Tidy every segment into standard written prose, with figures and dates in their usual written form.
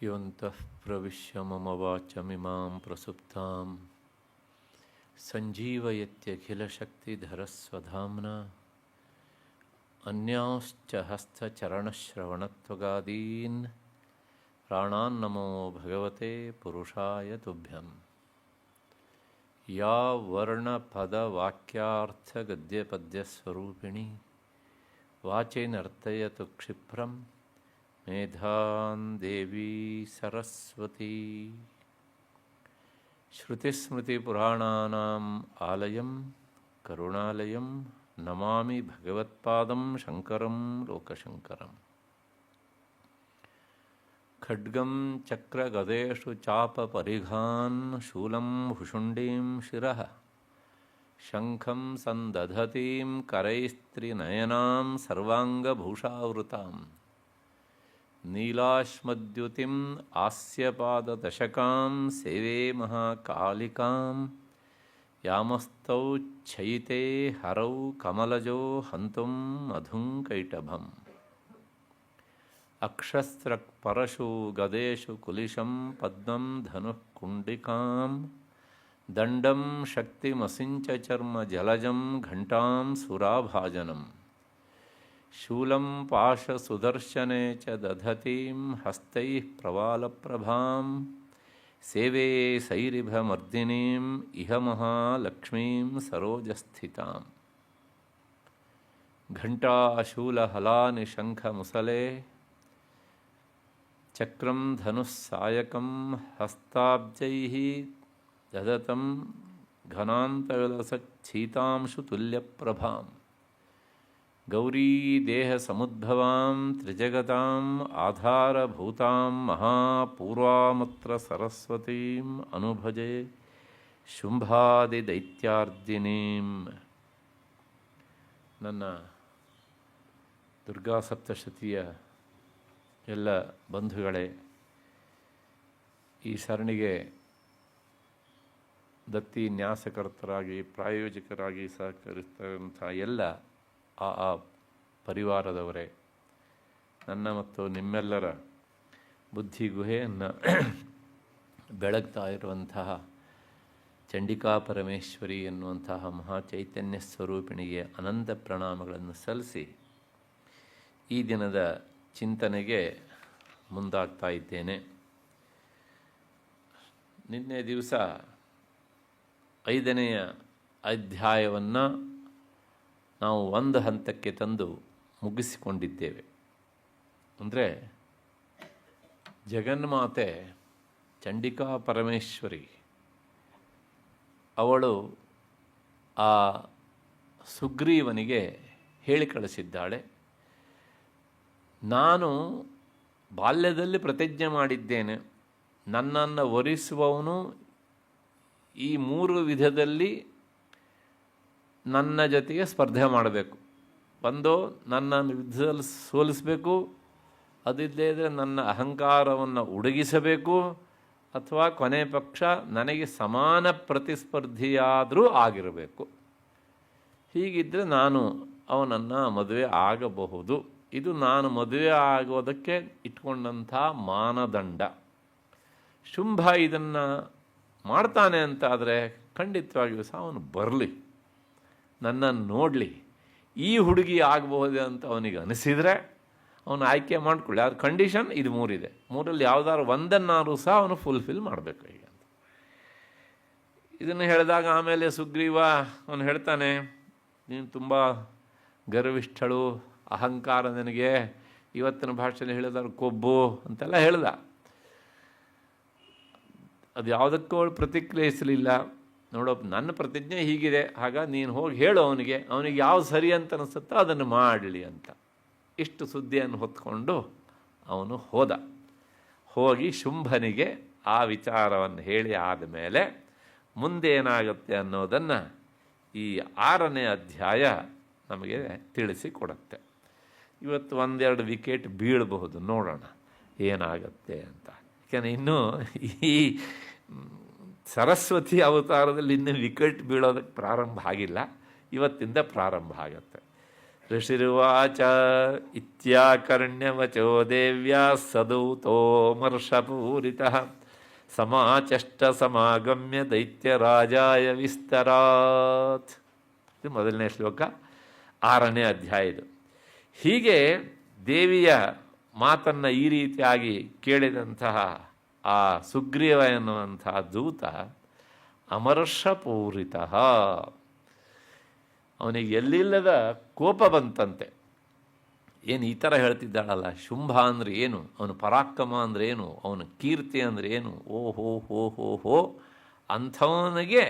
ಯೋಂತಃ ಪ್ರವಿಶ್ಯ ಮಮ ವಾಚಮಿಮಾಂ ಪ್ರಸುಪ್ತಾಂ ಸಂಜೀವಯತ್ಯಖಿಲಶಕ್ತಿಧರಸ್ವಧಾಮ್ನಾ ಅನ್ಯಾಂಶ್ಚ ಹಸ್ತಚರಣಶ್ರವಣತ್ವಗಾದೀನ್ ಪ್ರಾಣಾನ್ನಮೋ ಭಗವತೆ ಪುರುಷಾಯ ತುಭ್ಯಂ. ಯಾ ವರ್ಣಪದವಾಕ್ಯಾರ್ಥಗದ್ಯಪದ್ಯಸ್ವರೂಪಿಣಿ ವಾಚೇನರ್ತಯತು ಕ್ಷಿಪ್ರಂ ಮೇಧಾನ್ ದೇವಿ ಸರಸ್ವತಿ. ಶ್ರುತಿಸ್ಮೃತಿಪುರಾಣಾನಾಂ ಆಲಯಂ ಕರುಣಾಲಯಂ ನಮಾಮಿ ಭಗವತ್ಪಾದಂ ಶಂಕರಂ ಲೋಕಶಂಕರಂ. ಖಡ್ಗಂ ಚಕ್ರಗದೇಷು ಚಾಪಪರಿಘಾನ್ ಶೂಲಂ ಭುಷುಂಡೀಂ ಶಿರಃ ಶಂಖಂ ಸಂದಧತೀಂ ಕರೈಸ್ತ್ರಿನಯನಾಂ ಸರ್ವಾಂಗಭೂಷಾವೃತಾಂ ನೀಲಾಶ್ಮದ್ಯುತಿಂ ಆಸ್ಯಪಾದದಶಕಾಂ ಸೇವೆ ಮಹಾಕಾಲಿಕಾಂ ಯಾಮಸ್ತೌ ಛಯಿತೆ ಹರೌ ಕಮಲಜೋ ಹಂತುಂ ಮಧುಂಕೈಟಭಂ. ಅಕ್ಷಸ್ತ್ರಪರಶು ಗದೇಶು ಕುಲಿಶಂ ಪದ್ಮಂ ಧನುಃ ಕುಂಡಿಕಾಂ ದಂಡಂ ಶಕ್ತಿಮಸಿಂಚ ಚರ್ಮ ಜಲಜಂ ಘಂಟಾಂ ಸುರಾಭಾಜನಂ. ಶೂಲಂ ಪಾಶಸುದರ್ಶನೆ ಚ ದಧತೀಂ ಹಸ್ತೈಃ ಪ್ರವಾಲಪ್ರಭಾಂ ಸೇವೆ ಸೈರಿಭಮರ್ದಿನೀಂ ಇಹ ಮಹಾಲಕ್ಷ್ಮೀಂ ಸರೋಜಸ್ಥಿತಾಂ. ಘಂಟಾಶೂಲಹಲಾನಿ ಶಂಖಮುಸಲೆ ಚಕ್ರಂ ಧನುಸ್ಸಾಯಕಂ ಹಸ್ತಾಬ್ಜೈಃ ದಧತಂ ಘನಾಂತವಿಲಸಚ್ಛೀತಾಂಶು ತುಲ್ಯಪ್ರಭಾಂ. ಗೌರೀದೇಹಸಮುದ್ಭವಾಂ ತ್ರಿಜಗತಾಂ ಆಧಾರಭೂತಾಂ ಮಹಾಪೂರ್ವಾಮತ್ರ ಸರಸ್ವತೀಂ ಅನುಭಜೆ ಶುಂಭಾದಿದೈತ್ಯಾರ್ದಿನೀಂ. ನನ್ನ ದುರ್ಗಾ ಸಪ್ತಶತಿಯ ಎಲ್ಲ ಬಂಧುಗಳೇ, ಈ ಸರಣಿಗೆ ದತ್ತಿ ನ್ಯಾಸಕರ್ತರಾಗಿ ಪ್ರಾಯೋಜಕರಾಗಿ ಸಹಕರಿಸ್ತಕ್ಕಂಥ ಎಲ್ಲ ಆ ಪರಿವಾರದವರೇ, ನನ್ನ ಮತ್ತು ನಿಮ್ಮೆಲ್ಲರ ಬುದ್ಧಿ ಗುಹೆಯನ್ನು ಬೆಳಗ್ತಾ ಇರುವಂತಹ ಚಂಡಿಕಾ ಪರಮೇಶ್ವರಿ ಎನ್ನುವಂತಹ ಮಹಾಚೈತನ್ಯ ಸ್ವರೂಪಿಣಿಗೆ ಅನಂತ ಪ್ರಣಾಮಗಳನ್ನು ಸಲ್ಲಿಸಿ ಈ ದಿನದ ಚಿಂತನೆಗೆ ಮುಂದಾಗ್ತಾ ಇದ್ದೇನೆ. ನಿನ್ನೆ ದಿವಸ 5ನೆಯ ಅಧ್ಯಾಯವನ್ನು ನಾವು ಒಂದು ಹಂತಕ್ಕೆ ತಂದು ಮುಗಿಸಿಕೊಂಡಿದ್ದೇವೆ. ಅಂದರೆ ಜಗನ್ಮಾತೆ ಚಂಡಿಕಾ ಪರಮೇಶ್ವರಿ ಅವಳು ಆ ಸುಗ್ರೀವನಿಗೆ ಹೇಳಿ ಕಳಿಸಿದ್ದಾಳೆ, ನಾನು ಬಾಲ್ಯದಲ್ಲಿ ಪ್ರತಿಜ್ಞೆ ಮಾಡಿದ್ದೇನೆ, ನನ್ನನ್ನು ವರಿಸುವವನು ಈ 3 ವಿಧದಲ್ಲಿ ನನ್ನ ಜೊತೆಗೆ ಸ್ಪರ್ಧೆ ಮಾಡಬೇಕು. ಒಂದು, ನನ್ನ ಯುದ್ಧದಲ್ಲಿ ಸೋಲಿಸಬೇಕು, ಅದಿಲ್ಲದೇ ಇದ್ದರೆ ನನ್ನ ಅಹಂಕಾರವನ್ನು ಉಡಗಿಸಬೇಕು, ಅಥವಾ ಕೊನೆ ಪಕ್ಷ ನನಗೆ ಸಮಾನ ಪ್ರತಿಸ್ಪರ್ಧಿಯಾದರೂ ಆಗಿರಬೇಕು. ಹೀಗಿದ್ದರೆ ನಾನು ಅವನನ್ನು ಮದುವೆ ಆಗಬಹುದು. ಇದು ನಾನು ಮದುವೆ ಆಗೋದಕ್ಕೆ ಇಟ್ಕೊಂಡಂಥ ಮಾನದಂಡ. ಶುಂಭ ಇದನ್ನು ಮಾಡ್ತಾನೆ ಅಂತಾದರೆ ಖಂಡಿತವಾಗಿಯೂ ಸಹ ಅವನು ಬರಲಿ, ನನ್ನನ್ನು ನೋಡಲಿ, ಈ ಹುಡುಗಿ ಆಗಬಹುದೇ ಅಂತ ಅವನಿಗೆ ಅನಿಸಿದರೆ ಅವನು ಆಯ್ಕೆ ಮಾಡಿಕೊಳ್ಳಿ. ಅದು ಕಂಡೀಷನ್ ಇದು 3 ಇದೆ. 3ರಲ್ಲಿ ಯಾವುದಾದ್ರು ಒಂದನ್ನಾದರೂ ಸಹ ಅವನು ಫುಲ್ಫಿಲ್ ಮಾಡಬೇಕು. ಈಗ ಅಂತ ಇದನ್ನು ಹೇಳಿದಾಗ ಆಮೇಲೆ ಸುಗ್ರೀವ ಅವನು ಹೇಳ್ತಾನೆ, ನೀನು ತುಂಬ ಗರ್ವಿಷ್ಠಳು, ಅಹಂಕಾರ ನನಗೆ, ಇವತ್ತಿನ ಭಾಷೆಯಲ್ಲಿ ಹೇಳಿದವರು ಕೊಬ್ಬು ಅಂತೆಲ್ಲ ಹೇಳ್ದ. ಅದು ಯಾವುದಕ್ಕೂ ಅವಳು ಪ್ರತಿಕ್ರಿಯಿಸಲಿಲ್ಲ. ನೋಡಪ್ಪ, ನನ್ನ ಪ್ರತಿಜ್ಞೆ ಹೀಗಿದೆ, ಆಗ ನೀನು ಹೋಗಿ ಹೇಳು ಅವನಿಗೆ ಯಾವುದು ಸರಿ ಅಂತ ಅನಿಸುತ್ತೋ ಅದನ್ನು ಮಾಡಲಿ ಅಂತ. ಇಷ್ಟು ಸುದ್ದಿಯನ್ನು ಹೊತ್ಕೊಂಡು ಅವನು ಹೋಗಿ ಶುಂಭನಿಗೆ ಆ ವಿಚಾರವನ್ನು ಹೇಳಿ ಆದಮೇಲೆ ಮುಂದೇನಾಗುತ್ತೆ ಅನ್ನೋದನ್ನು ಈ 6ನೇ ಅಧ್ಯಾಯ ನಮಗೆ ತಿಳಿಸಿಕೊಡುತ್ತೆ. ಇವತ್ತು 1-2 ವಿಕೆಟ್ ಬೀಳಬಹುದು, ನೋಡೋಣ ಏನಾಗುತ್ತೆ ಅಂತ. ಯಾಕೆಂದರೆ ಇನ್ನೂ ಈ ಸರಸ್ವತಿ ಅವತಾರದಲ್ಲಿ ಇನ್ನೂ ವಿಕೆಟ್ ಬೀಳೋದಕ್ಕೆ ಪ್ರಾರಂಭ ಆಗಿಲ್ಲ, ಇವತ್ತಿಂದ ಪ್ರಾರಂಭ ಆಗುತ್ತೆ. ಋಷಿರುವಾಚ ಇತ್ಯಾಕರ್ಣ್ಯವಚೋ ದೇವ್ಯಾ ಸದೂತೋ ಮರ್ಷಪೂರಿತಃ ಸಮಾಚಷ್ಟ ಸಮಾಗಮ್ಯ ದೈತ್ಯರಾಜಾಯ ವಿಸ್ತರಾತ್. ಇದು ಮೊದಲನೇ ಶ್ಲೋಕ, 6ನೇ ಅಧ್ಯಾಯ ಇದು. ಹೀಗೆ ದೇವಿಯ ಮಾತನ್ನು ಈ ರೀತಿಯಾಗಿ ಕೇಳಿದಂತಹ ಆ ಸುಗ್ರೀವ ಎನ್ನುವಂತಹ ದೂತ ಅಮರ್ಷಪೂರಿತ, ಅವನಿಗೆ ಎಲ್ಲಿಲ್ಲದ ಕೋಪ ಬಂತಂತೆ. ಏನು ಈ ಥರ ಹೇಳ್ತಿದ್ದಾಳಲ್ಲ, ಶುಂಭ ಅಂದರೆ ಏನು, ಅವನು ಪರಾಕ್ರಮ ಅಂದರೆ ಏನು, ಅವನ ಕೀರ್ತಿ ಅಂದರೆ ಏನು, ಓಹೋ ಹೋ ಹೋ ಹೋ ಅಂಥವನಿಗೆ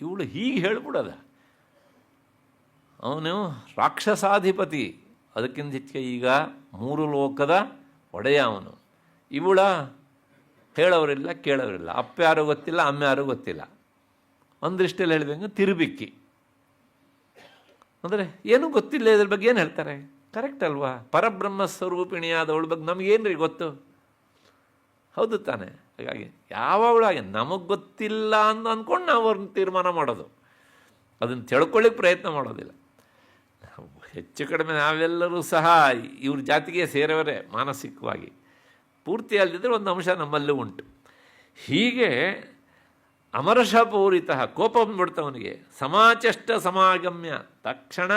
ಇವಳು ಹೀಗೆ ಹೇಳ್ಬಿಡದ. ಅವನು ರಾಕ್ಷಸಾಧಿಪತಿ, ಅದಕ್ಕಿಂತ ಹೆಚ್ಚಿಗೆ ಈಗ 3 ಲೋಕದ ಒಡೆಯ ಅವನು. ಇವಳ ಹೇಳೋರಿಲ್ಲ ಕೇಳೋರಿಲ್ಲ, ಅಪ್ಪ ಯಾರೂ ಗೊತ್ತಿಲ್ಲ, ಅಮ್ಮ ಯಾರೂ ಗೊತ್ತಿಲ್ಲ. ಒಂದೃಷ್ಟಿಯಲ್ಲಿ ಹೇಳಬೇಕು ತಿರುಬಿಕ್ಕಿ ಅಂದರೆ ಏನೂ ಗೊತ್ತಿಲ್ಲ, ಇದ್ರ ಬಗ್ಗೆ ಏನು ಹೇಳ್ತಾರೆ? ಕರೆಕ್ಟ್ ಅಲ್ವಾ? ಪರಬ್ರಹ್ಮ ಸ್ವರೂಪಿಣಿಯಾದವಳ ಬಗ್ಗೆ ನಮಗೇನು ರೀ ಗೊತ್ತು? ಹೌದು ತಾನೆ? ಹಾಗಾಗಿ ಯಾವಾಗಲಾಗೆ ನಮಗೆ ಗೊತ್ತಿಲ್ಲ ಅಂದ್ಕೊಂಡು ನಾವು ಅವ್ರನ್ನ ತೀರ್ಮಾನ ಮಾಡೋದು, ಅದನ್ನು ತಿಳ್ಕೊಳ್ಳಿಕ್ಕೆ ಪ್ರಯತ್ನ ಮಾಡೋದಿಲ್ಲ. ಹೆಚ್ಚು ಕಡಿಮೆ ನಾವೆಲ್ಲರೂ ಸಹ ಇವ್ರ ಜಾತಿಗೆ ಸೇರವರೇ ಮಾನಸಿಕವಾಗಿ, ಪೂರ್ತಿ ಅಲ್ಲದಿದ್ದರೆ ಒಂದು ಅಂಶ ನಮ್ಮಲ್ಲೂ ಉಂಟು. ಹೀಗೆ ಅಮರ್ಷಪೂರಿತ, ಕೋಪ ಬಂದ್ಬಿಡ್ತವನಿಗೆ. ಸಮಾಚಷ್ಟ ಸಮಾಗಮ್ಯ, ತಕ್ಷಣ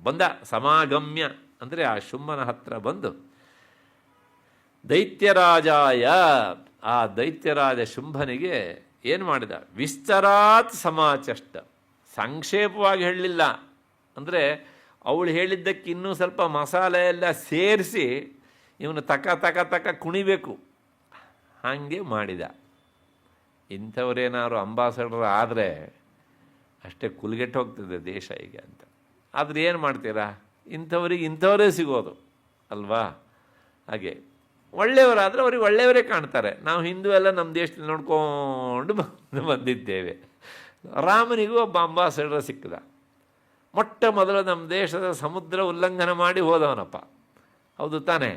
ಬಂದ. ಸಮಾಗಮ್ಯ ಅಂದರೆ ಆ ಶುಂಭನ ಹತ್ರ ಬಂದು ದೈತ್ಯರಾಜಾಯ, ಆ ದೈತ್ಯರಾಜ ಶುಂಭನಿಗೆ ಏನು ಮಾಡಿದ? ವಿಸ್ತರಾತ್ ಸಮಾಚಷ್ಟ, ಸಂಕ್ಷೇಪವಾಗಿ ಹೇಳಲಿಲ್ಲ. ಅಂದರೆ ಅವಳು ಹೇಳಿದ್ದಕ್ಕೆ ಇನ್ನೂ ಸ್ವಲ್ಪ ಮಸಾಲೆ ಎಲ್ಲ ಸೇರಿಸಿ ಇವನು ತಕ ತಕ ತಕ ಕುಣಿಬೇಕು, ಹಾಗೆ ಮಾಡಿದ. ಇಂಥವ್ರೇನಾದ್ರು ಅಂಬಾಸಡರ್ ಆದರೆ ಅಷ್ಟೇ ಕುಲ್ಗೆಟ್ಟು ಹೋಗ್ತದೆ ದೇಶ ಈಗ ಅಂತ. ಆದರೆ ಏನು ಮಾಡ್ತೀರಾ? ಇಂಥವ್ರಿಗೆ ಇಂಥವರೇ ಸಿಗೋದು ಅಲ್ವಾ? ಹಾಗೆ ಒಳ್ಳೆಯವರಾದರೆ ಅವ್ರಿಗೆ ಒಳ್ಳೆಯವರೇ ಕಾಣ್ತಾರೆ. ನಾವು ಹಿಂದೂ ಎಲ್ಲ ನಮ್ಮ ದೇಶದಲ್ಲಿ ನೋಡ್ಕೊಂಡು ಬಂದಿದ್ದೇವೆ. ರಾಮನಿಗೂ ಒಬ್ಬ ಅಂಬಾಸಡರ್ ಸಿಕ್ಕಿದ. ಮೊಟ್ಟ ಮೊದಲು ನಮ್ಮ ದೇಶದ ಸಮುದ್ರ ಉಲ್ಲಂಘನೆ ಮಾಡಿ ಹೋದವನಪ್ಪ, ಹೌದು ತಾನೇ?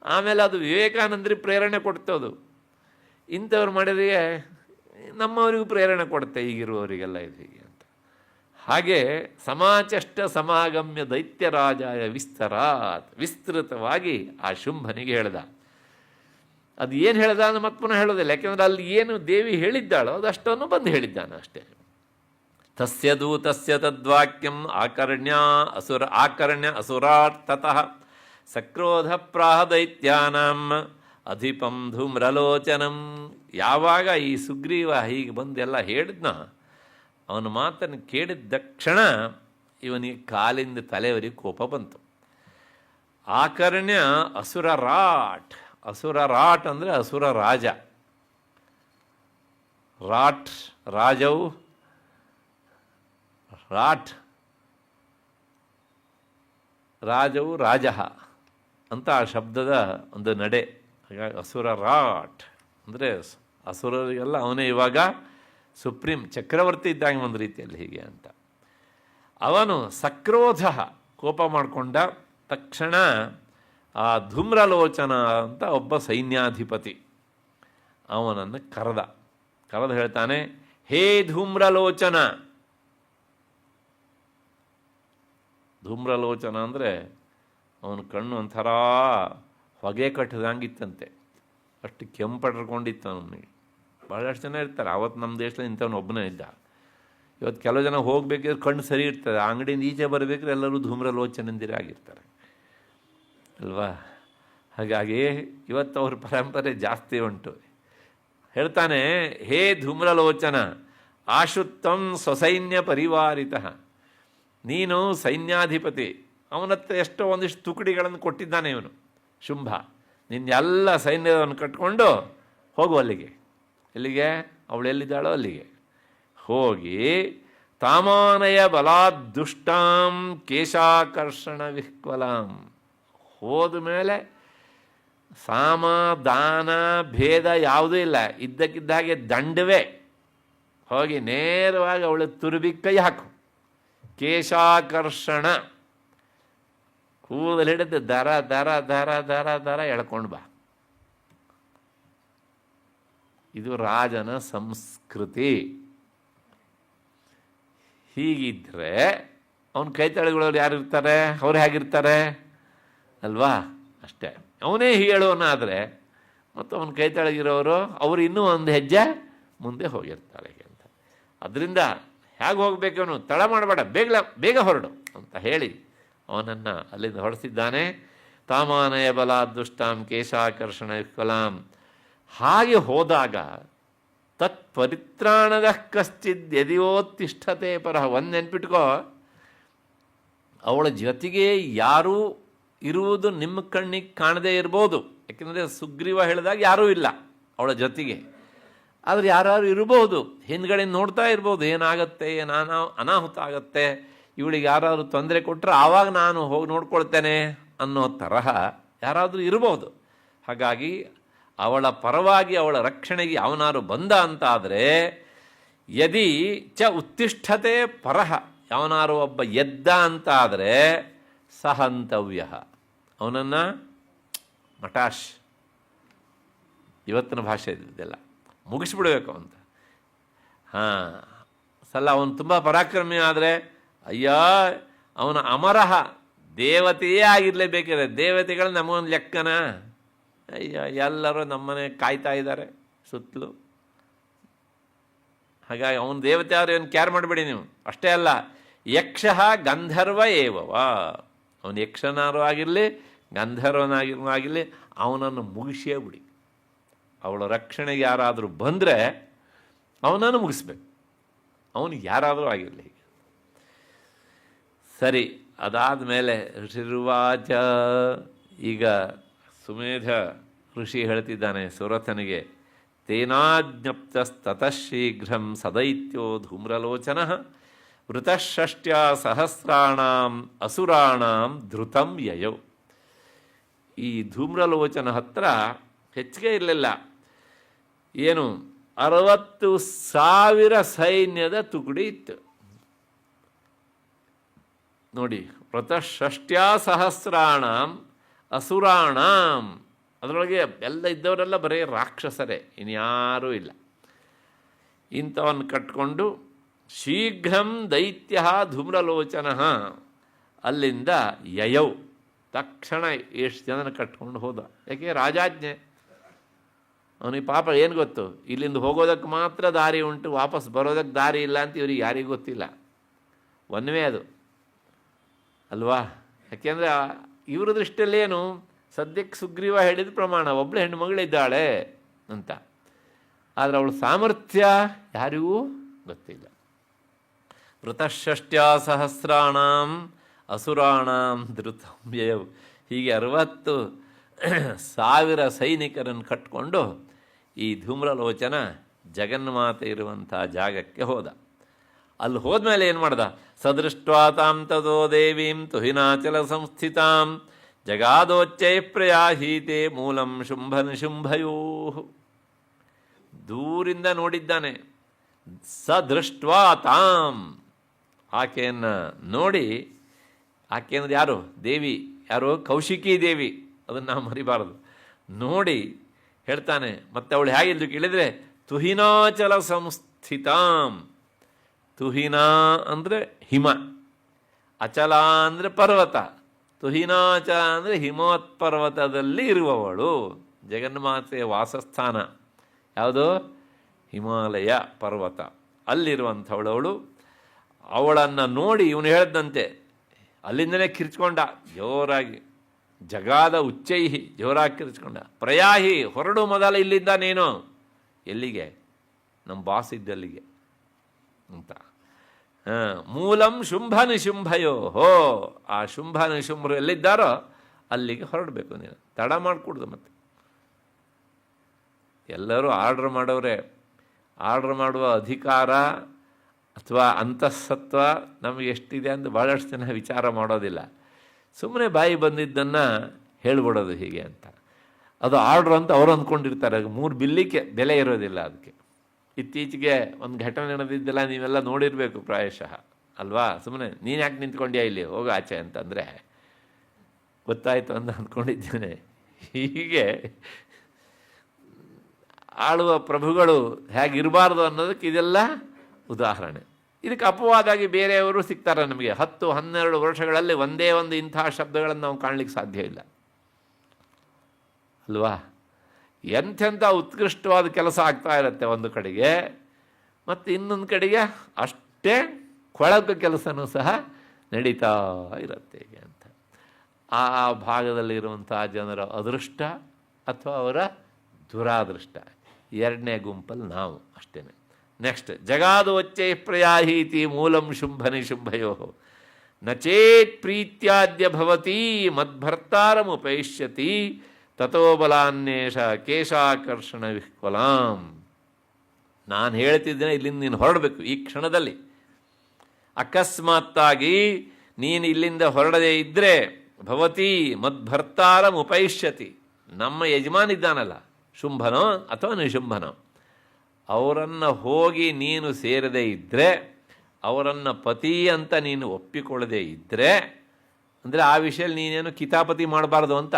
ಆಮೇಲೆ ಅದು ವಿವೇಕಾನಂದರಿಗೆ ಪ್ರೇರಣೆ ಕೊಡ್ತೋದು. ಇಂಥವ್ರು ಮಾಡಿದ್ರೆ ನಮ್ಮವರಿಗೂ ಪ್ರೇರಣೆ ಕೊಡುತ್ತೆ, ಈಗಿರುವವರಿಗೆಲ್ಲ ಇದು ಹೀಗೆ ಅಂತ. ಹಾಗೆ ಸಮಾಚಷ್ಟ ಸಮಾಗಮ್ಯ ದೈತ್ಯರಾಜಾಯ ವಿಸ್ತರಾತ್, ವಿಸ್ತೃತವಾಗಿ ಆ ಶುಂಭನಿಗೆ ಹೇಳ್ದ. ಅದು ಏನು ಹೇಳ್ದ ಅಂದ್ರೆ ಮತ್ತೆ ಪುನಃ ಹೇಳೋದಿಲ್ಲ, ಯಾಕೆಂದರೆ ಅಲ್ಲಿ ಏನು ದೇವಿ ಹೇಳಿದ್ದಾಳೋ ಅದಷ್ಟನ್ನು ಬಂದು ಹೇಳಿದ್ದಾನೆ ಅಷ್ಟೇ. ತಸ್ಯ ದೂತಸ್ಯ ತದ್ವಾಕ್ಯಂ ಆಕರ್ಣ್ಯ ಅಸುರಾಟ್ ತತಃ ಸಕ್ರೋಧ ಪ್ರಾಹ ದೈತ್ಯಾನಾಂ ಅಧಿಪಂ ಧೂಮ್ರಲೋಚನಂ. ಯಾವಾಗ ಈ ಸುಗ್ರೀವ ಹೀಗೆ ಬಂದೆಲ್ಲ ಹೇಳಿದ್ನ, ಅವನ ಮಾತನ್ನು ಕೇಳಿದ ತಕ್ಷಣ ಇವನಿಗೆ ಕಾಲಿಂದ ತಲೆಯವರಿಗೆ ಕೋಪ ಬಂತು. ಆಕರ್ಣ್ಯ ಅಸುರರಾಟ್, ಅಸುರರಾಟ್ ಅಂದರೆ ಅಸುರ ರಾಜ. ರಾಟ್ ರಾಜವು, ರಾಟ್ ರಾಜವು ರಾಜ ಅಂತ ಆ ಶಬ್ದದ ಒಂದು ನಡೆ. ಹಾಗಾಗಿ ಅಸುರ ರಾಟ್ ಅಂದರೆ ಅಸುರರಿಗೆಲ್ಲ ಅವನೇ ಇವಾಗ ಸುಪ್ರೀಂ ಚಕ್ರವರ್ತಿ ಇದ್ದಾಗ ಒಂದು ರೀತಿಯಲ್ಲಿ ಹೀಗೆ ಅಂತ. ಅವನು ಸಕ್ರೋಧ, ಕೋಪ ಮಾಡಿಕೊಂಡ ತಕ್ಷಣ ಆ ಧೂಮ್ರಲೋಚನ ಅಂತ ಒಬ್ಬ ಸೈನ್ಯಾಧಿಪತಿ ಅವನನ್ನು ಕರೆದು ಹೇಳ್ತಾನೆ, ಹೇ ಧೂಮ್ರಲೋಚನ. ಧೂಮ್ರಲೋಚನ ಅಂದರೆ ಅವನ ಕಣ್ಣು ಒಂಥರ ಹೊಗೆ ಕಟ್ಟಿದಂಗಿತ್ತಂತೆ, ಅಷ್ಟು ಕೆಂಪಡ್ಕೊಂಡಿತ್ತು ಅವನಿಗೆ. ಭಾಳಷ್ಟು ಜನ ಇರ್ತಾರೆ, ಆವತ್ತು ನಮ್ಮ ದೇಶದಲ್ಲಿ ಇಂಥವನು ಒಬ್ಬನೇ ಇದ್ದ. ಇವತ್ತು ಕೆಲವು ಜನ ಹೋಗಬೇಕಿದ್ರೆ ಕಣ್ಣು ಸರಿ ಇರ್ತದೆ, ಅಂಗಡಿಯಿಂದ ಈಚೆ ಬರಬೇಕ್ರೆ ಎಲ್ಲರೂ ಧೂಮ್ರಲೋಚನೆಂದಿರೇ ಆಗಿರ್ತಾರೆ ಅಲ್ವಾ? ಹಾಗಾಗಿ ಇವತ್ತು ಅವ್ರ ಪರಂಪರೆ ಜಾಸ್ತಿ ಉಂಟು. ಹೇಳ್ತಾನೆ, ಹೇ ಧೂಮ್ರಲೋಚನ ಆಶುತ್ವಂ ಸ್ವಸೈನ್ಯ ಪರಿವಾರಿತ, ನೀನು ಸೈನ್ಯಾಧಿಪತಿ. ಅವನತ್ರ ಎಷ್ಟೋ ಒಂದಿಷ್ಟು ತುಕಡಿಗಳನ್ನು ಕೊಟ್ಟಿದ್ದಾನೆ ಇವನು ಶುಂಭ. ನಿನ್ನೆಲ್ಲ ಸೈನ್ಯವನ್ನು ಕಟ್ಕೊಂಡು ಹೋಗು ಅಲ್ಲಿಗೆ. ಎಲ್ಲಿಗೆ? ಅವಳು ಎಲ್ಲಿದ್ದಾಳೋ ಅಲ್ಲಿಗೆ ಹೋಗಿ ತಾಮಾನಯ ಬಲಾದುಷ್ಟಾಂ ಕೇಶಾಕರ್ಷಣ ವಿಹ್ವಲಾಂ. ಹೋದ ಮೇಲೆ ಸಾಮ ದಾನ ಭೇದ ಯಾವುದೂ ಇಲ್ಲ, ಇದ್ದಕ್ಕಿದ್ದಾಗೆ ದಂಡವೇ. ಹೋಗಿ ನೇರವಾಗಿ ಅವಳ ತುರುಬಿ ಕೈ ಹಾಕು. ಕೇಶಾಕರ್ಷಣ, ಕೂದಲು ಹಿಡಿದು ದರ ದರ ದರ ದರ ದರ ಎಳ್ಕೊಂಡು ಬಾ. ಇದು ರಾಜನ ಸಂಸ್ಕೃತಿ. ಹೀಗಿದ್ರೆ ಅವನ ಕೈ ತಳಗಳವ್ರು ಯಾರು ಇರ್ತಾರೆ, ಅವ್ರು ಹೇಗಿರ್ತಾರೆ ಅಲ್ವಾ? ಅಷ್ಟೇ. ಅವನೇ ಹೇಳೋನಾದರೆ ಮತ್ತು ಅವನ ಕೈ ತೆಳಗಿರೋರು ಅವರು ಇನ್ನೂ ಒಂದು ಹೆಜ್ಜೆ ಮುಂದೆ ಹೋಗಿರ್ತಾರೆ ಅಂತ. ಅದರಿಂದ ಹೇಗೆ ಹೋಗಬೇಕವನು, ತಡ ಮಾಡಬೇಡ, ಬೇಗ ಹೊರಡು ಅಂತ ಹೇಳಿ ಅವನನ್ನು ಅಲ್ಲಿಂದ ಹೊರಡಿಸಿದ್ದಾನೆ. ತಾಮಾನಯ ಬಲ ದುಷ್ಟಾಂ ಕೇಶಾಕರ್ಷಣ ಕಲಾಂ. ಹಾಗೆ ಹೋದಾಗ ತತ್ ಪರಿತ್ರಾಣದ ಕಶ್ಚಿದ್ ಯದಿಯೋತ್ತಿಷ್ಠತೆ ಪರಃ. ಒಂದು ನೆನ್ಪಿಟ್ಕೋ, ಅವಳ ಜೊತೆಗೆ ಯಾರೂ ಇರುವುದು ನಿಮ್ಮ ಕಣ್ಣಿಗೆ ಕಾಣದೇ ಇರ್ಬೋದು. ಯಾಕೆಂದರೆ ಸುಗ್ರೀವ ಹೇಳಿದಾಗ ಯಾರೂ ಇಲ್ಲ ಅವಳ ಜೊತೆಗೆ. ಆದರೆ ಯಾರು ಇರ್ಬೋದು, ಹಿಂದ್ಗಡೆ ನೋಡ್ತಾ ಇರ್ಬೋದು, ಏನಾಗುತ್ತೆ, ಅನಾಹುತ ಆಗುತ್ತೆ, ಇವಳಿಗೆ ಯಾರಾದರೂ ತೊಂದರೆ ಕೊಟ್ಟರೆ ಆವಾಗ ನಾನು ಹೋಗಿ ನೋಡ್ಕೊಳ್ತೇನೆ ಅನ್ನೋ ತರಹ ಯಾರಾದರೂ ಇರ್ಬೋದು. ಹಾಗಾಗಿ ಅವಳ ಪರವಾಗಿ ಅವಳ ರಕ್ಷಣೆಗೆ ಅವನಾರು ಬಂದ ಅಂತಾದರೆ, ಯದಿ ಚ ಉತ್ತಿಷ್ಠತೆ ಪರಹ, ಅವನಾರು ಒಬ್ಬ ಎದ್ದ ಅಂತಾದರೆ ಸಹಂತವ್ಯ, ಅವನನ್ನು ಮಟಾಶ್, ಇವತ್ತಿನ ಭಾಷೆ ಇದೆಲ್ಲ ಮುಗಿಸ್ಬಿಡ್ಬೇಕು ಅಂತ. ಸಲ ಅವನು ತುಂಬ ಪರಾಕ್ರಮಿ ಆದರೆ ಅಯ್ಯ ಅವನ ಅಮರಹ, ದೇವತೆಯೇ ಆಗಿರಲೇಬೇಕಿದೆ. ದೇವತೆಗಳು ನಮಗೊಂದು ಲೆಕ್ಕನ, ಅಯ್ಯ ಎಲ್ಲರೂ ನಮ್ಮನೆ ಕಾಯ್ತಾ ಇದ್ದಾರೆ ಸುತ್ತಲೂ. ಹಾಗಾಗಿ ಅವನ ದೇವತೆ ಆದರೂ ಏನು ಕೇರ್ ಮಾಡಬೇಡಿ ನೀವು. ಅಷ್ಟೇ ಅಲ್ಲ, ಯಕ್ಷ ಗಂಧರ್ವ ಏವವ, ಅವನು ಯಕ್ಷನಾರು ಆಗಿರಲಿ ಗಂಧರ್ವನಾಗಿರಲಿ ಅವನನ್ನು ಮುಗಿಸೇ ಬಿಡಿ. ಅವಳ ರಕ್ಷಣೆಗೆ ಯಾರಾದರೂ ಬಂದರೆ ಅವನನ್ನು ಮುಗಿಸ್ಬೇಕು, ಅವನಿಗೆ ಯಾರಾದರೂ ಆಗಿರಲಿ. ಹೀಗೆ ಸರಿ. ಅದಾದ ಮೇಲೆ ಋಷಿರ್ವಾಚ, ಈಗ ಸುಮೇಧ ಋಷಿ ಹೇಳ್ತಿದ್ದಾನೆ ಸುರಥನಿಗೆ, ತೇನಾಜ್ಞಪ್ತಸ್ತತಃ ಶೀಘ್ರಂ ಸದೈತ್ಯೋ ಧೂಮ್ರಲೋಚನಃ ವೃತಷಷ್ಟ್ಯ ಸಹಸ್ರಾಣಾಂ ಅಸುರಾಣಾಂ ಧೃತಂ ಯಯೌ. ಈ ಧೂಮ್ರಲೋಚನ ಹತ್ರ ಹೆಚ್ಚಿಗೆ ಇರಲಿಲ್ಲ, ಏನು 60,000 ಸೈನ್ಯದ ತುಕಡಿ ಇತ್ತು ನೋಡಿ. ವೃತಷಷ್ಟ್ಯ ಸಹಸ್ರಾಣಾಂ ಅಸುರಾಣಾಂ, ಅದರೊಳಗೆ ಎಲ್ಲ ಇದ್ದವರೆಲ್ಲ ಬರೀ ರಾಕ್ಷಸರೇ, ಇನ್ಯಾರೂ ಇಲ್ಲ. ಇಂಥವನ್ನು ಕಟ್ಕೊಂಡು ಶೀಘ್ರಂ ದೈತ್ಯ ಧೂಮ್ರಲೋಚನ ಅಲ್ಲಿಂದ ಯಯೌ, ತಕ್ಷಣ ಎಷ್ಟು ಜನನ ಕಟ್ಕೊಂಡು ಹೋದ. ಯಾಕೆ ರಾಜಾಜ್ಞೆ, ಅವನಿಗೆ ಪಾಪ ಏನು ಗೊತ್ತು, ಇಲ್ಲಿಂದ ಹೋಗೋದಕ್ಕೆ ಮಾತ್ರ ದಾರಿ ಉಂಟು, ವಾಪಸ್ ಬರೋದಕ್ಕೆ ದಾರಿ ಇಲ್ಲ ಅಂತ ಇವ್ರಿಗೆ ಯಾರಿಗೂ ಗೊತ್ತಿಲ್ಲ. ಒನ್ವೇ ಅದು ಅಲ್ವಾ? ಯಾಕೆಂದರೆ ಇವ್ರ ದೃಷ್ಟಿಯಲ್ಲೇನು, ಸದ್ಯಕ್ಕೆ ಸುಗ್ರೀವ ಹೇಳಿದ ಪ್ರಮಾಣ ಒಬ್ಬಳು ಹೆಣ್ಣು ಮಗಳಿದ್ದಾಳೆ ಅಂತ, ಆದರೆ ಅವಳ ಸಾಮರ್ಥ್ಯ ಯಾರಿಗೂ ಗೊತ್ತಿಲ್ಲ. ವೃತಷಷ್ಟ್ಯ ಸಹಸ್ರಾಣಾಂ ಅಸುರಾಣಾಂ ಧೃತಂ ಯಯೌ. ಹೀಗೆ 60,000 ಸೈನಿಕರನ್ನು ಕಟ್ಕೊಂಡು ಈ ಧೂಮ್ರಲೋಚನ ಜಗನ್ಮಾತೆ ಇರುವಂಥ ಜಾಗಕ್ಕೆ ಹೋದ. ಅಲ್ಲಿ ಹೋದ್ಮೇಲೆ ಏನು ಮಾಡ್ದ, ಸದೃಷ್ಟ್ವಾ ತಾಂ ತದೋ ದೇವೀಂ ತುಹಿನಾಚಲ ಸಂಸ್ಥಿತಾಂ ಜಗಾದೋಚ್ಚೈ ಪ್ರಯಾಹೀತೆ ಮೂಲಂ ಶುಂಭ ನಿಶುಂಭಯೋ. ದೂರಿಂದ ನೋಡಿದ್ದಾನೆ. ಸದೃಷ್ಟ್ವಾ ತಾಂ, ಆಕೆಯನ್ನು ನೋಡಿ, ಆಕೆ ಅಂದರೆ ಯಾರು, ದೇವಿ, ಯಾರು, ಕೌಶಿಕಿ ದೇವಿ, ಅದನ್ನು ನಾವು ಮರಿಬಾರದು. ನೋಡಿ ಹೇಳ್ತಾನೆ, ಮತ್ತೆ ಅವಳು ಹೇಗಿದ್ದು ಕೇಳಿದರೆ ತುಹಿನಾಚಲ ಸಂಸ್ಥಿತಾಂ. ತುಹಿನಾ ಅಂದರೆ ಹಿಮ, ಅಚಲ ಅಂದರೆ ಪರ್ವತ, ತುಹಿನಾಚ ಅಂದರೆ ಹಿಮವತ್ ಪರ್ವತದಲ್ಲಿ ಇರುವವಳು. ಜಗನ್ಮಾತೆಯ ವಾಸಸ್ಥಾನ ಯಾವುದು, ಹಿಮಾಲಯ ಪರ್ವತ, ಅಲ್ಲಿರುವಂಥವಳವಳು. ಅವಳನ್ನು ನೋಡಿ ಇವನು ಹೇಳ್ದಂತೆ ಅಲ್ಲಿಂದಲೇ ಕಿರ್ಚ್ಕೊಂಡ ಜೋರಾಗಿ, ಜಗಾದ ಉಚ್ಚೈಹಿ, ಜೋರಾಗಿ ಕಿರ್ಚ್ಕೊಂಡ. ಪ್ರಯಾಹಿ, ಹೊರಡು ಮೊದಲ ಇಲ್ಲಿಂದ ನೀನು. ಎಲ್ಲಿಗೆ, ನಮ್ಮ ಬಾಸ್ ಇದ್ದಲ್ಲಿಗೆ ಅಂತ. ಮೂಲಂ ಶುಂಭ ನಿಶುಂಭಯೋ, ಆ ಶುಂಭ ನಿಶುಂಭರು ಎಲ್ಲಿದ್ದಾರೋ ಅಲ್ಲಿಗೆ ಹೊರಡಬೇಕು ನೀನು, ತಡ ಮಾಡಿಕೊಡ್ದು. ಮತ್ತೆ ಎಲ್ಲರೂ ಆರ್ಡ್ರ್ ಮಾಡೋರೆ, ಆರ್ಡ್ರ್ ಮಾಡುವ ಅಧಿಕಾರ ಅಥವಾ ಅಂತಃಸತ್ವ ನಮಗೆ ಎಷ್ಟಿದೆ ಅಂತ ಭಾಳಷ್ಟು ಜನ ವಿಚಾರ ಮಾಡೋದಿಲ್ಲ. ಸುಮ್ಮನೆ ಬಾಯಿ ಬಂದಿದ್ದನ್ನು ಹೇಳ್ಬಿಡೋದು ಹೀಗೆ ಅಂತ. ಅದು ಆರ್ಡ್ರ್ ಅಂತ ಅವ್ರು ಅಂದ್ಕೊಂಡಿರ್ತಾರೆ. 3 ಬಿಲ್ಲಿಗೆ ಬೆಲೆ ಇರೋದಿಲ್ಲ ಅದಕ್ಕೆ. ಇತ್ತೀಚೆಗೆ ಒಂದು ಘಟನೆ ನಡೆದಿದ್ದೆಲ್ಲ ನೀವೆಲ್ಲ ನೋಡಿರಬೇಕು ಪ್ರಾಯಶಃ ಅಲ್ವಾ? ಸುಮ್ಮನೆ ನೀನು ಯಾಕೆ ನಿಂತ್ಕೊಂಡ್ಯಾ ಇಲ್ಲಿ, ಹೋಗೋ ಆಚೆ ಅಂತಂದರೆ ಗೊತ್ತಾಯಿತು ಅಂತ ಅಂದ್ಕೊಂಡಿದ್ದೇನೆ. ಹೀಗೆ ಆಳುವ ಪ್ರಭುಗಳು ಹೇಗಿರಬಾರ್ದು ಅನ್ನೋದಕ್ಕೆ ಇದೆಲ್ಲ ಉದಾಹರಣೆ. ಇದಕ್ಕೆ ಅಪವಾದಾಗಿ ಬೇರೆಯವರು ಸಿಗ್ತಾರೆ ನಮಗೆ. 10-12 ವರ್ಷಗಳಲ್ಲಿ ಒಂದೇ ಒಂದು ಇಂತಹ ಶಬ್ದಗಳನ್ನು ನಾವು ಕಾಣಲಿಕ್ಕೆ ಸಾಧ್ಯ ಇಲ್ಲ ಅಲ್ವಾ? ಎಂಥೆಂಥ ಉತ್ಕೃಷ್ಟವಾದ ಕೆಲಸ ಆಗ್ತಾ ಇರುತ್ತೆ ಒಂದು ಕಡೆಗೆ, ಮತ್ತು ಇನ್ನೊಂದು ಕಡೆಗೆ ಅಷ್ಟೇ ಕೊಳಕು ಕೆಲಸನೂ ಸಹ ನಡೀತಾ ಇರುತ್ತೆ ಅಂತ. ಆ ಭಾಗದಲ್ಲಿರುವಂಥ ಜನರ ಅದೃಷ್ಟ ಅಥವಾ ಅವರ ದುರಾದೃಷ್ಟ, ಎರಡನೇ ಗುಂಪಲ್ಲಿ ನಾವು ಅಷ್ಟೇ. ನೆಕ್ಸ್ಟ್, ಜಗಾದೋಚ್ಚೈ ಪ್ರಯಾಹೀತಿ ಮೂಲಂ ಶುಂಭನಿ ಶುಂಭಯೋ ನ ಚೇತ್ ಪ್ರೀತ್ಯಾದ್ಯ ಭವತಿ ಮದ್ಭರ್ತಾರಮುಪೈಷ್ಯತಿ ತಥೋ ಬಲಾನ್ಯೇಷ ಕೇಶಾಕರ್ಷಣ ವಿಹ್ವಲಾಂ. ನಾನು ಹೇಳ್ತಿದ್ದೇನೆ, ಇಲ್ಲಿಂದ ನೀನು ಹೊರಡಬೇಕು ಈ ಕ್ಷಣದಲ್ಲಿ. ಅಕಸ್ಮಾತ್ತಾಗಿ ನೀನು ಇಲ್ಲಿಂದ ಹೊರಡದೇ ಇದ್ದರೆ ಭವತಿ ಮದ್ಭರ್ತಾರಮುಪೈಷ್ಯತಿ, ನಮ್ಮ ಯಜಮಾನಿದ್ದಾನಲ್ಲ ಶುಂಭನೋ ಅಥವಾ ನಿಶುಂಭನೋ, ಅವರನ್ನು ಹೋಗಿ ನೀನು ಸೇರದೇ ಇದ್ದರೆ, ಅವರನ್ನು ಪತಿ ಅಂತ ನೀನು ಒಪ್ಪಿಕೊಳ್ಳದೇ ಇದ್ದರೆ, ಅಂದರೆ ಆ ವಿಷಯದಲ್ಲಿ ನೀನೇನು ಕಿತಾಪತಿ ಮಾಡಬಾರ್ದು ಅಂತ,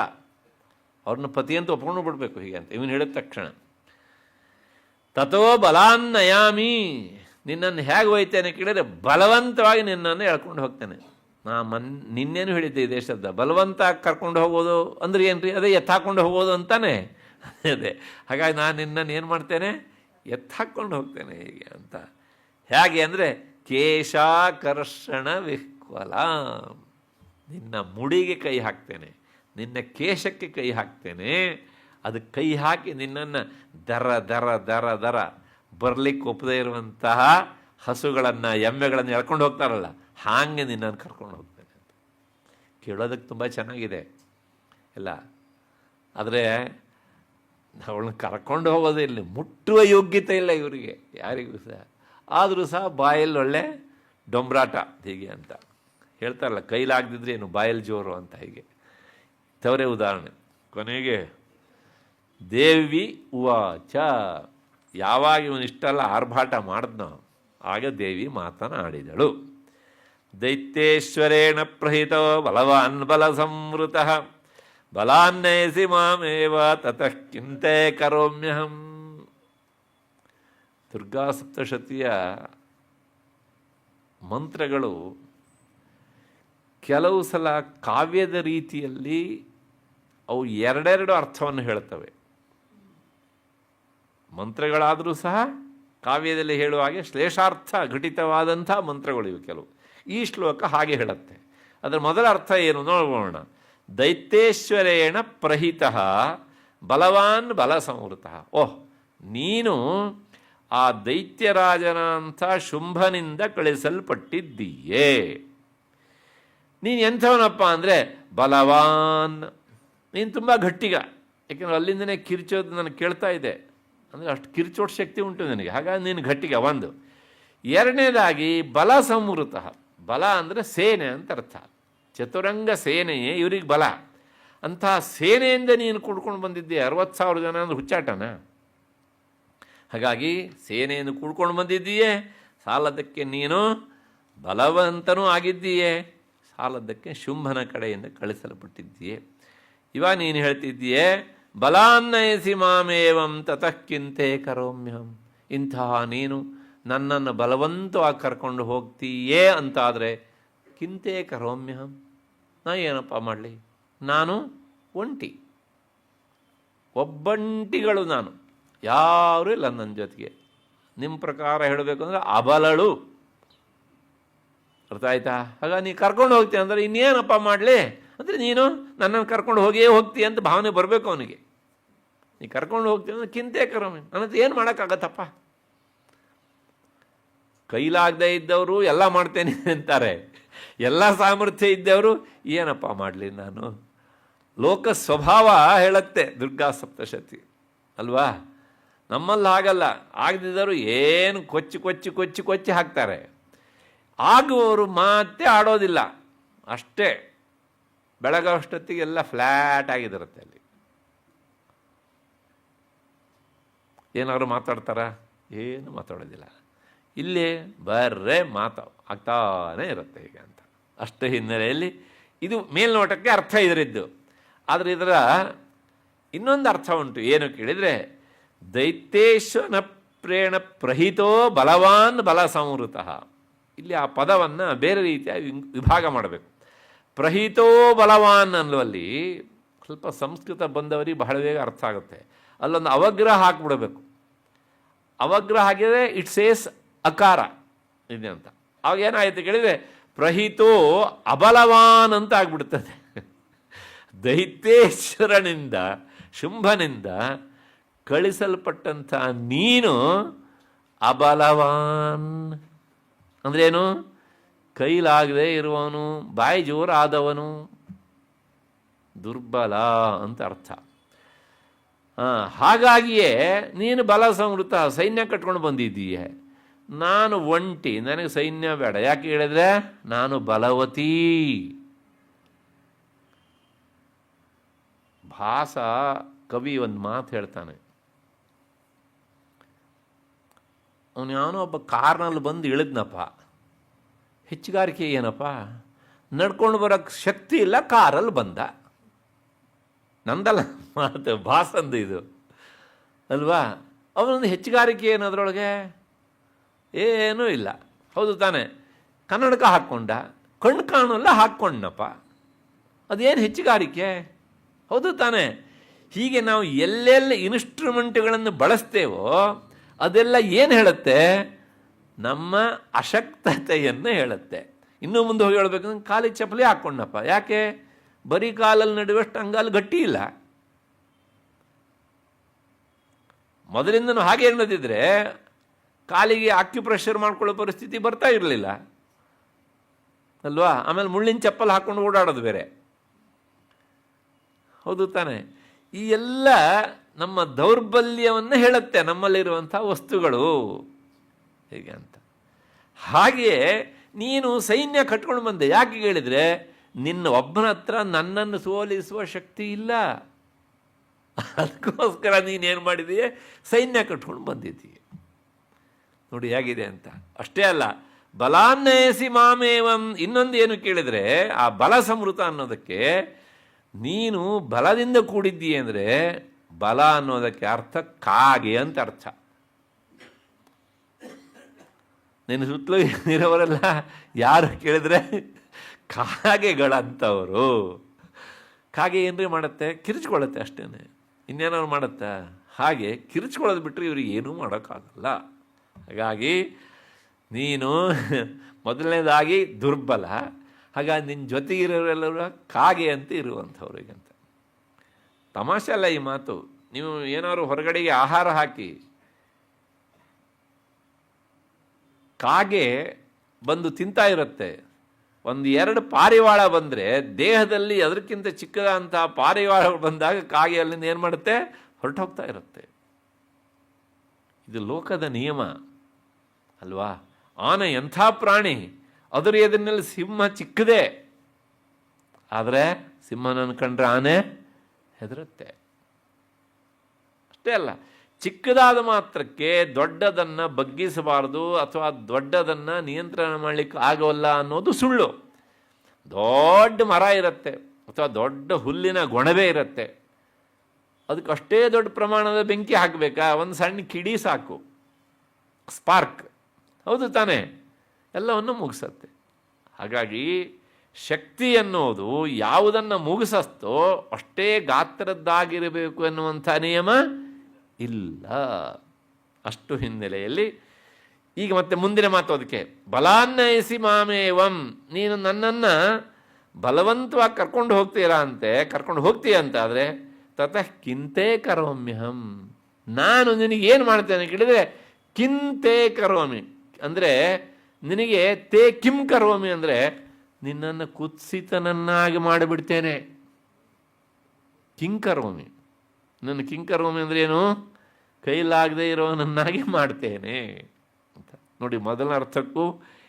ಅವ್ರನ್ನ ಪತಿ ಅಂತ ಒಪ್ಕೊಂಡು ಬಿಡಬೇಕು ಹೀಗೆ ಅಂತ ಇವನು ಹೇಳಿದ ತಕ್ಷಣ. ತಥೋ ಬಲಾನ್ನಯಾಮಿ, ನಿನ್ನನ್ನು ಹೇಗೆ ಒಯ್ತೇನೆ ಕೇಳಿದರೆ ಬಲವಂತವಾಗಿ ನಿನ್ನನ್ನು ಎಳ್ಕೊಂಡು ಹೋಗ್ತೇನೆ. ನಿನ್ನೇನು ಹೇಳಿದ್ದೆ ಇದೇ ಶಬ್ದ, ಬಲವಂತ ಕರ್ಕೊಂಡು ಹೋಗೋದು ಅಂದರೆ ಏನು ರೀ? ಅದೇ ಎತ್ತಾಕೊಂಡು ಹೋಗೋದು ಅಂತಾನೆ ಅದೇ. ಹಾಗಾಗಿ ನಾನು ನಿನ್ನನ್ನು ಏನು ಮಾಡ್ತೇನೆ? ಎತ್ತಾಕೊಂಡು ಹೋಗ್ತೇನೆ ಹೀಗೆ ಅಂತ. ಹೇಗೆ ಅಂದರೆ ಕೇಶಾಕರ್ಷಣ ವಿಹ್ವಲ, ನಿನ್ನ ಮುಡಿಗೆ ಕೈ ಹಾಕ್ತೇನೆ, ನಿನ್ನ ಕೇಶಕ್ಕೆ ಕೈ ಹಾಕ್ತೇನೆ. ಅದಕ್ಕೆ ಕೈ ಹಾಕಿ ನಿನ್ನನ್ನು ದರ ದರ ದರ ದರ ಬರಲಿಕ್ಕೆ ಒಪ್ಪದೇ ಇರುವಂತಹ ಹಸುಗಳನ್ನು ಎಮ್ಮೆಗಳನ್ನು ಎಳ್ಕೊಂಡು ಹೋಗ್ತಾರಲ್ಲ, ಹಾಗೆ ನಿನ್ನನ್ನು ಕರ್ಕೊಂಡು ಹೋಗ್ತೇನೆ ಅಂತ. ಕೇಳೋದಕ್ಕೆ ತುಂಬ ಚೆನ್ನಾಗಿದೆ ಎಲ್ಲ, ಆದರೆ ಅವಳನ್ನ ಕರ್ಕೊಂಡು ಹೋಗೋದಿಲ್ಲ, ಮುಟ್ಟುವ ಯೋಗ್ಯತೆ ಇಲ್ಲ ಇವರಿಗೆ ಯಾರಿಗೂ ಸಹ. ಆದರೂ ಸಹ ಬಾಯಲ್ಲಿ ಒಳ್ಳೆ ಡೊಂಬ್ರಾಟ ಹೀಗೆ ಅಂತ ಹೇಳ್ತಾರಲ್ಲ, ಕೈಲಾಗದಿದ್ರೆ ಏನು ಬಾಯಲ್ಲಿ ಜೋರು ಅಂತ ಹೀಗೆ ತವರೇ ಉದಾಹರಣೆ. ಕೊನೆಗೆ ದೇವಿ ಉವಾಚ, ಯಾವಾಗ ಇವನಿಷ್ಟೆಲ್ಲ ಆರ್ಭಾಟ ಮಾಡಿದ್ನೋ ಆಗ ದೇವಿ ಮಾತನಾಡಿದಳು. ದೈತ್ಯೇಶ್ವರೇಣ ಪ್ರಹಿತೋ ಬಲವಾನ್ ಬಲ ಸಂವೃತಃ ಬಲಾನ್ನಯಸಿ ಮಾಮೇವ ತತಃ ಕಿಂತೆ ಕರೋಮ್ಯಹಂ. ದುರ್ಗಾ ಸಪ್ತಶತಿಯ ಮಂತ್ರಗಳು ಕೆಲವು ಸಲ ಕಾವ್ಯದ ರೀತಿಯಲ್ಲಿ ಅವು ಎರಡೆರಡು ಅರ್ಥವನ್ನು ಹೇಳ್ತವೆ. ಮಂತ್ರಗಳಾದರೂ ಸಹ ಕಾವ್ಯದಲ್ಲಿ ಹೇಳುವ ಹಾಗೆ ಶ್ಲೇಷಾರ್ಥ ಘಟಿತವಾದಂಥ ಮಂತ್ರಗಳು ಇವು ಕೆಲವು. ಈ ಶ್ಲೋಕ ಹಾಗೆ ಹೇಳುತ್ತೆ. ಅದರ ಮೊದಲ ಅರ್ಥ ಏನು ನೋಡೋಣ. ದೈತ್ಯೇಶ್ವರೇಣ ಪ್ರಹಿತಃ ಬಲವಾನ್ ಬಲ ಸಂವೃತಃ. ಓಹ್, ನೀನು ಆ ದೈತ್ಯರಾಜನಂಥ ಶುಂಭನಿಂದ ಕಳಿಸಲ್ಪಟ್ಟಿದ್ದೀಯೇ. ನೀನು ಎಂಥವನಪ್ಪ ಅಂದರೆ ಬಲವಾನ್, ನೀನು ತುಂಬ ಗಟ್ಟಿಗ. ಯಾಕೆಂದರೆ ಅಲ್ಲಿಂದನೇ ಕಿರ್ಚೋದು ನನಗೆ ಕೇಳ್ತಾ ಇದೆ, ಅಂದರೆ ಅಷ್ಟು ಕಿರ್ಚೋಟ್ ಶಕ್ತಿ ಉಂಟು ನನಗೆ, ಹಾಗಾಗಿ ನೀನು ಗಟ್ಟಿಗ ಒಂದು. ಎರಡನೇದಾಗಿ ಬಲ ಸಂವೃತಃ, ಬಲ ಅಂದರೆ ಸೇನೆ ಅಂತ ಅರ್ಥ. ಚತುರಂಗ ಸೇನೆಯೇ ಇವ್ರಿಗೆ ಬಲ. ಅಂತಹ ಸೇನೆಯಿಂದ ನೀನು ಕೂಡ್ಕೊಂಡು ಬಂದಿದ್ದೆ. 60,000 ಜನ ಅಂದರೆ ಹುಚ್ಚಾಟನ? ಹಾಗಾಗಿ ಸೇನೆಯನ್ನು ಕೂಡ್ಕೊಂಡು ಬಂದಿದ್ದೀಯೇ, ಸಾಲದಕ್ಕೆ ನೀನು ಬಲವಂತನೂ ಆಗಿದ್ದೀಯೇ, ಸಾಲದಕ್ಕೆ ಶುಂಭನ ಕಡೆಯಿಂದ ಕಳಿಸಲ್ಪಟ್ಟಿದ್ದೀಯೆ. ಇವಾಗ ನೀನು ಹೇಳ್ತಿದ್ದೀಯೇ ಬಲಾನ್ನಯಸಿ ಮಾಮೇವಂ ತತಃ ಕಿಂತೆ ಕರೋಮ್ಯಹಂ. ಇಂತಹ ನೀನು ನನ್ನನ್ನು ಬಲವಂತವಾಗಿ ಕರ್ಕೊಂಡು ಹೋಗ್ತೀಯೇ ಅಂತಾದರೆ ಕಿಂತೆ ಕರೋಮ್ಯಹಂ, ನಾ ಏನಪ್ಪ ಮಾಡಲಿ? ನಾನು ಒಂಟಿ, ಒಬ್ಬಂಟಿಗಳು ನಾನು, ಯಾರೂ ಇಲ್ಲ ನನ್ನ ಜೊತೆಗೆ. ನಿಮ್ಮ ಪ್ರಕಾರ ಹೇಳಬೇಕು ಅಂದರೆ ಅಬಲಳು, ಅರ್ಥ ಆಯ್ತಾ? ಹಾಗ ನೀನು ಕರ್ಕೊಂಡು ಹೋಗ್ತೀಯ ಅಂದರೆ ಇನ್ನೇನಪ್ಪ ಮಾಡಲಿ ಅಂದರೆ ನೀನು ನನ್ನನ್ನು ಕರ್ಕೊಂಡು ಹೋಗಿಯೇ ಹೋಗ್ತೀಯ ಅಂತ ಭಾವನೆ ಬರಬೇಕು ಅವನಿಗೆ. ನೀ ಕರ್ಕೊಂಡು ಹೋಗ್ತೀಯ ಅಂದರೆ ಕಿಂತೆ ಕರೋಮಿ, ನನ್ನದು ಏನು ಮಾಡೋಕ್ಕಾಗತ್ತಪ್ಪ? ಕೈಲಾಗದೇ ಇದ್ದವರು ಎಲ್ಲ ಮಾಡ್ತೇನೆ ಅಂತಾರೆ, ಎಲ್ಲ ಸಾಮರ್ಥ್ಯ ಇದ್ದವರು ಏನಪ್ಪ ಮಾಡಲಿ ನಾನು? ಲೋಕ ಸ್ವಭಾವ ಹೇಳುತ್ತೆ ದುರ್ಗಾ ಸಪ್ತಶತಿ ಅಲ್ವಾ? ನಮ್ಮಲ್ಲಿ ಹಾಗಲ್ಲ. ಆಗದಿದ್ದವರು ಏನು ಕೊಚ್ಚಿ ಕೊಚ್ಚಿ ಕೊಚ್ಚಿ ಕೊಚ್ಚಿ ಹಾಕ್ತಾರೆ. ಆಗುವವರು ಮತ್ತೆ ಆಡೋದಿಲ್ಲ, ಅಷ್ಟೇ. ಬೆಳಗೋಷ್ಟೊತ್ತಿಗೆಲ್ಲ ಫ್ಲ್ಯಾಟ್ ಆಗಿದಿರುತ್ತೆ. ಅಲ್ಲಿ ಏನಾದ್ರು ಮಾತಾಡ್ತಾರ? ಏನು ಮಾತಾಡೋದಿಲ್ಲ. ಇಲ್ಲಿ ಬರ್ರೇ ಮಾತು ಆಗ್ತಾನೇ ಇರುತ್ತೆ ಹೀಗೆ ಅಂತ. ಅಷ್ಟು ಹಿನ್ನೆಲೆಯಲ್ಲಿ ಇದು ಮೇಲ್ನೋಟಕ್ಕೆ ಅರ್ಥ ಇದರಿದ್ದು. ಆದರೆ ಇದರ ಇನ್ನೊಂದು ಅರ್ಥ ಉಂಟು. ಏನು ಕೇಳಿದರೆ ದೈತ್ಯೇಶ್ವನ ಪ್ರೇಣ ಪ್ರಹಿತೋ ಬಲವಾನ್ ಬಲ ಸಂವೃತಃ. ಇಲ್ಲಿ ಆ ಪದವನ್ನು ಬೇರೆ ರೀತಿಯಾಗಿ ವಿಭಾಗ ಮಾಡಬೇಕು. ಪ್ರಹಿತೋ ಬಲವಾನ್ ಅನ್ನುವಲ್ಲಿ ಸ್ವಲ್ಪ ಸಂಸ್ಕೃತ ಬಂದವರಿಗೆ ಬಹಳ ಬೇಗ ಅರ್ಥ ಆಗುತ್ತೆ. ಅಲ್ಲೊಂದು ಅವಗ್ರಹ ಹಾಕಿಬಿಡಬೇಕು. ಅವಗ್ರಹ ಹಾಕಿದರೆ ಇಟ್ ಸೇಸ್ ಅಕಾರ ಇದೆ ಅಂತ. ಅವಾಗ ಏನಾಯಿತು ಕೇಳಿದರೆ ಪ್ರಹಿತೋ ಅಬಲವಾನ್ ಅಂತ ಆಗ್ಬಿಡ್ತದೆ. ದೈತ್ಯೇಶ್ವರನಿಂದ ಶುಂಭನಿಂದ ಕಳಿಸಲ್ಪಟ್ಟಂಥ ನೀನು ಅಬಲವಾನ್ ಅಂದ್ರೇನು? ಕೈಲಾಗದೆ ಇರುವವನು, ಬಾಯಿ ಜೋರಾದವನು, ದುರ್ಬಲ ಅಂತ ಅರ್ಥ. ಹಾಗಾಗಿಯೇ ನೀನು ಬಲ ಸಂವೃತ, ಸೈನ್ಯ ಕಟ್ಕೊಂಡು ಬಂದಿದ್ದೀಯ. ನಾನು ಒಂಟಿ, ನನಗೆ ಸೈನ್ಯ ಬೇಡ. ಯಾಕೆ ಹೇಳಿದ್ರೆ ನಾನು ಬಲವತಿ. ಭಾಸ ಕವಿ ಒಂದು ಮಾತು ಹೇಳ್ತಾನೆ. ಅವನು ಯಾವನೋ ಒಬ್ಬ ಕಾರ್ನಲ್ಲಿ ಬಂದು ಇಳಿದ್ನಪ್ಪ. ಹೆಚ್ಚುಗಾರಿಕೆ ಏನಪ್ಪ, ನಡ್ಕೊಂಡು ಬರೋಕ್ಕೆ ಶಕ್ತಿ ಇಲ್ಲ, ಕಾರಲ್ಲಿ ಬಂದ. ನಂದಲ್ಲ ಮಾತು, ಭಾಸಂದು ಇದು ಅಲ್ವಾ? ಅವನೊಂದು ಹೆಚ್ಚುಗಾರಿಕೆ ಏನು ಅದರೊಳಗೆ? ಏನೂ ಇಲ್ಲ. ಹೌದು ತಾನೆ? ಕನ್ನಡಕ ಹಾಕ್ಕೊಂಡ, ಕಣ್ಣು ಕಾಣಲ್ಲ ಹಾಕ್ಕೊಂಡನಪ್ಪ. ಅದೇನು ಹೆಚ್ಚುಗಾರಿಕೆ? ಹೌದು ತಾನೆ? ಹೀಗೆ ನಾವು ಎಲ್ಲೆಲ್ಲ ಇನ್ಸ್ಟ್ರೂಮೆಂಟ್ಗಳನ್ನು ಬಳಸ್ತೇವೋ ಅದೆಲ್ಲ ಏನು ಹೇಳುತ್ತೆ? ನಮ್ಮ ಅಶಕ್ತತೆಯನ್ನು ಹೇಳುತ್ತೆ. ಇನ್ನೂ ಮುಂದೆ ಹೋಗಿ ಹೇಳ್ಬೇಕಂದ್ರೆ ಕಾಲಿಗೆ ಚಪ್ಪಲಿ ಹಾಕ್ಕೊಂಡಪ್ಪ. ಯಾಕೆ? ಬರೀ ಕಾಲಲ್ಲಿ ನಡುವಷ್ಟು ಅಂಗಾಲು ಗಟ್ಟಿ ಇಲ್ಲ. ಮೊದಲಿಂದನೂ ಹಾಗೆ ಅನ್ನೋದಿದ್ರೆ ಕಾಲಿಗೆ ಆಕ್ಯುಪ್ರೆಷರ್ ಮಾಡ್ಕೊಳ್ಳೋ ಪರಿಸ್ಥಿತಿ ಬರ್ತಾ ಇರಲಿಲ್ಲ ಅಲ್ವಾ? ಆಮೇಲೆ ಮುಳ್ಳಿನ ಚಪ್ಪಲ್ ಹಾಕ್ಕೊಂಡು ಓಡಾಡೋದು ಬೇರೆ. ಹೌದು ತಾನೆ? ಈ ಎಲ್ಲ ನಮ್ಮ ದೌರ್ಬಲ್ಯವನ್ನು ಹೇಳುತ್ತೆ, ನಮ್ಮಲ್ಲಿರುವಂಥ ವಸ್ತುಗಳು ಹೇಗೆ ಅಂತ. ಹಾಗೆಯೇ ನೀನು ಸೈನ್ಯ ಕಟ್ಕೊಂಡು ಬಂದೆ. ಯಾಕೆ ಹೇಳಿದರೆ ನಿನ್ನ ಒಬ್ಬನ ಹತ್ರ ನನ್ನನ್ನು ಸೋಲಿಸುವ ಶಕ್ತಿ ಇಲ್ಲ. ಅದಕ್ಕೋಸ್ಕರ ನೀನೇನು ಮಾಡಿದೀಯ? ಸೈನ್ಯ ಕಟ್ಕೊಂಡು ಬಂದಿದ್ದೀಯ. ನೋಡಿ ಹೇಗಿದೆ ಅಂತ. ಅಷ್ಟೇ ಅಲ್ಲ, ಬಲಾನ್ನಯಸಿ ಮಾಮೇವಂ. ಇನ್ನೊಂದು ಏನು ಕೇಳಿದರೆ, ಆ ಬಲ ಸಂವೃತ ಅನ್ನೋದಕ್ಕೆ ನೀನು ಬಲದಿಂದ ಕೂಡಿದ್ದೀಯ ಅಂದರೆ ಬಲ ಅನ್ನೋದಕ್ಕೆ ಅರ್ಥ ಕಾಗೆ ಅಂತ ಅರ್ಥ. ನಿನ್ನ ಸುತ್ತಲೂ ಇರೋವರೆಲ್ಲ ಯಾರು ಕೇಳಿದ್ರೆ ಕಾಗೆಗಳಂಥವರು. ಕಾಗೆ ಏನ್ರಿ ಮಾಡುತ್ತೆ? ಕಿರಿಚ್ಕೊಳ್ಳುತ್ತೆ ಅಷ್ಟೇ, ಇನ್ನೇನಾದ್ರು ಮಾಡುತ್ತಾ? ಹಾಗೆ ಕಿರಿಚ್ಕೊಳ್ಳೋದು ಬಿಟ್ಟರೆ ಇವ್ರಿಗೆ ಏನೂ ಮಾಡೋಕ್ಕಾಗಲ್ಲ. ಹಾಗಾಗಿ ನೀನು ಮೊದಲನೇದಾಗಿ ದುರ್ಬಲ. ಹಾಗಾಗಿ ನಿನ್ನ ಜೊತೆಗಿರೋರೆಲ್ಲರೂ ಕಾಗೆ ಅಂತ ಇರುವಂಥವ್ರಿಗಂತ. ತಮಾಷೆ ಅಲ್ಲ ಈ ಮಾತು. ನೀವು ಏನಾದ್ರು ಹೊರಗಡೆಗೆ ಆಹಾರ ಹಾಕಿ ಕಾಗೆ ಬಂದು ತಿಂತಾ ಇರುತ್ತೆ. ಒಂದು ಎರಡು ಪಾರಿವಾಳ ಬಂದರೆ ದೇಹದಲ್ಲಿ ಅದಕ್ಕಿಂತ ಚಿಕ್ಕದಂಥ ಪಾರಿವಾಳಗಳು ಬಂದಾಗ ಕಾಗೆ ಅಲ್ಲಿಂದ ಏನು ಮಾಡುತ್ತೆ? ಹೊರಟೋಗ್ತಾ ಇರುತ್ತೆ. ಇದು ಲೋಕದ ನಿಯಮ ಅಲ್ವಾ? ಆನೆ ಎಂಥ ಪ್ರಾಣಿ, ಅದರ ಎದುರಿನಲ್ಲಿ ಸಿಂಹ ಚಿಕ್ಕದೇ, ಆದರೆ ಸಿಂಹನನ್ನು ಕಂಡ್ರೆ ಆನೆ ಹೆದರುತ್ತೆ. ಅಷ್ಟೇ ಅಲ್ಲ, ಚಿಕ್ಕದಾದ ಮಾತ್ರಕ್ಕೆ ದೊಡ್ಡದನ್ನು ಬಗ್ಗಿಸಬಾರ್ದು ಅಥವಾ ದೊಡ್ಡದನ್ನು ನಿಯಂತ್ರಣ ಮಾಡಲಿಕ್ಕೆ ಆಗೋಲ್ಲ ಅನ್ನೋದು ಸುಳ್ಳು. ದೊಡ್ಡ ಮರ ಇರುತ್ತೆ ಅಥವಾ ದೊಡ್ಡ ಹುಲ್ಲಿನ ಗೊಣಬೆ ಇರುತ್ತೆ, ಅದಕ್ಕೆ ಅಷ್ಟೇ ದೊಡ್ಡ ಪ್ರಮಾಣದ ಬೆಂಕಿ ಹಾಕಬೇಕಾ? ಒಂದು ಸಣ್ಣ ಕಿಡಿ ಸಾಕು, ಸ್ಪಾರ್ಕ್. ಹೌದು ತಾನೇ? ಎಲ್ಲವನ್ನು ಮುಗಿಸತ್ತೆ. ಹಾಗಾಗಿ ಶಕ್ತಿ ಅನ್ನೋದು ಯಾವುದನ್ನು ಮುಗಿಸಸ್ತೋ ಅಷ್ಟೇ ಗಾತ್ರದ್ದಾಗಿರಬೇಕು ಎನ್ನುವಂಥ ನಿಯಮ ಇಲ್ಲ. ಅಷ್ಟು ಹಿನ್ನೆಲೆಯಲ್ಲಿ ಈಗ ಮತ್ತೆ ಮುಂದಿನ ಮಾತು ಅದಕ್ಕೆ, ಬಲಾನ್ನಯಸಿ ಮಾಮೇವಂ. ನೀನು ನನ್ನನ್ನು ಬಲವಂತವಾಗಿ ಕರ್ಕೊಂಡು ಹೋಗ್ತೀಯ ಅಂತಾದರೆ ತತಃ ಕಿಂತೇ ಕರೋಮ್ಯಹಂ. ನಾನು ನಿನಗೇನು ಮಾಡ್ತೇನೆ ಕೇಳಿದರೆ ಕಿಂತೇ ಕರೋಮಿ ಅಂದರೆ ನಿನಗೆ ತೇ ಕಿಂ ಕರೋಮಿ ಅಂದರೆ ನಿನ್ನನ್ನು ಕುತ್ಸಿತನನ್ನಾಗಿ ಮಾಡಿಬಿಡ್ತೇನೆ. ಕಿಂಕರೋಮಿ, ನನ್ನ ಕಿಂಕರೋಮಿ ಅಂದರೆ ಏನು? ಕೈಲಾಗದೇ ಇರೋನನ್ನಾಗಿ ಮಾಡ್ತೇನೆ ಅಂತ. ನೋಡಿ, ಮೊದಲ ಅರ್ಥಕ್ಕೂ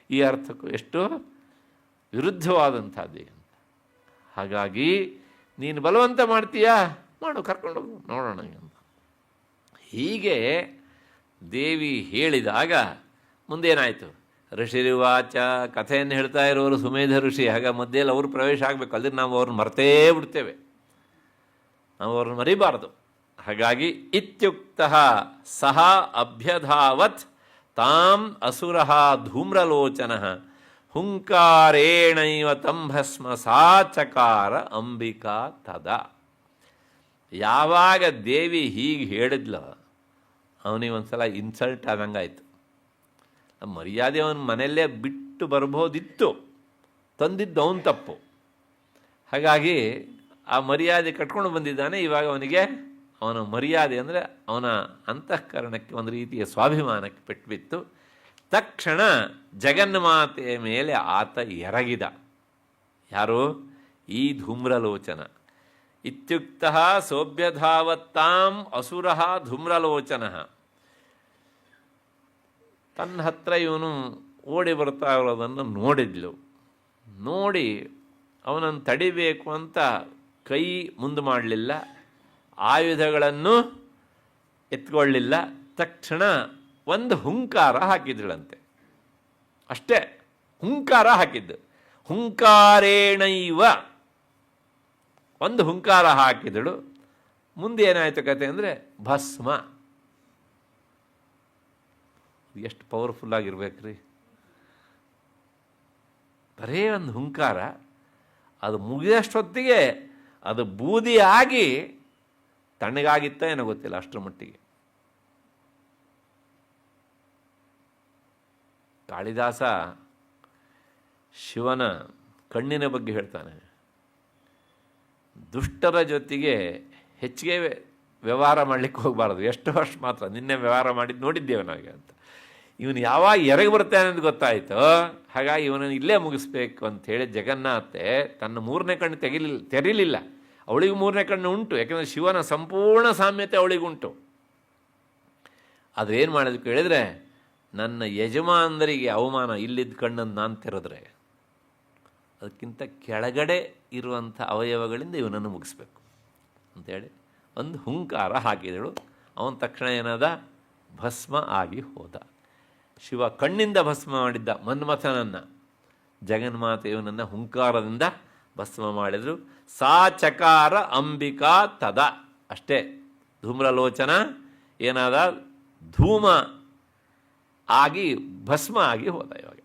ಈ ಅರ್ಥಕ್ಕೂ ಎಷ್ಟು ವಿರುದ್ಧವಾದಂಥದ್ದೇ ಅಂತ. ಹಾಗಾಗಿ ನೀನು ಬಲವಂತ ಮಾಡ್ತೀಯಾ? ಮಾಡು, ಕರ್ಕೊಂಡೋಗು, ನೋಡೋಣ ಅಂತ. ಹೀಗೆ ದೇವಿ ಹೇಳಿದಾಗ ಮುಂದೇನಾಯಿತು? ಋಷಿರಿವಾಚ, ಕಥೆಯನ್ನು ಹೇಳ್ತಾ ಇರೋರು ಸುಮೇಧ ಋಷಿ. ಹಾಗೆ ಮಧ್ಯೆಯಲ್ಲಿ ಅವರು ಪ್ರವೇಶ ಆಗಬೇಕು, ಅಲ್ಲದೆ ನಾವು ಅವ್ರನ್ನ ಮರ್ತೇ ಬಿಡ್ತೇವೆ, ನಾವು ಅವ್ರನ್ನ ಮರಿಬಾರ್ದು. ಹಾಗಾಗಿ ಇತ್ಯುಕ್ತ ಸಹ ಅಭ್ಯಧಾವತ್ ತಾಂ ಅಸುರ ಧೂಮ್ರಲೋಚನ ಹುಂಕಾರೇಣೈವ ತಂ ಭಸ್ಮ ಸಾಚಕಾರ ಅಂಬಿಕಾ ತದಾ. ಯಾವಾಗ ದೇವಿ ಹೀಗೆ ಹೇಳಿದ್ಲ ಅವನಿಗೆ ಒಂದು ಸಲ ಇನ್ಸಲ್ಟ್ ಆದಂಗಾಯ್ತು. ಮರ್ಯಾದೆ ಅವನ ಮನೆಯಲ್ಲೇ ಬಿಟ್ಟು ಬರ್ಬೋದಿತ್ತು, ತಂದಿದ್ದು ಅವನ ತಪ್ಪು. ಹಾಗಾಗಿ ಆ ಮರ್ಯಾದೆ ಕಟ್ಕೊಂಡು ಬಂದಿದ್ದಾನೆ. ಇವಾಗ ಅವನಿಗೆ ಅವನ ಮರ್ಯಾದೆ ಅಂದರೆ ಅವನ ಅಂತಃಕರಣಕ್ಕೆ ಒಂದು ರೀತಿಯ ಸ್ವಾಭಿಮಾನಕ್ಕೆ ಪೆಟ್ಟುಬಿತ್ತು. ತಕ್ಷಣ ಜಗನ್ಮಾತೆಯ ಮೇಲೆ ಆತ ಎರಗಿದ. ಯಾರು? ಈ ಧೂಮ್ರಲೋಚನ. ಇತ್ಯುಕ್ತಃ ಸೋಭ್ಯಧಾವತ್ತಾಂ ಅಸುರ ಧೂಮ್ರಲೋಚನ. ತನ್ನ ಹತ್ರ ಇವನು ಓಡಿ ಬರ್ತಾ ಇರೋದನ್ನು ನೋಡಿದ್ಲು. ನೋಡಿ ಅವನನ್ನು ತಡಿಬೇಕು ಅಂತ ಕೈ ಮುಂದೆ ಮಾಡಲಿಲ್ಲ, ಆಯುಧಗಳನ್ನು ಎತ್ಕೊಳ್ಳಿಲ್ಲ. ತಕ್ಷಣ ಒಂದು ಹುಂಕಾರ ಹಾಕಿದಳಂತೆ. ಅಷ್ಟೇ, ಹುಂಕಾರ ಹಾಕಿದ್ದು. ಹುಂಕಾರೇಣೈವ ಒಂದು ಹುಂಕಾರ ಹಾಕಿದಳು. ಮುಂದೆ ಏನಾಯಿತು ಕತೆ ಅಂದರೆ ಭಸ್ಮ. ಎಷ್ಟು ಪವರ್ಫುಲ್ ಆಗಿರ್ಬೇಕ್ರಿ. ಬರೇ ಒಂದು ಹುಂಕಾರ, ಅದು ಮುಗಿದಷ್ಟೊತ್ತಿಗೆ ಅದು ಬೂದಿ ಆಗಿ ತಣ್ಣಗಾಗಿತ್ತ ಏನೋ ಗೊತ್ತಿಲ್ಲ, ಅಷ್ಟರ ಮಟ್ಟಿಗೆ. ಕಾಳಿದಾಸ ಶಿವನ ಕಣ್ಣಿನ ಬಗ್ಗೆ ಹೇಳ್ತಾನೆ. ದುಷ್ಟರ ಜೊತೆಗೆ ಹೆಚ್ಚಿಗೆ ವ್ಯವಹಾರ ಮಾಡಲಿಕ್ಕೆ ಹೋಗಬಾರ್ದು, ಎಷ್ಟು ವರ್ಷ ಮಾತ್ರ. ನಿನ್ನೆ ವ್ಯವಹಾರ ಮಾಡಿದ್ದು ನೋಡಿದ್ದೇವೆ ನಾವೀಗ ಅಂತ. ಇವನು ಯಾವಾಗ ಎರಗಿ ಬರ್ತಾನೆ ಅಂತ ಗೊತ್ತಾಯಿತು. ಹಾಗಾಗಿ ಇವನನ್ನು ಇಲ್ಲೇ ಮುಗಿಸ್ಬೇಕು ಅಂಥೇಳಿ ಜಗನ್ನಾಥೆ ತನ್ನ ಮೂರನೇ ಕಣ್ಣು ತೆರೀಲಿಲ್ಲ. ಅವಳಿಗೂ ಮೂರನೇ ಕಣ್ಣು ಉಂಟು, ಯಾಕೆಂದರೆ ಶಿವನ ಸಂಪೂರ್ಣ ಸಾಮ್ಯತೆ ಅವಳಿಗುಂಟು. ಅದೇನು ಮಾಡೋದಕ್ಕೆ ಹೇಳಿದರೆ, ನನ್ನ ಯಜಮಾನರಿಗೆ ಅವಮಾನ, ಇಲ್ಲಿದ್ದ ಕಣ್ಣನ್ನು ನಾನು ತೆರೆದ್ರೆ ಅದಕ್ಕಿಂತ ಕೆಳಗಡೆ ಇರುವಂಥ ಅವಯವಗಳಿಂದ ಇವನನ್ನು ಮುಗಿಸ್ಬೇಕು ಅಂಥೇಳಿ ಒಂದು ಹುಂಕಾರ ಹಾಕಿದಳು. ಅವನ ತಕ್ಷಣ ಏನಾದ? ಭಸ್ಮ ಆಗಿ ಹೋದ. ಶಿವ ಕಣ್ಣಿಂದ ಭಸ್ಮ ಮಾಡಿದ್ದ ಮನ್ಮಥನನ್ನು. ಜಗನ್ಮಾತೆ ಇವನನ್ನು ಹುಂಕಾರದಿಂದ ಭಸ್ಮ ಮಾಡಿದರು. ಸಾ ಚಕಾರ ಅಂಬಿಕಾ ತದ. ಅಷ್ಟೇ, ಧೂಮ್ರಲೋಚನ ಏನಾದ? ಧೂಮ ಆಗಿ ಭಸ್ಮ ಆಗಿ ಹೋದ. ಇವಾಗ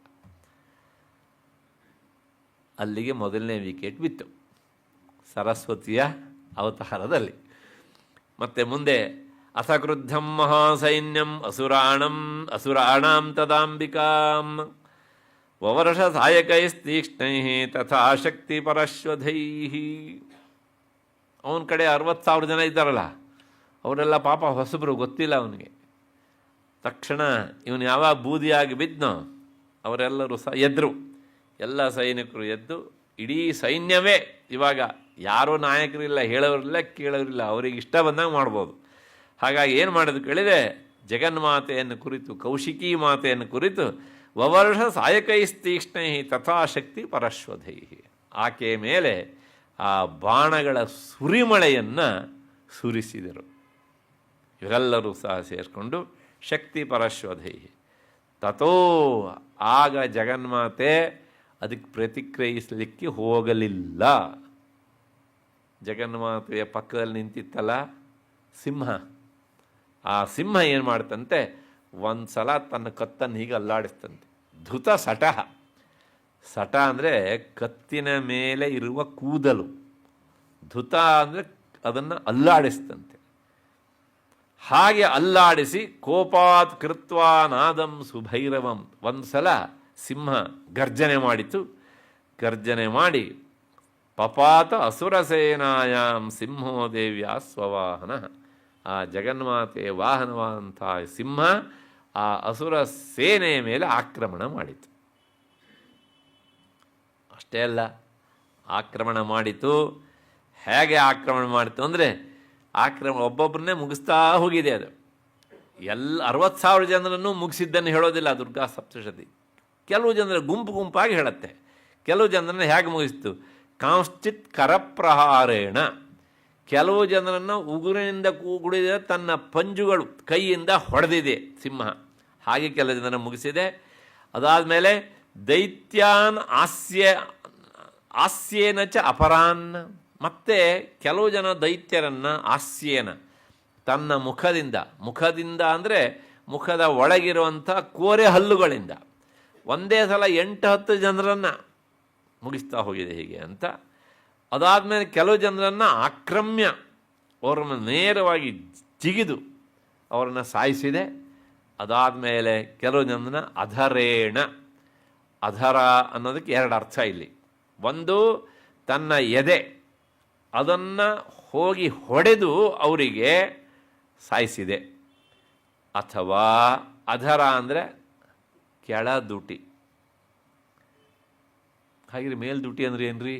ಅಲ್ಲಿಗೆ ಮೊದಲನೇ ವಿಕೆಟ್ ಬಿತ್ತು ಸರಸ್ವತಿಯ ಅವತಾರದಲ್ಲಿ. ಮತ್ತು ಮುಂದೆ ಅಸಕೃದ್ಧಂ ಮಹಾಸೈನ್ಯಂ ಅಸುರಾಣಾಂ ತದಾಂಬಿಕಾಂ ವವರ್ಷ ಸಾಯಕೈಸ್ತೀಕ್ಷ್ಣೈ ತಥಾ ಶಕ್ತಿ ಪರಶ್ವಧೈ. ಅವನ ಕಡೆ 60,000 ಜನ ಇದ್ದಾರಲ್ಲ, ಅವರೆಲ್ಲ ಪಾಪ ಹೊಸಬರು, ಗೊತ್ತಿಲ್ಲ ಅವನಿಗೆ. ತಕ್ಷಣ ಇವನು ಯಾವಾಗ ಬೂದಿಯಾಗಿ ಬಿದ್ದನೋ ಅವರೆಲ್ಲರೂ ಎದ್ರು. ಎಲ್ಲ ಸೈನಿಕರು ಎದ್ದು, ಇಡೀ ಸೈನ್ಯವೇ ಇವಾಗ ಯಾರೂ ನಾಯಕರಿಲ್ಲ, ಹೇಳೋರಿಲ್ಲ, ಕೇಳೋರಿಲ್ಲ, ಅವರಿಗೆ ಇಷ್ಟ ಬಂದಂಗೆ ಮಾಡ್ಬೋದು. ಹಾಗಾಗಿ ಏನು ಮಾಡೋದು ಕೇಳಿದರೆ, ಜಗನ್ಮಾತೆಯನ್ನು ಕುರಿತು, ಕೌಶಿಕಿ ಮಾತೆಯನ್ನು ಕುರಿತು ವವರ್ಷ ಸಾಯಕೈಸ್ತೀಕ್ಷ್ಣೈ ತಥಾಶಕ್ತಿ ಪರಶ್ವಧೈ, ಆಕೆಯ ಮೇಲೆ ಆ ಬಾಣಗಳ ಸುರಿಮಳೆಯನ್ನು ಸುರಿಸಿದರು. ಇವರೆಲ್ಲರೂ ಸಹ ಸೇರಿಕೊಂಡು ಶಕ್ತಿ ಪರಶ್ವಧೈ. ತಥೋ ಆಗ ಜಗನ್ಮಾತೆ ಅದಕ್ಕೆ ಪ್ರತಿಕ್ರಿಯಿಸಲಿಕ್ಕೆ ಹೋಗಲಿಲ್ಲ. ಜಗನ್ಮಾತೆಯ ಪಕ್ಕದಲ್ಲಿ ನಿಂತಿತ್ತಲ್ಲ ಸಿಂಹ, ಆ ಸಿಂಹ ಏನು ಮಾಡ್ತಂತೆ, ಒಂದು ಸಲ ತನ್ನ ಕತ್ತನ್ನು ಹೀಗೆ ಅಲ್ಲಾಡಿಸ್ತಂತೆ. ಧೃತ ಸಟಃ. ಸಟ ಅಂದರೆ ಕತ್ತಿನ ಮೇಲೆ ಇರುವ ಕೂದಲು, ಧೃತ ಅಂದರೆ ಅದನ್ನು ಅಲ್ಲಾಡಿಸ್ತಂತೆ. ಹಾಗೆ ಅಲ್ಲಾಡಿಸಿ ಕೋಪಾತ್ ಕೃತ್ವಾ ನಾದಂ ಸುಭೈರವಂ, ಒಂದು ಸಲ ಸಿಂಹ ಗರ್ಜನೆ ಮಾಡಿತು. ಗರ್ಜನೆ ಮಾಡಿ ಪಪಾತ ಅಸುರಸೇನಾಯಾಂ ಸಿಂಹೋ ದೇವ್ಯಾ ಸ್ವವಾಹನ, ಆ ಜಗನ್ಮಾತೆಯ ವಾಹನವಾದಂಥ ಸಿಂಹ ಆ ಅಸುರ ಸೇನೆಯ ಮೇಲೆ ಆಕ್ರಮಣ ಮಾಡಿತು. ಅಷ್ಟೇ ಅಲ್ಲ, ಆಕ್ರಮಣ ಮಾಡಿತು. ಹೇಗೆ ಆಕ್ರಮಣ ಮಾಡಿತು ಅಂದರೆ, ಒಬ್ಬೊಬ್ಬರನ್ನೇ ಮುಗಿಸ್ತಾ ಹೋಗಿದೆ. ಅದು 60,000 ಜನರನ್ನು ಮುಗಿಸಿದ್ದನ್ನು ಹೇಳೋದಿಲ್ಲ ದುರ್ಗಾ ಸಪ್ತಶತಿ. ಕೆಲವು ಜನರ ಗುಂಪಾಗಿ ಹೇಳುತ್ತೆ. ಕೆಲವು ಜನರನ್ನು ಹೇಗೆ ಮುಗಿಸ್ತು? ಕಾಂಶ್ಚಿತ್ ಕರಪ್ರಹಾರೇಣ. ಕೆಲವು ಜನರನ್ನು ಉಗುರಿನಿಂದ ಕೂಗುಡಿದ ತನ್ನ ಪಂಜುಗಳು ಕೈಯಿಂದ ಹೊಡೆದಿದೆ ಸಿಂಹ, ಹಾಗೆ ಕೆಲವು ಜನರನ್ನು ಮುಗಿಸಿದೆ. ಅದಾದಮೇಲೆ ದೈತ್ಯಾನ್ ಆಸ್ಯೇನ ಚ ಅಪರಾನ್, ಮತ್ತೆ ಕೆಲವು ಜನ ದೈತ್ಯರನ್ನು ಆಸ್ಯೇನ ತನ್ನ ಮುಖದಿಂದ ಅಂದರೆ ಮುಖದ ಒಳಗಿರುವಂಥ ಕೋರೆ ಹಲ್ಲುಗಳಿಂದ ಒಂದೇ ಸಲ 8-10 ಜನರನ್ನು ಮುಗಿಸ್ತಾ ಹೋಗಿದೆ ಹೀಗೆ ಅಂತ. ಅದಾದಮೇಲೆ ಕೆಲವು ಜನರನ್ನು ಆಕ್ರಮ್ಯ ಅವರನ್ನು ನೇರವಾಗಿ ಜಿಗಿದು ಅವರನ್ನು ಸಾಯಿಸಿದೆ. ಅದಾದಮೇಲೆ ಕೆಲವು ಜನರನ್ನು ಅಧರೇಣ, ಅಧರ ಅನ್ನೋದಕ್ಕೆ 2 ಅರ್ಥ ಇಲ್ಲಿ. ಒಂದು ತನ್ನ ಎದೆ ಅದನ್ನು ಹೋಗಿ ಹೊಡೆದು ಅವರಿಗೆ ಸಾಯಿಸಿದೆ. ಅಥವಾ ಅಧರ ಅಂದರೆ ಕೆಳದುಟಿ. ಹಾಗೆ ಮೇಲ್ದುಟಿ ಅಂದರೆ ಏನ್ರಿ?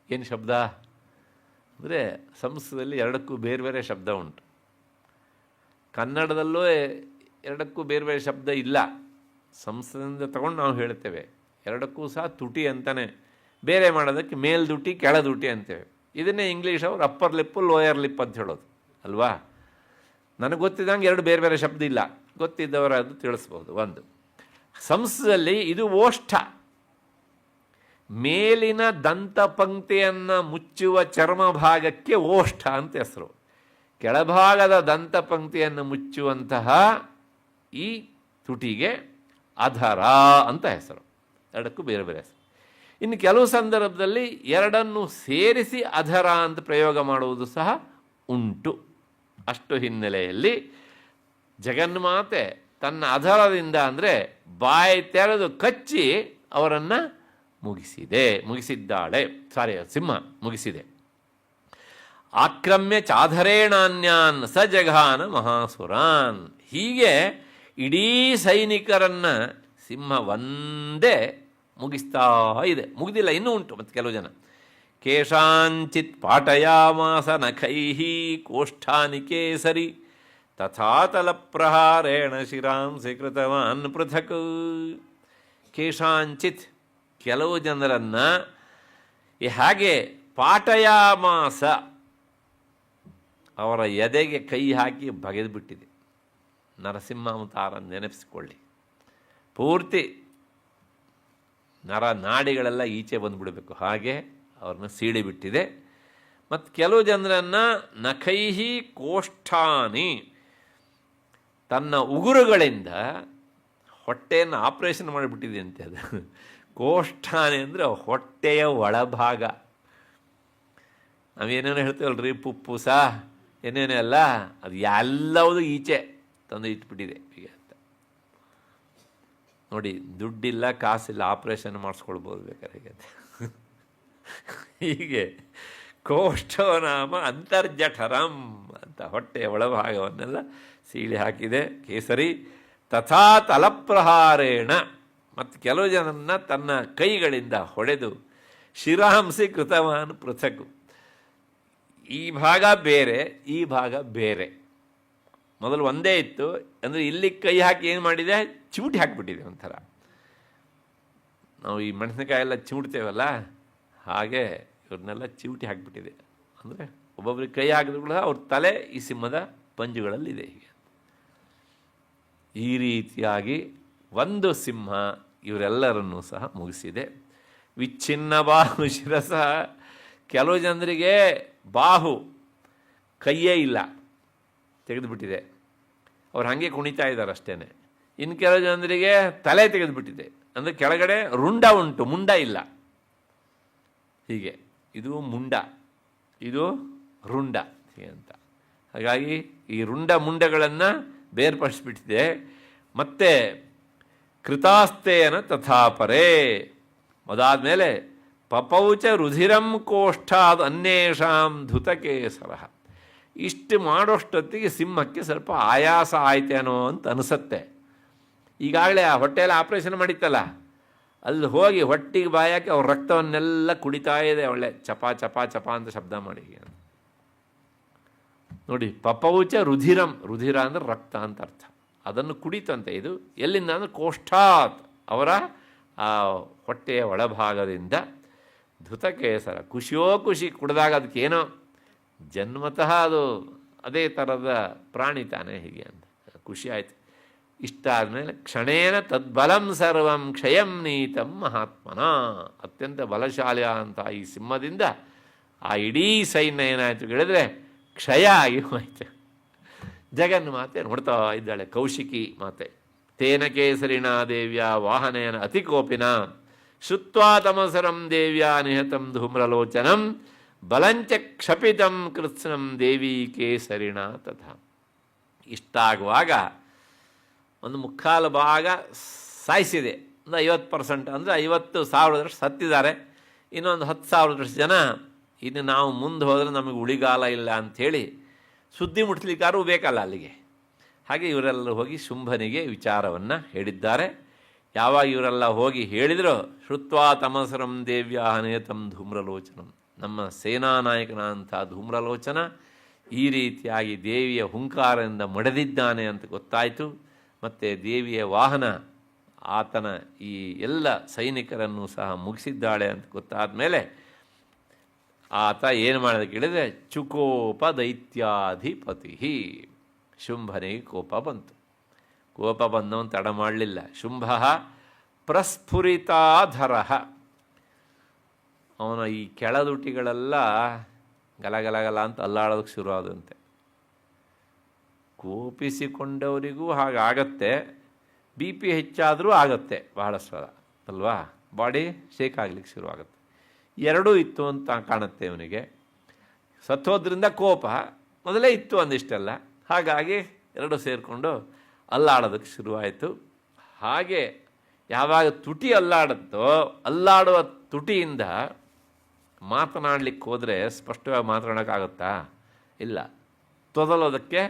ಏನು ಶಬ್ದ ಅಂದರೆ ಸಂಸ್ಕೃತದಲ್ಲಿ 2ಕ್ಕೂ ಬೇರೆ ಬೇರೆ ಶಬ್ದ ಉಂಟು. ಕನ್ನಡದಲ್ಲೂ 2ಕ್ಕೂ ಬೇರೆ ಬೇರೆ ಶಬ್ದ ಇಲ್ಲ. ಸಂಸ್ಕೃತದಿಂದ ತಗೊಂಡು ನಾವು ಹೇಳ್ತೇವೆ. 2ಕ್ಕೂ ಸಹ ತುಟಿ ಅಂತಲೇ, ಬೇರೆ ಮಾಡೋದಕ್ಕೆ ಮೇಲ್ದುಟಿ ಕೆಳದುಟಿ ಅಂತೇವೆ. ಇದನ್ನೇ ಇಂಗ್ಲೀಷ್ ಅವರು ಅಪ್ಪರ್ ಲಿಪ್ಪು ಲೋಯರ್ ಲಿಪ್ ಅಂತ ಹೇಳೋದು ಅಲ್ವಾ. ನನಗೆ ಗೊತ್ತಿದ್ದಂಗೆ 2 ಬೇರೆ ಬೇರೆ ಶಬ್ದ ಇಲ್ಲ. ಗೊತ್ತಿದ್ದವರು ಅದು ತಿಳಿಸ್ಬೋದು. ಒಂದು ಸಂಸ್ಕೃತದಲ್ಲಿ ಇದು ಓಷ್ಠ, ಮೇಲಿನ ದಂತಪಂಕ್ತಿಯನ್ನು ಮುಚ್ಚುವ ಚರ್ಮ ಭಾಗಕ್ಕೆ ಓಷ್ಠ ಅಂತ ಹೆಸರು. ಕೆಳಭಾಗದ ದಂತಪಂಕ್ತಿಯನ್ನು ಮುಚ್ಚುವಂತಹ ಈ ತುಟಿಗೆ ಅಧರ ಅಂತ ಹೆಸರು. 2ಕ್ಕೂ ಬೇರೆ ಬೇರೆ ಹೆಸರು. ಇನ್ನು ಕೆಲವು ಸಂದರ್ಭದಲ್ಲಿ 2ನ್ನು ಸೇರಿಸಿ ಅಧರ ಅಂತ ಪ್ರಯೋಗ ಮಾಡುವುದು ಸಹ ಉಂಟು. ಅಷ್ಟು ಹಿನ್ನೆಲೆಯಲ್ಲಿ ಜಗನ್ಮಾತೆ ತನ್ನ ಅಧರದಿಂದ ಅಂದರೆ ಬಾಯಿ ತೆರೆದು ಕಚ್ಚಿ ಅವರನ್ನು ಮುಗಿಸಿದ್ದಾಳೆ. ಸಿಂಹ ಮುಗಿಸಿದೆ. ಆಕ್ರಮ್ಯ ಚಾಧರೇಣಾನ್ಯಾನ್ ಸ ಜಘಾನ ಮಹಾಸುರಾನ್. ಹೀಗೆ ಇಡೀ ಸೈನಿಕರನ್ನು ಸಿಂಹ ಒಂದೇ ಮುಗಿಸ್ತಾ ಇದೆ. ಮುಗಿದಿಲ್ಲ, ಇನ್ನೂ ಉಂಟು. ಮತ್ತು ಕೆಲವು ಜನ ಕೇಶಾಂಚಿತ್ ಪಾಠಯಾಮಾಸ ನಖೈಹಿ ಕೋಷ್ಠಾನಿ ಕೇಸರಿ ತಥಾತಲ ಪ್ರಹಾರೇಣ ಶಿರಾಂಸಿ ಕೃತವಾನ್ ಪೃಥಕ್. ಕೇಶಾಂಚಿತ್ ಕೆಲವು ಜನರನ್ನು ಹಾಗೆ ಪಾಠಯಾಮಾಸ ಅವರ ಎದೆಗೆ ಕೈ ಹಾಕಿ ಬಗೆದು ಬಿಟ್ಟಿದೆ. ನರಸಿಂಹ ಅವತಾರ ನೆನಪಿಸಿಕೊಳ್ಳಿ. ಪೂರ್ತಿ ನರ ನಾಡಿಗಳೆಲ್ಲ ಈಚೆ ಬಂದುಬಿಡಬೇಕು, ಹಾಗೆ ಅವ್ರನ್ನ ಸೀಳಿಬಿಟ್ಟಿದೆ. ಮತ್ತು ಕೆಲವು ಜನರನ್ನು ನಖೈಹಿ ಕೋಷ್ಠಾನಿ, ತನ್ನ ಉಗುರುಗಳಿಂದ ಹೊಟ್ಟೆಯನ್ನು ಆಪ್ರೇಷನ್ ಮಾಡಿಬಿಟ್ಟಿದೆ ಅಂತೆ. ಅದು ಕೋಷ್ಠಾನಿ ಅಂದರೆ ಹೊಟ್ಟೆಯ ಒಳಭಾಗ. ನಾವೇನೇನೋ ಹೇಳ್ತೇವಲ್ರಿ, ಪುಪ್ಪುಸ ಏನೇನೋ ಅಲ್ಲ, ಅದು ಎಲ್ಲವುದು ಈಚೆ ತಂದು ಇಟ್ಬಿಟ್ಟಿದೆ ಹೀಗೆ ಅಂತ ನೋಡಿ. ದುಡ್ಡಿಲ್ಲ, ಕಾಸಿಲ್ಲ, ಆಪ್ರೇಷನ್ ಮಾಡಿಸ್ಕೊಳ್ಬೋದು ಬೇಕಾದ್ರೆ ಹೀಗೆ ಅಂತ. ಹೀಗೆ ಕೋಷ್ಠವನಾಮ ಅಂತರ್ಜಠರಂ ಅಂತ ಹೊಟ್ಟೆಯ ಒಳಭಾಗವನ್ನೆಲ್ಲ ಸೀಳಿ ಹಾಕಿದೆ ಕೇಸರಿ. ತಥಾ ತಲಪ್ರಹಾರೇಣ, ಮತ್ತು ಕೆಲವು ಜನನ್ನ ತನ್ನ ಕೈಗಳಿಂದ ಹೊಡೆದು ಶಿರಾಂಸಿ ಕೃತವಾನ್ ಪೃಥಕ್. ಈ ಭಾಗ ಬೇರೆ, ಈ ಭಾಗ ಬೇರೆ. ಮೊದಲು ಒಂದೇ ಇತ್ತು ಅಂದರೆ ಇಲ್ಲಿ ಕೈ ಹಾಕಿ ಏನು ಮಾಡಿದೆ, ಚಿಮುಟಿ ಹಾಕಿಬಿಟ್ಟಿದೆ. ಒಂಥರ ನಾವು ಈ ಮೆಣಸಿನಕಾಯಿ ಎಲ್ಲ ಚಿಮುಟ್ತೇವಲ್ಲ, ಹಾಗೆ ಇವ್ರನ್ನೆಲ್ಲ ಚಿಮುಟಿ ಹಾಕಿಬಿಟ್ಟಿದೆ. ಅಂದರೆ ಒಬ್ಬೊಬ್ಬರಿಗೆ ಕೈ ಹಾಕಿದ್ರು ಕೂಡ ಅವ್ರ ತಲೆ ಈ ಸಿಂಹದ ಪಂಜುಗಳಲ್ಲಿದೆ. ಹೀಗೆ ಈ ರೀತಿಯಾಗಿ ಒಂದು ಸಿಂಹ ಇವರೆಲ್ಲರನ್ನೂ ಸಹ ಮುಗಿಸಿದೆ. ವಿಚ್ಛಿನ್ನ ಬಾಹು ಶಿರಸ, ಕೆಲವು ಜನರಿಗೆ ಬಾಹು ಕೈಯೇ ಇಲ್ಲ, ತೆಗೆದುಬಿಟ್ಟಿದೆ. ಅವ್ರು ಹಾಗೆ ಕುಣಿತಾ ಇದ್ದಾರೆ ಅಷ್ಟೇ. ಇನ್ನು ಕೆಲವು ಜನರಿಗೆ ತಲೆ ತೆಗೆದುಬಿಟ್ಟಿದೆ, ಅಂದರೆ ಕೆಳಗಡೆ ರುಂಡ ಉಂಟು, ಮುಂಡ ಇಲ್ಲ. ಹೀಗೆ ಇದು ಮುಂಡ, ಇದು ರುಂಡ ಹೀಗೆ ಅಂತ. ಹಾಗಾಗಿ ಈ ರುಂಡ ಮುಂಡಗಳನ್ನು ಬೇರ್ಪಡಿಸ್ಬಿಟ್ಟಿದೆ. ಮತ್ತು ಕೃತಾಸ್ತೇನ ತಥಾಪರೇ, ಅದಾದಮೇಲೆ ಪಪೌಚ ರುಧಿರಂ ಕೋಷ್ಠಾದ್ ಅನ್ಯೇಷಾಂ ಧುತಕೇಸರ. ಇಷ್ಟು ಮಾಡೋಷ್ಟೊತ್ತಿಗೆ ಸಿಂಹಕ್ಕೆ ಸ್ವಲ್ಪ ಆಯಾಸ ಆಯ್ತೇನೋ ಅಂತ ಅನಿಸುತ್ತೆ. ಈಗಾಗಲೇ ಆ ಹೊಟ್ಟೆಯಲ್ಲಿ ಆಪ್ರೇಷನ್ ಮಾಡಿತ್ತಲ್ಲ, ಅಲ್ಲಿ ಹೋಗಿ ಹೊಟ್ಟಿಗೆ ಬಾಯಾಕಿ ಅವ್ರ ರಕ್ತವನ್ನೆಲ್ಲ ಕುಡಿತಾ ಇದೆ. ಒಳ್ಳೆ ಚಪ ಚಪ ಚಪ ಅಂತ ಶಬ್ದ ಮಾಡಿ ನೋಡಿ. ಪಪೌಚ ರುಧಿರಂ, ರುಧಿರ ಅಂದರೆ ರಕ್ತ ಅಂತ ಅರ್ಥ. ಅದನ್ನು ಕುಡಿತಂತೆ. ಇದು ಎಲ್ಲಿಂದ ಅಂದರೆ ಕೋಷ್ಠಾತ್, ಅವರ ಆ ಹೊಟ್ಟೆಯ ಒಳಭಾಗದಿಂದ. ಧೃತಕೇಸರ, ಖುಷಿಯೋ ಖುಷಿ, ಕುಡಿದಾಗ ಅದಕ್ಕೇನೋ ಜನ್ಮತಃ ಅದು ಅದೇ ಥರದ ಪ್ರಾಣಿ ತಾನೇ, ಹೀಗೆ ಅಂತ ಖುಷಿ ಆಯಿತು. ಇಷ್ಟ ಆದಮೇಲೆ ಕ್ಷಣೇನ ತದ್ಬಲಂ ಸರ್ವಂ ಕ್ಷಯಂ ನೀತಂ ಮಹಾತ್ಮನ. ಅತ್ಯಂತ ಬಲಶಾಲಿ ಅಂತ ಈ ಸಿಂಹದಿಂದ ಆ ಇಡೀ ಸೈನ್ಯ ಏನಾಯಿತು ಹೇಳಿದ್ರೆ ಕ್ಷಯ ಆಗಿ ಹೋಯ್ತು. ಜಗನ್ಮಾತೆ ನೋಡ್ತಾ ಇದ್ದಾಳೆ, ಕೌಶಿಕಿ ಮಾತೆ. ತೇನ ಕೇಸರಿಣಾ ದೇವ್ಯ ವಾಹನೇನ ಅತಿಕೋಪಿನ ಶ್ರುತ್ವಾ ತಮಸರಂ ದೇವ್ಯ ನಿಹತಂ ಧೂಮ್ರಲೋಚನಂ ಬಲಂಚ ಕ್ಷಪಿತಂ ಕೃತ್ಸ್ನಂ ದೇವಿ ಕೇಸರಿಣ ತಥಾ. ಇಷ್ಟಾಗುವಾಗ ಒಂದು ಮುಕ್ಕಾಲು ಭಾಗ ಸಾಯಿಸಿದೆ, ಒಂದು 50%, ಅಂದರೆ 50,000 ಸತ್ತಿದ್ದಾರೆ. ಇನ್ನೊಂದು 10,000 ಜನ ಇನ್ನು ನಾವು ಮುಂದೆ ಹೋದರೆ ನಮಗೆ ಉಳಿಗಾಲ ಇಲ್ಲ ಅಂಥೇಳಿ ಸುದ್ದಿ ಮುಟ್ಲಿಕ್ಕಾರು ಬೇಕಲ್ಲ ಅಲ್ಲಿಗೆ. ಹಾಗೆ ಇವರೆಲ್ಲ ಹೋಗಿ ಶುಂಭನಿಗೆ ವಿಚಾರವನ್ನು ಹೇಳಿದ್ದಾರೆ. ಯಾವಾಗ ಇವರೆಲ್ಲ ಹೋಗಿ ಹೇಳಿದ್ರು, ಶ್ರುತ್ವಾ ತಮಸರಂ ದೇವ್ಯಾ ನೇತಂ ಧೂಮ್ರಲೋಚನಂ, ನಮ್ಮ ಸೇನಾನಾಯಕನಾದಂಥ ಧೂಮ್ರಲೋಚನ ಈ ರೀತಿಯಾಗಿ ದೇವಿಯ ಹುಂಕಾರದಿಂದ ಮಡೆದಿದ್ದಾನೆ ಅಂತ ಗೊತ್ತಾಯಿತು. ಮತ್ತು ದೇವಿಯ ವಾಹನ ಆತನ ಈ ಎಲ್ಲ ಸೈನಿಕರನ್ನು ಸಹ ಮುಗಿಸಿದ್ದಾಳೆ ಅಂತ ಗೊತ್ತಾದ ಮೇಲೆ ಆತ ಏನು ಮಾಡೋದಕ್ಕೆ ಹೇಳಿದರೆ ಚುಕೋಪ ದೈತ್ಯಾಧಿಪತಿ. ಶುಂಭನಿಗೆ ಕೋಪ ಬಂತು. ಕೋಪ ಬಂದವನು ತಡ ಮಾಡಲಿಲ್ಲ. ಶುಂಭ ಪ್ರಸ್ಫುರಿತಾಧರ, ಅವನ ಈ ಕೆಳದುಟಿಗಳೆಲ್ಲ ಗಲಗಲಗಲ ಅಂತ ಅಲ್ಲಾಡೋದಕ್ಕೆ ಶುರುವಾದಂತೆ. ಕೋಪಿಸಿಕೊಂಡವರಿಗೂ ಹಾಗಾಗತ್ತೆ, ಬಿ ಪಿ ಹೆಚ್ಚಾದರೂ ಆಗತ್ತೆ ಬಹಳಷ್ಟು ಅಲ್ವಾ, ಬಾಡಿ ಶೇಕ್ ಆಗಲಿಕ್ಕೆ ಶುರುವಾಗುತ್ತೆ. ಎರಡೂ ಇತ್ತು ಅಂತ ಕಾಣುತ್ತೆ ಇವನಿಗೆ. ಸತ್ತೋದ್ರಿಂದ ಕೋಪ ಮೊದಲೇ ಇತ್ತು ಅಂದಿಷ್ಟೆಲ್ಲ, ಹಾಗಾಗಿ ಎರಡೂ ಸೇರಿಕೊಂಡು ಅಲ್ಲಾಡೋದಕ್ಕೆ ಶುರುವಾಯಿತು. ಹಾಗೆ ಯಾವಾಗ ತುಟಿ ಅಲ್ಲಾಡುತ್ತೋ, ಅಲ್ಲಾಡುವ ತುಟಿಯಿಂದ ಮಾತನಾಡಲಿಕ್ಕೆ ಹೋದರೆ ಸ್ಪಷ್ಟವಾಗಿ ಮಾತನಾಡೋಕ್ಕಾಗುತ್ತಾ? ಇಲ್ಲ, ತೊದಲೋದಕ್ಕೆ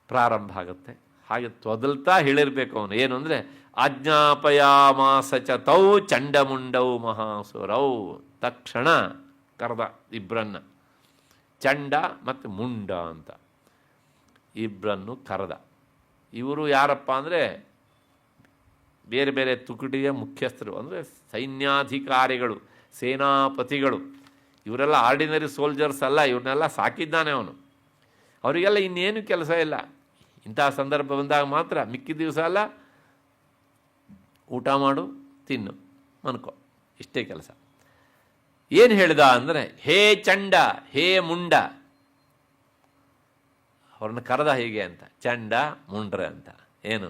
ಪ್ರಾರಂಭ ಆಗುತ್ತೆ. ಹಾಗೆ ತೊದಲ್ತಾ ಹೇಳಿರಬೇಕು ಅವನು. ಏನು ಅಂದರೆ ಆಜ್ಞಾಪಯಾಮಾಸ ಚ ತೌ ಚಂಡಮುಂಡೌ ಮಹಾಸುರೌ. ತಕ್ಷಣ ಕರೆದ ಇಬ್ಬರನ್ನ, ಚಂಡ ಮತ್ತು ಮುಂಡ ಅಂತ ಇಬ್ಬರನ್ನು ಕರೆದ. ಇವರು ಯಾರಪ್ಪ ಅಂದರೆ ಬೇರೆ ಬೇರೆ ತುಕಡಿಯ ಮುಖ್ಯಸ್ಥರು, ಅಂದರೆ ಸೈನ್ಯಾಧಿಕಾರಿಗಳು, ಸೇನಾಪತಿಗಳು. ಇವರೆಲ್ಲ ಆರ್ಡಿನರಿ ಸೋಲ್ಜರ್ಸ್ ಅಲ್ಲ, ಇವ್ರನ್ನೆಲ್ಲ ಸಾಕಿದ್ದಾನೆ ಅವನು. ಅವರಿಗೆಲ್ಲ ಇನ್ನೇನು ಕೆಲಸ ಇಲ್ಲ, ಇಂತಹ ಸಂದರ್ಭ ಬಂದಾಗ ಮಾತ್ರ. ಮಿಕ್ಕಿದ ದಿವಸ ಅಲ್ಲ, ಊಟ ಮಾಡು, ತಿನ್ನು, ಮನ್ಕೋ, ಇಷ್ಟೇ ಕೆಲಸ. ಏನು ಹೇಳ್ದ ಅಂದರೆ, ಹೇ ಚಂಡ, ಹೇ ಮುಂಡ, ಅವ್ರನ್ನ ಕರೆದ ಹೀಗೆ ಅಂತ, ಚಂಡ ಮುಂಡ್ರೆ ಅಂತ. ಏನು,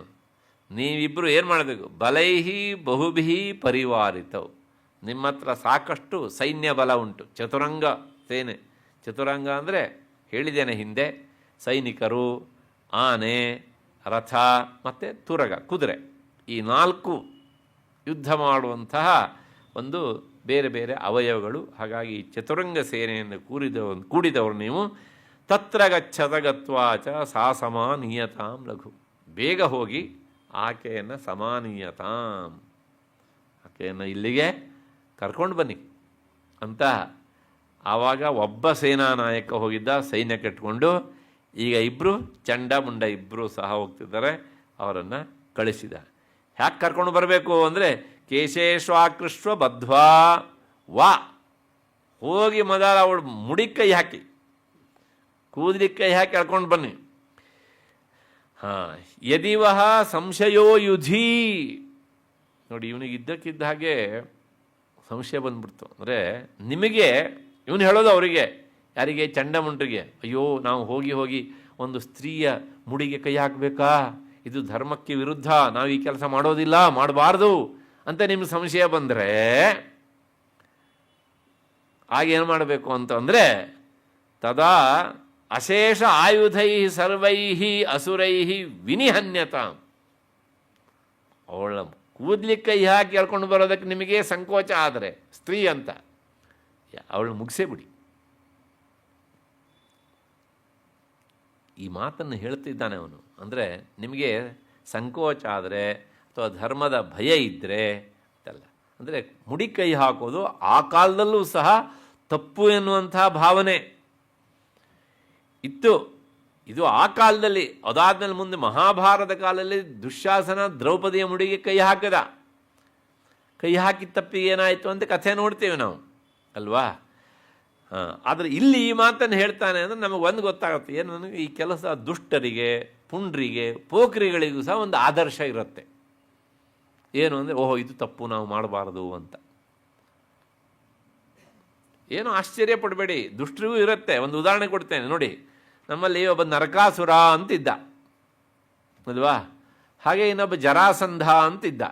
ನೀವಿಬ್ಬರು ಏನು ಮಾಡಬೇಕು? ಬಲೈಹಿ ಬಹುಭಿ ಪರಿವಾರಿತವು, ನಿಮ್ಮ ಹತ್ರ ಸಾಕಷ್ಟು ಸೈನ್ಯ ಬಲ ಉಂಟು. ಚತುರಂಗ ಸೇನೆ, ಚತುರಂಗ ಅಂದರೆ ಹೇಳಿದ್ದೇನೆ ಹಿಂದೆ, ಸೈನಿಕರು, ಆನೆ, ರಥ ಮತ್ತು ತುರಗ, ಕುದುರೆ, ಈ 4 ಯುದ್ಧ ಮಾಡುವಂತಹ ಒಂದು ಬೇರೆ ಬೇರೆ ಅವಯವಗಳು. ಹಾಗಾಗಿ ಚತುರಂಗ ಸೇನೆಯನ್ನು ಕೂಡಿದವರು ನೀವು. ತತ್ರ ಗಚ್ಚತ ಗತ್ವಾಚ ಸಾ ಸಮಾನೀಯತಾಂ ಲಘು, ಬೇಗ ಹೋಗಿ ಆಕೆಯನ್ನು ಸಮಾನೀಯತಾಂ, ಆಕೆಯನ್ನು ಇಲ್ಲಿಗೆ ಕರ್ಕೊಂಡು ಬನ್ನಿ ಅಂತ. ಆವಾಗ ಒಬ್ಬ ಸೇನಾ ನಾಯಕ ಹೋಗಿದ್ದ ಸೈನ್ಯ ಕಟ್ಕೊಂಡು, ಈಗ ಇಬ್ಬರು ಚಂಡ ಮುಂಡ ಇಬ್ಬರು ಸಹ ಹೋಗ್ತಿದ್ದಾರೆ. ಅವರನ್ನು ಕಳಿಸಿದ. ಹ್ಯಾಕೆ ಕರ್ಕೊಂಡು ಬರಬೇಕು ಅಂದರೆ, ಕೇಶೇಶ್ವಾಕೃಷ್ವ ಬದ್ಧ್ವಾ ವಾ, ಹೋಗಿ ಮೊದಲ ಅವಳು ಮುಡಿಗೆ ಕೈ ಹಾಕಿ, ಕೂದಲಿಕ್ಕೆ ಕೈ ಹಾಕಿ ಕರ್ಕೊಂಡು ಬನ್ನಿ. ಯದಿವಹ ಸಂಶಯೋ ಯುಧಿ. ನೋಡಿ, ಇವನಿಗೆ ಇದ್ದಕ್ಕಿದ್ದ ಹಾಗೆ ಸಂಶಯ ಬಂದ್ಬಿಡ್ತು. ಅಂದರೆ ನಿಮಗೆ ಇವನು ಹೇಳೋದು ಅವರಿಗೆ, ಯಾರಿಗೆ? ಚಂಡಮುಂಡ್ರಿಗೆ. ಅಯ್ಯೋ, ನಾವು ಹೋಗಿ ಒಂದು ಸ್ತ್ರೀಯ ಮುಡಿಗೆ ಕೈ ಹಾಕಬೇಕಾ? ಇದು ಧರ್ಮಕ್ಕೆ ವಿರುದ್ಧ, ನಾವು ಈ ಕೆಲಸ ಮಾಡೋದಿಲ್ಲ, ಮಾಡಬಾರ್ದು ಅಂತ ನಿಮ್ಗೆ ಸಂಶಯ ಬಂದರೆ ಆಗೇನು ಮಾಡಬೇಕು ಅಂತಂದರೆ, ತದಾ ಅಶೇಷ ಆಯುಧೈ ಸರ್ವೈ ಅಸುರೈ ವಿನಿಹನ್ಯತ. ಅವಳ ಕೂದಲಿಕ್ಕೆ ಕೈ ಹಾಕಿ ಹೇಳ್ಕೊಂಡು ಬರೋದಕ್ಕೆ ನಿಮಗೆ ಸಂಕೋಚ ಆದರೆ, ಸ್ತ್ರೀ ಅಂತ, ಅವಳು ಮುಗಿಸೇ ಬಿಡಿ. ಈ ಮಾತನ್ನು ಹೇಳ್ತಿದ್ದಾನೆ ಅವನು. ಅಂದರೆ ನಿಮಗೆ ಸಂಕೋಚ ಆದರೆ ಅಥವಾ ಧರ್ಮದ ಭಯ ಇದ್ದರೆ ಅಂತಲ್ಲ. ಅಂದರೆ ಮುಡಿ ಕೈ ಹಾಕೋದು ಆ ಕಾಲದಲ್ಲೂ ಸಹ ತಪ್ಪು ಎನ್ನುವಂಥ ಭಾವನೆ ಇತ್ತು. ಇದು ಆ ಕಾಲದಲ್ಲಿ. ಅದಾದ್ಮೇಲೆ ಮುಂದೆ ಮಹಾಭಾರತ ಕಾಲದಲ್ಲಿ ದುಶ್ಯಾಸನ ದ್ರೌಪದಿಯ ಮುಡಿಗೆ ಕೈ ಹಾಕಿದ. ಕೈ ಹಾಕಿದ ತಪ್ಪಿಗೆ ಏನಾಯಿತು ಅಂತ ಕಥೆ ನೋಡ್ತೇವೆ ನಾವು, ಅಲ್ವಾ? ಆದರೆ ಇಲ್ಲಿ ಈ ಮಾತನ್ನು ಹೇಳ್ತಾನೆ ಅಂದರೆ ನಮಗೆ ಒಂದು ಗೊತ್ತಾಗುತ್ತೆ. ಏನು, ನನಗೆ ಈ ಕೆಲಸ ದುಷ್ಟರಿಗೆ, ಪುಂಡ್ರಿಗೆ, ಪೋಖ್ರಿಗಳಿಗೂ ಸಹ ಒಂದು ಆದರ್ಶ ಇರುತ್ತೆ. ಏನು ಅಂದರೆ, ಓಹೋ, ಇದು ತಪ್ಪು, ನಾವು ಮಾಡಬಾರ್ದು ಅಂತ. ಏನು ಆಶ್ಚರ್ಯ ಪಡಬೇಡಿ, ದುಷ್ಟರಿಗೂ ಇರುತ್ತೆ. ಒಂದು ಉದಾಹರಣೆ ಕೊಡ್ತೇನೆ ನೋಡಿ. ನಮ್ಮಲ್ಲಿ ಒಬ್ಬ ನರಕಾಸುರ ಅಂತಿದ್ದ ಅಲ್ವಾ, ಹಾಗೆ ಇನ್ನೊಬ್ಬ ಜರಾಸಂಧ ಅಂತಿದ್ದ.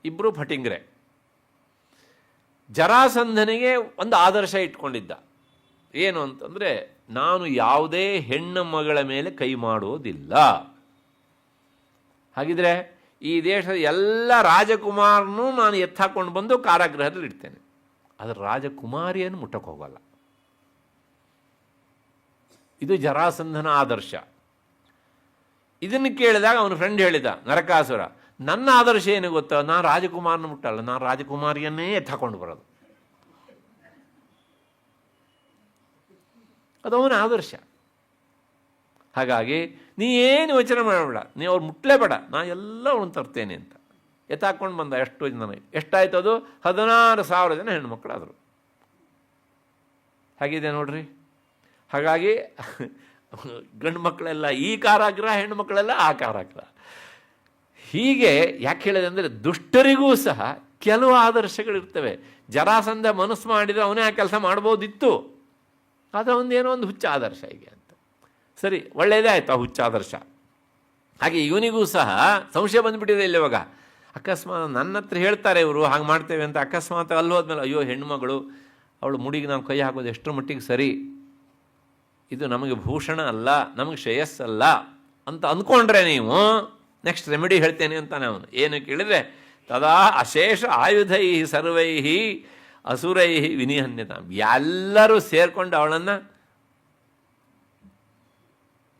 ಇಬ್ಬರು ಫಟಿಂಗ್ರೆ. ಜರಾಸಂಧನಿಗೆ ಒಂದು ಆದರ್ಶ ಇಟ್ಕೊಂಡಿದ್ದ. ಏನು ಅಂತಂದರೆ, ನಾನು ಯಾವುದೇ ಹೆಣ್ಣು ಮಗಳ ಮೇಲೆ ಕೈ ಮಾಡುವುದಿಲ್ಲ. ಹಾಗಿದ್ರೆ ಈ ದೇಶದ ಎಲ್ಲ ರಾಜಕುಮಾರನೂ ನಾನು ಎತ್ತಾಕೊಂಡು ಬಂದು ಕಾರಾಗೃಹದಲ್ಲಿ ಇಡ್ತೇನೆ, ಆದರೆ ರಾಜಕುಮಾರಿಯನ್ನು ಮುಟ್ಟಕ್ಕೆ ಹೋಗಲ್ಲ. ಇದು ಜರಾಸಂಧನ ಆದರ್ಶ. ಇದನ್ನು ಕೇಳಿದಾಗ ಅವನ ಫ್ರೆಂಡ್ ಹೇಳಿದ, ನರಕಾಸುರ, ನನ್ನ ಆದರ್ಶ ಏನು ಗೊತ್ತಾ, ನಾನು ರಾಜಕುಮಾರನ ಮುಟ್ಟಲ್ಲ, ನಾನು ರಾಜಕುಮಾರಿಯನ್ನೇ ಎತ್ತಾಕೊಂಡು ಬರೋದು. ಅದು ಅವನ ಆದರ್ಶ. ಹಾಗಾಗಿ ನೀ ಏನು ಯೋಚನೆ ಮಾಡಬೇಡ, ನೀ ಅವ್ರು ಮುಟ್ಟಲೇಬೇಡ, ನಾನು ಎಲ್ಲ ಅವನು ತರ್ತೇನೆ ಅಂತ ಎತ್ತಾಕೊಂಡು ಬಂದ. ಎಷ್ಟು ಜನ, ಎಷ್ಟಾಯ್ತು ಅದು? 16,000 ಜನ ಹೆಣ್ಮಕ್ಳಾದರು. ಹಾಗಿದೆ ನೋಡ್ರಿ. ಹಾಗಾಗಿ ಗಂಡು ಮಕ್ಕಳೆಲ್ಲ ಈ ಕಾರಾಗ್ರಹ, ಹೆಣ್ಣು ಮಕ್ಕಳೆಲ್ಲ ಆ ಕಾರಾಗ್ರಹ. ಹೀಗೆ ಯಾಕೆ ಹೇಳಿದೆ ಅಂದರೆ, ದುಷ್ಟರಿಗೂ ಸಹ ಕೆಲವು ಆದರ್ಶಗಳಿರ್ತವೆ. ಜರಾಸಂಧ ಮನಸ್ಸು ಮಾಡಿದರೆ ಅವನೇ ಆ ಕೆಲಸ ಮಾಡ್ಬೋದಿತ್ತು, ಆದರೆ ಒಂದೇನೋ ಒಂದು ಹುಚ್ಚ ಆದರ್ಶ ಹೀಗೆ ಅಂತ. ಸರಿ, ಒಳ್ಳೆಯದೇ ಆಯಿತು ಆ ಹುಚ್ಚ ಆದರ್ಶ. ಹಾಗೆ ಇವನಿಗೂ ಸಹ ಸಂಶಯ ಬಂದುಬಿಟ್ಟಿದೆ ಇಲ್ಲಿ. ಇವಾಗ ಅಕಸ್ಮಾತ್ ನನ್ನ ಹತ್ರ ಹೇಳ್ತಾರೆ ಇವರು ಹಾಗೆ ಮಾಡ್ತೇವೆ ಅಂತ, ಅಕಸ್ಮಾತ್ ಅಲ್ಲಿ ಹೋದ್ಮೇಲೆ ಅಯ್ಯೋ ಹೆಣ್ಣುಮಗಳು, ಅವಳು ಮುಡಿಗೆ ನಾವು ಕೈ ಹಾಕೋದು ಎಷ್ಟರ ಮಟ್ಟಿಗೆ ಸರಿ, ಇದು ನಮಗೆ ಭೂಷಣ ಅಲ್ಲ, ನಮಗೆ ಶ್ರೇಯಸ್ಸಲ್ಲ ಅಂತ ಅಂದ್ಕೊಂಡ್ರೆ ನೀವು ನೆಕ್ಸ್ಟ್ ರೆಮಿಡಿ ಹೇಳ್ತೇನೆ ಅಂತಾನೆ ಅವನು. ಏನು ಕೇಳಿದರೆ, ತದಾ ಅಶೇಷ ಆಯುಧೈ ಸರ್ವೈ ಅಸುರೈ ವಿನಿಹನ್ಯತ, ಎಲ್ಲರೂ ಸೇರಿಕೊಂಡು ಅವಳನ್ನು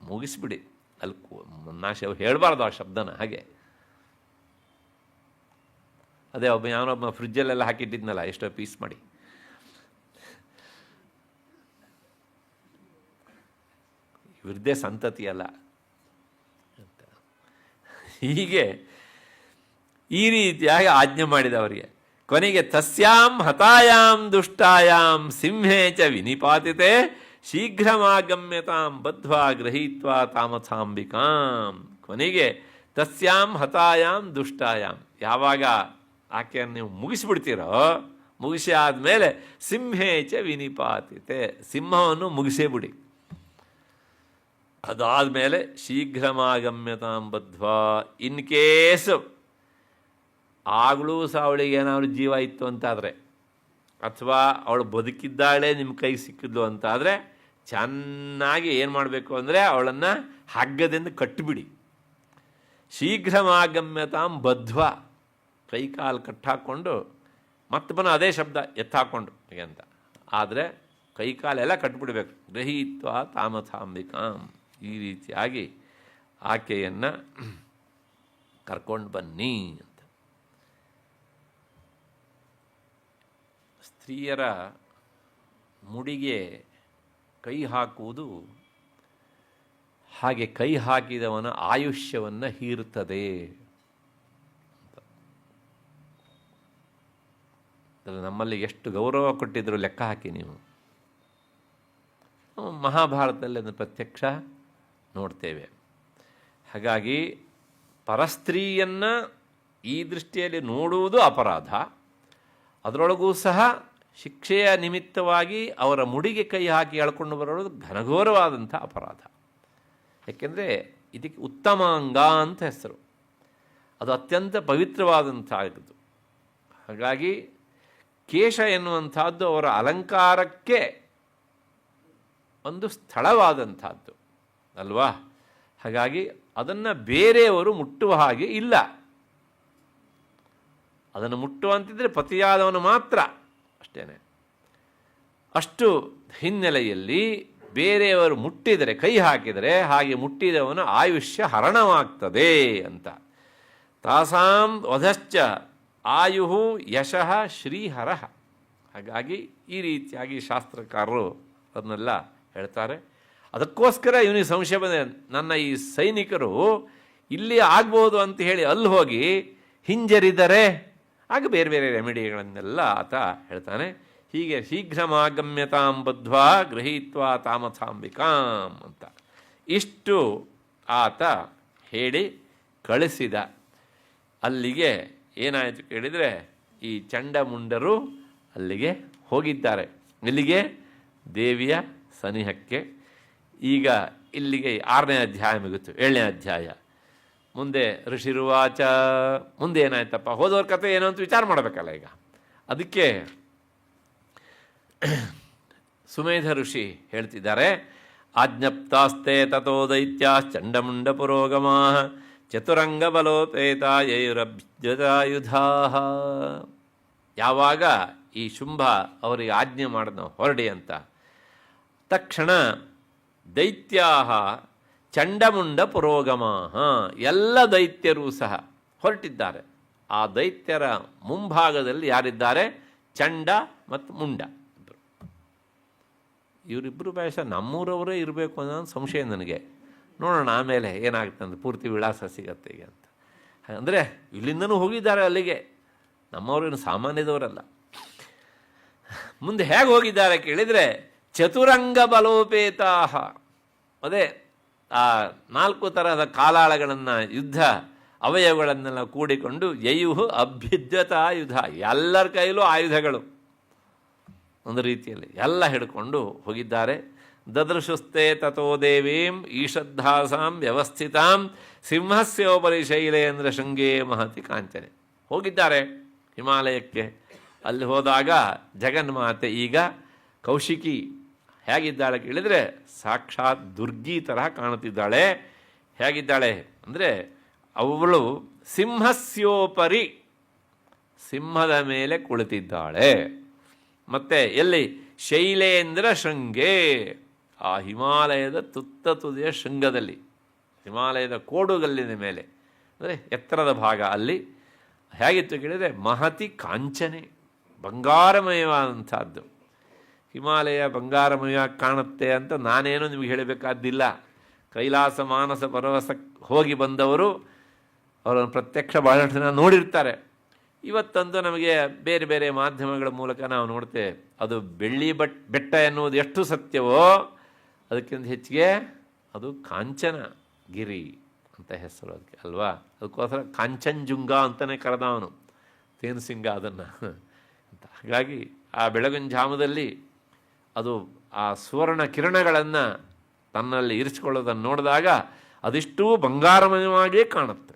ಮುಗಿಸ್ಬಿಡಿ. ಅಲ್ಲಿ ಹೇಳಬಾರ್ದು ಆ ಶಬ್ದನ. ಹಾಗೆ ಅದೇ ಯಾವನೊಬ್ಬ ಫ್ರಿಜ್ಜಲ್ಲೆಲ್ಲ ಹಾಕಿಟ್ಟಿದ್ನಲ್ಲ ಎಷ್ಟೋ ಪೀಸ್ ಮಾಡಿ, ಇವ್ರದ್ದೇ ಸಂತತಿ ಅಲ್ಲ ಅಂತ. ಹೀಗೆ ಈ ರೀತಿಯಾಗಿ ಆಜ್ಞೆ ಮಾಡಿದ ಅವರಿಗೆ. ಕೊನೆಗೆ ತಸ್ಯಾಂ ಹತಾಯಾಂ ದುಷ್ಟಾಯಾಂ ಸಿಂಹೇ ಚ ವಿನಿಪಾತಿತೆ ಶೀಘ್ರಮಾಗಮ್ಯತಾಂ ಬದ್ಧ್ವಾ ಗೃಹೀತ್ವಾ ತಾಮಸಾಂಬಿಕಾಂ. ಕೊನೆಗೆ ತಸ್ಯಾಂ ಹತಾಯಾಂ ದುಷ್ಟಾಯಾಂ, ಯಾವಾಗ ಆಕೆಯನ್ನು ನೀವು ಮುಗಿಸಿಬಿಡ್ತೀರೋ, ಮುಗಿಸಿ ಆದಮೇಲೆ ಸಿಂಹೇ ಚ ವಿನಿಪಾತಿತೆ, ಸಿಂಹವನ್ನು ಮುಗಿಸೇ ಬಿಡಿ. ಅದಾದಮೇಲೆ ಶೀಘ್ರಮಾಗಮ್ಯತಾಂ ಬದ್ಧ್ವಾ, ಇನ್ ಕೇಸ್ ಆಗಲೂ ಸಹ ಅವಳಿಗೆ ಏನಾದ್ರು ಜೀವ ಇತ್ತು ಅಂತಾದರೆ, ಅಥವಾ ಅವಳು ಬದುಕಿದ್ದಾಳೆ ನಿಮ್ಮ ಕೈಗೆ ಸಿಕ್ಕಿದ್ಲು ಅಂತಾದರೆ, ಚೆನ್ನಾಗಿ ಏನು ಮಾಡಬೇಕು ಅಂದರೆ ಅವಳನ್ನು ಹಗ್ಗದಿಂದ ಕಟ್ಟಿಬಿಡಿ. ಶೀಘ್ರಮಾಗಮ್ಯತಾಂ ಬದ್ಧ್ವಾ, ಕೈ ಕಾಲು ಕಟ್ಟಾಕ್ಕೊಂಡು, ಮತ್ತೆ ಪುನಃ ಅದೇ ಶಬ್ದ ಎತ್ತಾಕೊಂಡು ಹೇಗೆ ಅಂತ, ಆದರೆ ಕೈ ಕಾಲೆಲ್ಲ ಕಟ್ಟಿಬಿಡ್ಬೇಕು. ಗೃಹೀತ್ವಾ ತಾಮಸಾಂಬಿಕಾಂ, ಈ ರೀತಿಯಾಗಿ ಆಕೆಯನ್ನು ಕರ್ಕೊಂಡು ಬನ್ನಿ ಅಂತ. ಸ್ತ್ರೀಯರ ಮುಡಿಗೆ ಕೈ ಹಾಕುವುದು ಹಾಗೆ ಕೈ ಹಾಕಿದವನ ಆಯುಷ್ಯವನ್ನು ಹೀರುತ್ತದೆ. ನಮ್ಮಲ್ಲಿ ಎಷ್ಟು ಗೌರವ ಕೊಟ್ಟಿದ್ರು ಲೆಕ್ಕ ಹಾಕಿ ನೀವು. ಮಹಾಭಾರತದಲ್ಲಿ ಅದನ್ನು ಪ್ರತ್ಯಕ್ಷ ನೋಡ್ತೇವೆ. ಹಾಗಾಗಿ ಪರಸ್ತ್ರೀಯನ್ನು ಈ ದೃಷ್ಟಿಯಲ್ಲಿ ನೋಡುವುದು ಅಪರಾಧ. ಅದರೊಳಗೂ ಸಹ ಶಿಕ್ಷೆಯ ನಿಮಿತ್ತವಾಗಿ ಅವರ ಮುಡಿಗೆ ಕೈ ಹಾಕಿ ಎಳ್ಕೊಂಡು ಬರೋದು ಘನಘೋರವಾದಂಥ ಅಪರಾಧ. ಏಕೆಂದರೆ ಇದಕ್ಕೆ ಉತ್ತಮಾಂಗ ಅಂತ ಹೆಸರು, ಅದು ಅತ್ಯಂತ ಪವಿತ್ರವಾದಂಥದ್ದು. ಹಾಗಾಗಿ ಕೇಶ ಎನ್ನುವಂಥದ್ದು ಅವರ ಅಲಂಕಾರಕ್ಕೆ ಒಂದು ಸ್ಥಳವಾದಂಥದ್ದು ಅಲ್ವಾ. ಹಾಗಾಗಿ ಅದನ್ನು ಬೇರೆಯವರು ಮುಟ್ಟುವ ಹಾಗೆ ಇಲ್ಲ. ಅದನ್ನು ಮುಟ್ಟುವಂತಿದ್ದರೆ ಪತಿಯಾದವನು ಮಾತ್ರ, ಅಷ್ಟೇ. ಅಷ್ಟು ಹಿನ್ನೆಲೆಯಲ್ಲಿ ಬೇರೆಯವರು ಮುಟ್ಟಿದರೆ, ಕೈ ಹಾಕಿದರೆ, ಹಾಗೆ ಮುಟ್ಟಿದವನ ಆಯುಷ್ಯ ಹರಣವಾಗ್ತದೆ ಅಂತ. ತಾಸಾಂ ವಧಶ್ಚ ಆಯು ಯಶಃ ಶ್ರೀಹರ. ಹಾಗಾಗಿ ಈ ರೀತಿಯಾಗಿ ಶಾಸ್ತ್ರಕಾರರು ಅದನ್ನೆಲ್ಲ ಹೇಳ್ತಾರೆ. ಅದಕ್ಕೋಸ್ಕರ ಇವನಿಗೆ ಸಂಶಯ ಬಂದಿದೆ, ನನ್ನ ಈ ಸೈನಿಕರು ಇಲ್ಲಿ ಆಗ್ಬೋದು ಅಂತ ಹೇಳಿ ಅಲ್ಲಿ ಹೋಗಿ ಹಿಂಜರಿದರೆ ಆಗ ಬೇರೆ ಬೇರೆ ರೆಮಿಡಿಗಳನ್ನೆಲ್ಲ ಆತ ಹೇಳ್ತಾನೆ. ಹೀಗೆ ಶೀಘ್ರಮಾಗಮ್ಯತಾಂ ಬದ್ಧ್ವಾ ಗೃಹೀತ್ವಾ ತಾಮಸಾಂಬಿಕಾಂ ಅಂತ ಇಷ್ಟು ಆತ ಹೇಳಿ ಕಳಿಸಿದ. ಅಲ್ಲಿಗೆ ಏನಾಯಿತು ಕೇಳಿದರೆ, ಈ ಚಂಡಮುಂಡರು ಅಲ್ಲಿಗೆ ಹೋಗಿದ್ದಾರೆ. ಇಲ್ಲಿಗೆ ದೇವಿಯ ಸನಿಹಕ್ಕೆ. ಈಗ ಇಲ್ಲಿಗೆ 6ನೇ ಅಧ್ಯಾಯ ಮುಗಿತು. 7ನೇ ಅಧ್ಯಾಯ ಮುಂದೆ ಋಷಿರುವಾಚ. ಮುಂದೆ ಏನಾಯ್ತಪ್ಪ, ಹೋದವ್ರ ಕಥೆ ಏನೋ ಅಂತ ವಿಚಾರ ಮಾಡಬೇಕಲ್ಲ ಈಗ. ಅದಕ್ಕೆ ಸುಮೇಧ ಋಷಿ ಹೇಳ್ತಿದ್ದಾರೆ, ಆಜ್ಞಪ್ತಾಸ್ತೆ ತಥೋ ದೈತ್ಯಾಶ್ಚಂಡಮುಂಡ ಪುರೋಗಮಾ ಚತುರಂಗ ಬಲೋಪೇತ ಯೈರಭ್ಯುಧಾಯುಧಾ. ಯಾವಾಗ ಈ ಶುಂಭ ಅವರಿಗೆ ಆಜ್ಞೆ ಮಾಡಿದ ಹೊರಡಿ ಅಂತ, ತಕ್ಷಣ ದೈತ್ಯಾ ಚಂಡಮುಂಡ ಪುರೋಗಮಾ, ಎಲ್ಲ ದೈತ್ಯರೂ ಸಹ ಹೊರಟಿದ್ದಾರೆ. ಆ ದೈತ್ಯರ ಮುಂಭಾಗದಲ್ಲಿ ಯಾರಿದ್ದಾರೆ? ಚಂಡ ಮತ್ತು ಮುಂಡ ಇಬ್ಬರು. ಇವರಿಬ್ಬರು ಬಹುಶಃ ನಮ್ಮೂರವರೇ ಇರಬೇಕು ಅನ್ನೋ ಸಂಶಯ ನನಗೆ. ನೋಡೋಣ ಆಮೇಲೆ ಏನಾಗುತ್ತೆ ಅಂತ, ಪೂರ್ತಿ ವಿಳಾಸ ಸಿಗತ್ತೆ ಈಗ ಅಂತ. ಅಂದರೆ ಇಲ್ಲಿಂದನೂ ಹೋಗಿದ್ದಾರೆ ಅಲ್ಲಿಗೆ, ನಮ್ಮವರೇನು ಸಾಮಾನ್ಯದವರಲ್ಲ. ಮುಂದೆ ಹೇಗೆ ಹೋಗಿದ್ದಾರೆ ಕೇಳಿದರೆ, ಚತುರಂಗ ಬಲೋಪೇತಾ, ಅದೇ ಆ 4 ತರಹದ ಕಾಲಾಳಗಳನ್ನು, ಯುದ್ಧ ಅವಯವಗಳನ್ನೆಲ್ಲ ಕೂಡಿಕೊಂಡು ಯಯುಹು ಅಭ್ಯುದ್ಯತಾಯುಧ, ಎಲ್ಲರ ಕೈಲೂ ಆಯುಧಗಳು ಒಂದು ರೀತಿಯಲ್ಲಿ ಎಲ್ಲ ಹಿಡ್ಕೊಂಡು ಹೋಗಿದ್ದಾರೆ. ದದೃಶುಸ್ತೆ ತಥೋ ದೇವೀಂ ಈಷದ್ಧಾಸಾಂ ವ್ಯವಸ್ಥಿತಾಂ ಸಿಂಹಸ್ಯೋಪರಿ ಶೈಲೇಂದ್ರ ಶೃಂಗೇ ಮಹತಿ ಕಾಂಚನೆ. ಹೋಗಿದ್ದಾರೆ ಹಿಮಾಲಯಕ್ಕೆ. ಅಲ್ಲಿ ಹೋದಾಗ ಜಗನ್ಮಾತೆ ಈಗ ಕೌಶಿಕಿ ಹೇಗಿದ್ದಾಳೆ ಕೇಳಿದರೆ, ಸಾಕ್ಷಾತ್ ದುರ್ಗಿ ತರಹ ಕಾಣುತ್ತಿದ್ದಾಳೆ. ಹೇಗಿದ್ದಾಳೆ ಅಂದರೆ, ಅವಳು ಸಿಂಹಸ್ಯೋಪರಿ, ಸಿಂಹದ ಮೇಲೆ ಕುಳಿತಿದ್ದಾಳೆ. ಮತ್ತು ಎಲ್ಲಿ? ಶೈಲೇಂದ್ರ ಶೃಂಗೇ, ಆ ಹಿಮಾಲಯದ ತುತ್ತ ತುದಿಯ ಶೃಂಗದಲ್ಲಿ, ಹಿಮಾಲಯದ ಕೋಡುಗಲ್ಲಿನ ಮೇಲೆ, ಅಂದರೆ ಎತ್ತರದ ಭಾಗ. ಅಲ್ಲಿ ಹೇಗಿತ್ತು ಕೇಳಿದರೆ, ಮಹತಿ ಕಾಂಚನೆ, ಬಂಗಾರಮಯವಾದಂಥದ್ದು. ಹಿಮಾಲಯ ಬಂಗಾರಮಯವಾಗಿ ಕಾಣುತ್ತೆ ಅಂತ ನಾನೇನು ನಿಮಗೆ ಹೇಳಬೇಕಾದ್ದಿಲ್ಲ. ಕೈಲಾಸ ಮಾನಸ ಪರವಸಕ್ಕೆ ಹೋಗಿ ಬಂದವರು ಅವರನ್ನು ಪ್ರತ್ಯಕ್ಷ ಬಹಳಷ್ಟು ಜನ ನೋಡಿರ್ತಾರೆ. ಇವತ್ತಂತೂ ನಮಗೆ ಬೇರೆ ಬೇರೆ ಮಾಧ್ಯಮಗಳ ಮೂಲಕ ನಾವು ನೋಡ್ತೇವೆ. ಅದು ಬೆಳ್ಳಿ ಬೆಟ್ಟ ಎನ್ನುವುದು ಎಷ್ಟು ಸತ್ಯವೋ ಅದಕ್ಕಿಂತ ಹೆಚ್ಚಿಗೆ ಅದು ಕಾಂಚನ ಗಿರಿ ಅಂತ ಹೆಸರು ಅದಕ್ಕೆ ಅಲ್ವಾ. ಅದಕ್ಕೋಸ್ಕರ ಕಾಂಚನಜುಂಗ ಅಂತಲೇ ಕರೆದವನು ತೇನ್ಸಿಂಗ ಅದನ್ನು ಅಂತ. ಹಾಗಾಗಿ ಆ ಬೆಳಗಿನ ಜಾಮದಲ್ಲಿ ಅದು ಆ ಸುವರ್ಣ ಕಿರಣಗಳನ್ನು ತನ್ನಲ್ಲಿ ಇರಿಸಿಕೊಳ್ಳೋದನ್ನು ನೋಡಿದಾಗ ಅದಿಷ್ಟೂ ಬಂಗಾರಮಯವಾಗಿಯೇ ಕಾಣುತ್ತೆ.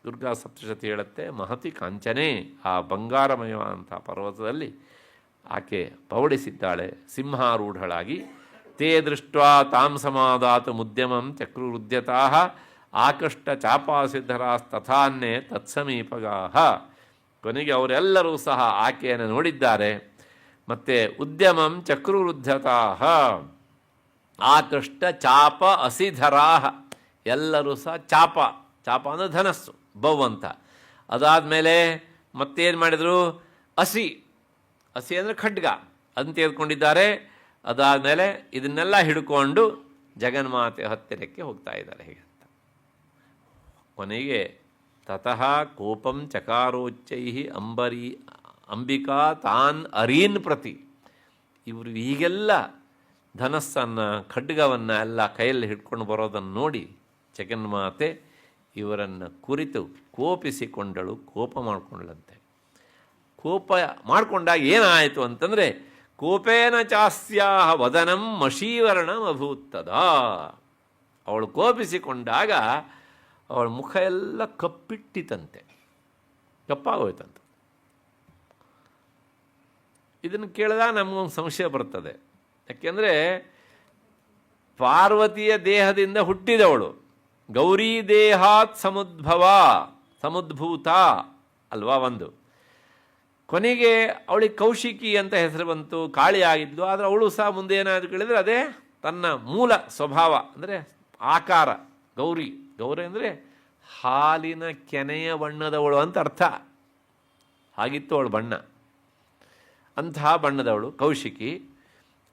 ದುರ್ಗಾ ಸಪ್ತಶತಿ ಹೇಳುತ್ತೆ, ಮಹತಿ ಕಾಂಚನೆ, ಆ ಬಂಗಾರಮಯವಾದಂಥ ಪರ್ವತದಲ್ಲಿ ಆಕೆ ಪವಡಿಸಿದ್ದಾಳೆ ಸಿಂಹಾರೂಢಳಾಗಿ. ತೇ ದೃಷ್ಟ್ವಾ ತಾಂ ಸಮಾದಾತು ಮುದ್ಯಮಂ ಚಕ್ರುರುದ್ಯತಾ ಆಕಷ್ಟ ಚಾಪಾಸಿದ್ಧರಾಸ್ತಥಾನ್ಯೇ ತತ್ಸಮೀಪಗಾಹ. ಕೊನೆಗೆ ಅವರೆಲ್ಲರೂ ಸಹ ಆಕೆಯನ್ನು ನೋಡಿದ್ದಾರೆ. ಮತ್ತು ಉದ್ಯಮಂ ಚಕ್ರುರುದ್ಧತಾ ಆಕೃಷ್ಟ ಚಾಪ ಅಸಿಧರಾಹ, ಎಲ್ಲರೂ ಸಹ ಚಾಪ ಅಂದರೆ ಧನಸ್ಸು, ಬೌ ಅಂತ. ಅದಾದಮೇಲೆ ಮತ್ತೇನು ಮಾಡಿದರು? ಅಸಿ ಅಂದರೆ ಖಡ್ಗ ಅದನ್ನು ತೆಗೆದುಕೊಂಡಿದ್ದಾರೆ. ಅದಾದಮೇಲೆ ಇದನ್ನೆಲ್ಲ ಹಿಡ್ಕೊಂಡು ಜಗನ್ಮಾತೆ ಹತ್ತಿರಕ್ಕೆ ಹೋಗ್ತಾ ಇದ್ದಾರೆ ಹೇಗೆ ಅಂತ. ಕೊನೆಗೆ ತತಃ ಕೋಪಂ ಚಕಾರೋಚ್ಚೈ ಅಂಬಿಕಾ ತಾನ್ ಅರೀನ್ ಪ್ರತಿ. ಇವರು ಹೀಗೆಲ್ಲ ಧನಸ್ಸನ್ನು ಖಡ್ಗವನ್ನು ಎಲ್ಲ ಕೈಯಲ್ಲಿ ಹಿಡ್ಕೊಂಡು ಬರೋದನ್ನು ನೋಡಿ ಜಗನ್ಮಾತೆ ಇವರನ್ನು ಕುರಿತು ಕೋಪಿಸಿಕೊಂಡಳು, ಕೋಪ ಮಾಡಿಕೊಂಡಳಂತೆ. ಕೋಪ ಮಾಡಿಕೊಂಡಾಗ ಏನಾಯಿತು ಅಂತಂದರೆ, ಕೋಪೇನ ಚಾಸ್ಯಾಹ ವದನಂ ಮಷೀವರ್ಣಂ ಅಭೂತ್ತದ. ಅವಳು ಕೋಪಿಸಿಕೊಂಡಾಗ ಅವಳ ಮುಖ ಎಲ್ಲ ಕಪ್ಪಿಟ್ಟಿತಂತೆ, ಕಪ್ಪಾಗೋಯ್ತಂತೆ. ಇದನ್ನು ಕೇಳಿದಾಗ ನಮಗೊಂದು ಸಂಶಯ ಬರ್ತದೆ. ಯಾಕೆಂದರೆ ಪಾರ್ವತಿಯ ದೇಹದಿಂದ ಹುಟ್ಟಿದವಳು, ಗೌರಿ ದೇಹಾತ್ ಸಮುದ್ಭೂತ ಅಲ್ವಾ ಒಂದು. ಕೊನೆಗೆ ಅವಳಿಗೆ ಕೌಶಿಕಿ ಅಂತ ಹೆಸರು ಬಂತು, ಕಾಳಿ ಆಗಿದ್ಲು. ಆದರೆ ಅವಳು ಸಹ ಮುಂದೆ ಏನಾದರೂ ಕೇಳಿದರೆ ಅದೇ ತನ್ನ ಮೂಲ ಸ್ವಭಾವ ಅಂದರೆ ಆಕಾರ. ಗೌರಿ ಅಂದರೆ ಹಾಲಿನ ಕೆನೆಯ ಬಣ್ಣದವಳು ಅಂತ ಅರ್ಥ. ಹಾಗಿತ್ತು ಅವಳು ಬಣ್ಣ, ಅಂತಹ ಬಣ್ಣದವಳು ಕೌಶಿಕಿ.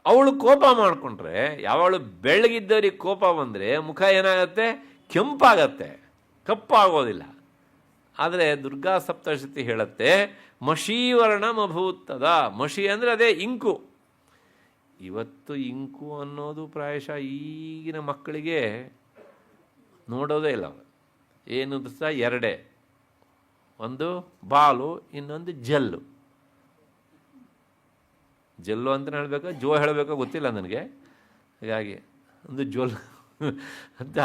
ಅವಳು ಕೋಪ ಮಾಡಿಕೊಂಡ್ರೆ, ಯಾವಳು ಬೆಳಗಿದ್ದವರಿಗೆ ಕೋಪ ಬಂದರೆ ಮುಖ ಏನಾಗತ್ತೆ? ಕೆಂಪಾಗತ್ತೆ, ಕಪ್ಪಾಗೋದಿಲ್ಲ. ಆದರೆ ದುರ್ಗಾ ಸಪ್ತಶತಿ ಹೇಳುತ್ತೆ ಮಷೀವರ್ಣಮಭೂತ್ತದ. ಮಷಿ ಅಂದರೆ ಅದೇ ಇಂಕು. ಇವತ್ತು ಇಂಕು ಅನ್ನೋದು ಪ್ರಾಯಶಃ ಈಗಿನ ಮಕ್ಕಳಿಗೆ ನೋಡೋದೇ ಇಲ್ಲ. ಏನು ಸಹ ಎರಡೇ, ಒಂದು ಬಾಲು, ಇನ್ನೊಂದು ಜಲ್ಲು. ಜಲ್ಲು ಅಂತ ಹೇಳಬೇಕಾ ಜೋ ಹೇಳಬೇಕಾ ಗೊತ್ತಿಲ್ಲ ನನಗೆ. ಹೀಗಾಗಿ ಒಂದು ಅಂತ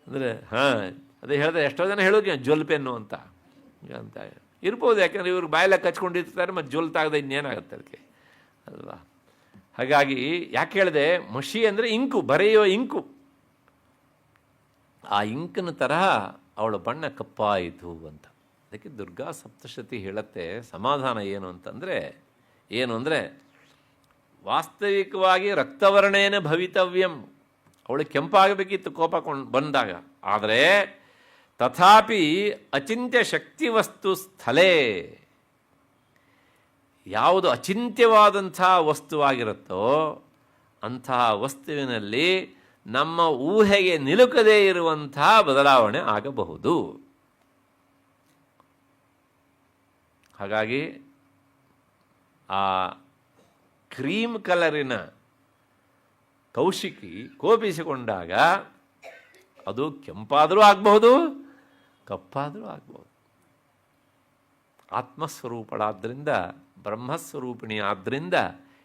ಅಂದರೆ ಅದೇ ಹೇಳಿದ್ರೆ ಎಷ್ಟೋ ಜನ ಹೇಳೋದು ಜೊಲ್ ಪೆನ್ನು ಅಂತ ಇರ್ಬೋದು, ಯಾಕೆಂದರೆ ಇವ್ರು ಬಾಯೆಲ್ಲ ಕಚ್ಕೊಂಡಿರ್ತಾರೆ, ಮತ್ತು ಜೊಲ್ ತಾಗದೆ ಇನ್ನೇನಾಗುತ್ತೆ ಅದಕ್ಕೆ ಅಲ್ವಾ. ಹಾಗಾಗಿ ಯಾಕೆ ಹೇಳಿದೆ, ಮಷಿ ಅಂದರೆ ಇಂಕು, ಬರೆಯುವ ಇಂಕು. ಆ ಇಂಕನ ತರಹ ಅವಳ ಬಣ್ಣ ಕಪ್ಪಾಯಿತು ಅಂತ. ಅದಕ್ಕೆ ದುರ್ಗಾ ಸಪ್ತಶತಿ ಹೇಳುತ್ತೆ ಸಮಾಧಾನ ಏನು ಅಂದರೆ ವಾಸ್ತವಿಕವಾಗಿ ರಕ್ತವರ್ಣೇನ ಭವಿತವ್ಯಂ, ಅವಳು ಕೆಂಪಾಗಬೇಕಿತ್ತು ಕೋಪ ಬಂದಾಗ. ಆದರೆ ತಥಾಪಿ ಅಚಿಂತ್ಯ ಶಕ್ತಿ ವಸ್ತು ಸ್ಥಳೇ, ಯಾವುದು ಅಚಿಂತ್ಯವಾದಂಥ ವಸ್ತುವಾಗಿರುತ್ತೋ ಅಂತಹ ವಸ್ತುವಿನಲ್ಲಿ ನಮ್ಮ ಊಹೆಗೆ ನಿಲುಕದೇ ಇರುವಂತಹ ಬದಲಾವಣೆ ಆಗಬಹುದು. ಹಾಗಾಗಿ ಆ ಕ್ರೀಮ್ ಕಲರಿನ ಕೌಶಿಕಿ ಕೋಪಿಸಿಕೊಂಡಾಗ ಅದು ಕೆಂಪಾದರೂ ಆಗಬಹುದು, ಕಪ್ಪಾದರೂ ಆಗಬಹುದು. ಆತ್ಮಸ್ವರೂಪಳಾದ್ದರಿಂದ, ಬ್ರಹ್ಮಸ್ವರೂಪಿಣಿ ಆದ್ದರಿಂದ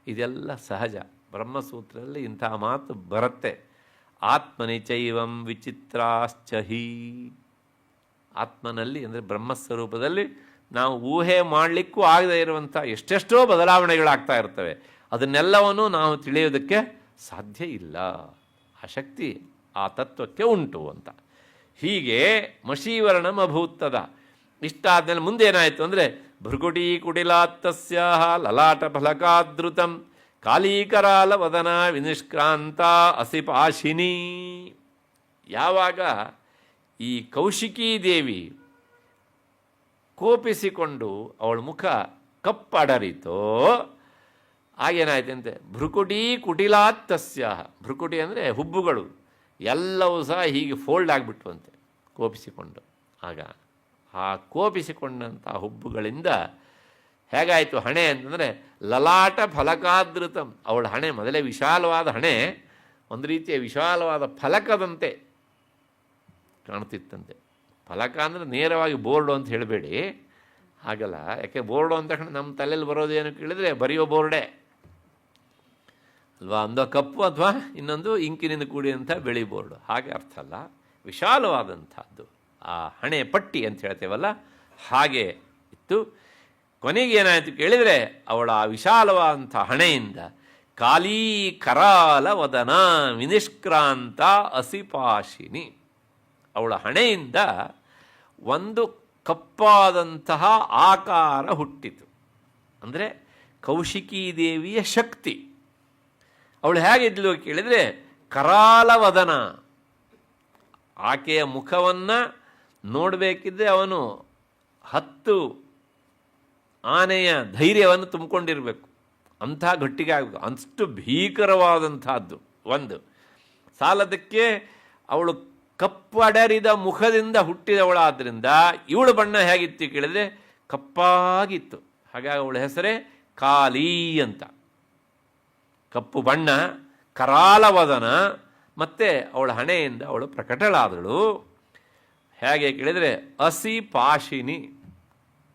ಇದೆಲ್ಲ ಸಹಜ. ಬ್ರಹ್ಮಸೂತ್ರದಲ್ಲಿ ಇಂತಹ ಮಾತು ಬರುತ್ತೆ. ಆತ್ಮನಿ ಚೈವಂ ವಿಚಿತ್ರಾಶ್ಚಹಿ. ಆತ್ಮನಲ್ಲಿ ಅಂದರೆ ಬ್ರಹ್ಮಸ್ವರೂಪದಲ್ಲಿ ನಾವು ಊಹೆ ಮಾಡಲಿಕ್ಕೂ ಆಗದೇ ಇರುವಂಥ ಎಷ್ಟೆಷ್ಟೋ ಬದಲಾವಣೆಗಳಾಗ್ತಾ ಇರ್ತವೆ. ಅದನ್ನೆಲ್ಲವನ್ನು ನಾವು ತಿಳಿಯೋದಕ್ಕೆ ಸಾಧ್ಯ ಇಲ್ಲ. ಆ ಶಕ್ತಿ ಆ ತತ್ವಕ್ಕೆ ಉಂಟು ಅಂತ. ಹೀಗೆ ಮಷೀವರ್ಣಂ ಅಭೂತ್ತದ. ಇಷ್ಟಾದ್ಮೇಲೆ ಮುಂದೇನಾಯಿತು ಅಂದರೆ ಭೃಗುಟೀ ಕುಟಿಲಾತ್ತಸ್ಯ ಲಲಾಟ ಫಲಕಾದೃತಂ ಕಾಲೀಕರಾಲ ವದನ ವಿನಿಷ್ಕ್ರಾಂತ ಅಸಿಪಾಶಿನಿ. ಯಾವಾಗ ಈ ಕೌಶಿಕೀ ದೇವಿ ಕೋಪಿಸಿಕೊಂಡು ಅವಳ ಮುಖ ಕಪ್ಪಡರಿತೋ ಆಗೇನಾಯ್ತಂತೆ, ಭೃಕುಟಿ ಕುಟಿಲಾತ್ತಸ್ಯ. ಭೃಕುಟಿ ಅಂದರೆ ಹುಬ್ಬುಗಳು ಎಲ್ಲವೂ ಸಹ ಹೀಗೆ ಫೋಲ್ಡ್ ಆಗಿಬಿಟ್ವಂತೆ ಕೋಪಿಸಿಕೊಂಡು. ಆಗ ಆ ಕೋಪಿಸಿಕೊಂಡಂಥ ಹುಬ್ಬುಗಳಿಂದ ಹೇಗಾಯಿತು ಹಣೆ ಅಂತಂದರೆ ಲಲಾಟ ಫಲಕಾದೃತಂ. ಅವಳ ಹಣೆ ಮೊದಲೇ ವಿಶಾಲವಾದ ಹಣೆ, ಒಂದು ರೀತಿಯ ವಿಶಾಲವಾದ ಫಲಕದಂತೆ ಕಾಣ್ತಿತ್ತಂತೆ. ಫಲಕ ಅಂದರೆ ನೇರವಾಗಿ ಬೋರ್ಡು ಅಂತ ಹೇಳಬೇಡಿ, ಹಾಗಲ್ಲ. ಯಾಕೆ ಬೋರ್ಡು ಅಂತ ತಕ್ಷಣ ನಮ್ಮ ತಲೆಯಲ್ಲಿ ಬರೋದೇನು ಕೇಳಿದರೆ ಬರೆಯೋ ಬೋರ್ಡೇ ಅಲ್ವಾ, ಒಂದು ಕಪ್ಪು ಅಥವಾ ಇನ್ನೊಂದು ಇಂಕಿನಿಂದ ಕೂಡಿದಂಥ ಬಿಳಿ ಬೋರ್ಡು, ಹಾಗೆ ಅರ್ಥ ಅಲ್ಲ. ವಿಶಾಲವಾದಂಥದ್ದು ಆ ಹಣೆ ಪಟ್ಟಿ ಅಂತ ಹೇಳ್ತೇವಲ್ಲ, ಹಾಗೆ ಇತ್ತು. ಕೊನೆಗೆ ಏನಾಯಿತು ಕೇಳಿದರೆ ಅವಳ ಆ ವಿಶಾಲವಾದಂಥ ಹಣೆಯಿಂದ ಕಾಲೀ ಕರಾಲ ವದನ ವಿನಿಷ್ಕ್ರಾಂತ ಅಸಿಪಾಶಿನಿ. ಅವಳ ಹಣೆಯಿಂದ ಒಂದು ಕಪ್ಪಾದಂತಹ ಆಕಾರ ಹುಟ್ಟಿತು. ಅಂದರೆ ಕೌಶಿಕೀ ದೇವಿಯ ಶಕ್ತಿ. ಅವಳು ಹೇಗಿದ್ಲು ಕೇಳಿದರೆ ಕರಾಲವದನ. ಆಕೆಯ ಮುಖವನ್ನು ನೋಡಬೇಕಿದ್ರೆ ಅವನು 10 ಆನೆಯ ಧೈರ್ಯವನ್ನು ತುಂಬಿಕೊಂಡಿರಬೇಕು, ಅಂಥ ಗಟ್ಟಿಗೆ ಆಗಬೇಕು, ಅಷ್ಟು ಭೀಕರವಾದಂಥದ್ದು ಒಂದು ಸಾಲದಕ್ಕೆ. ಅವಳು ಕಪ್ಪಡರಿದ ಮುಖದಿಂದ ಹುಟ್ಟಿದವಳಾದ್ದರಿಂದ ಇವಳು ಬಣ್ಣ ಹೇಗಿತ್ತು ಕೇಳಿದರೆ ಕಪ್ಪಾಗಿತ್ತು. ಹಾಗಾಗಿ ಅವಳ ಹೆಸರೇ ಕಾಲೀ ಅಂತ. ಕಪ್ಪು ಬಣ್ಣ, ಕರಾಲವದನ, ಮತ್ತು ಅವಳ ಹಣೆಯಿಂದ ಅವಳು ಪ್ರಕಟಳಾದಳು. ಹೇಗೆ ಕೇಳಿದರೆ ಅಸಿ ಪಾಶಿನಿ,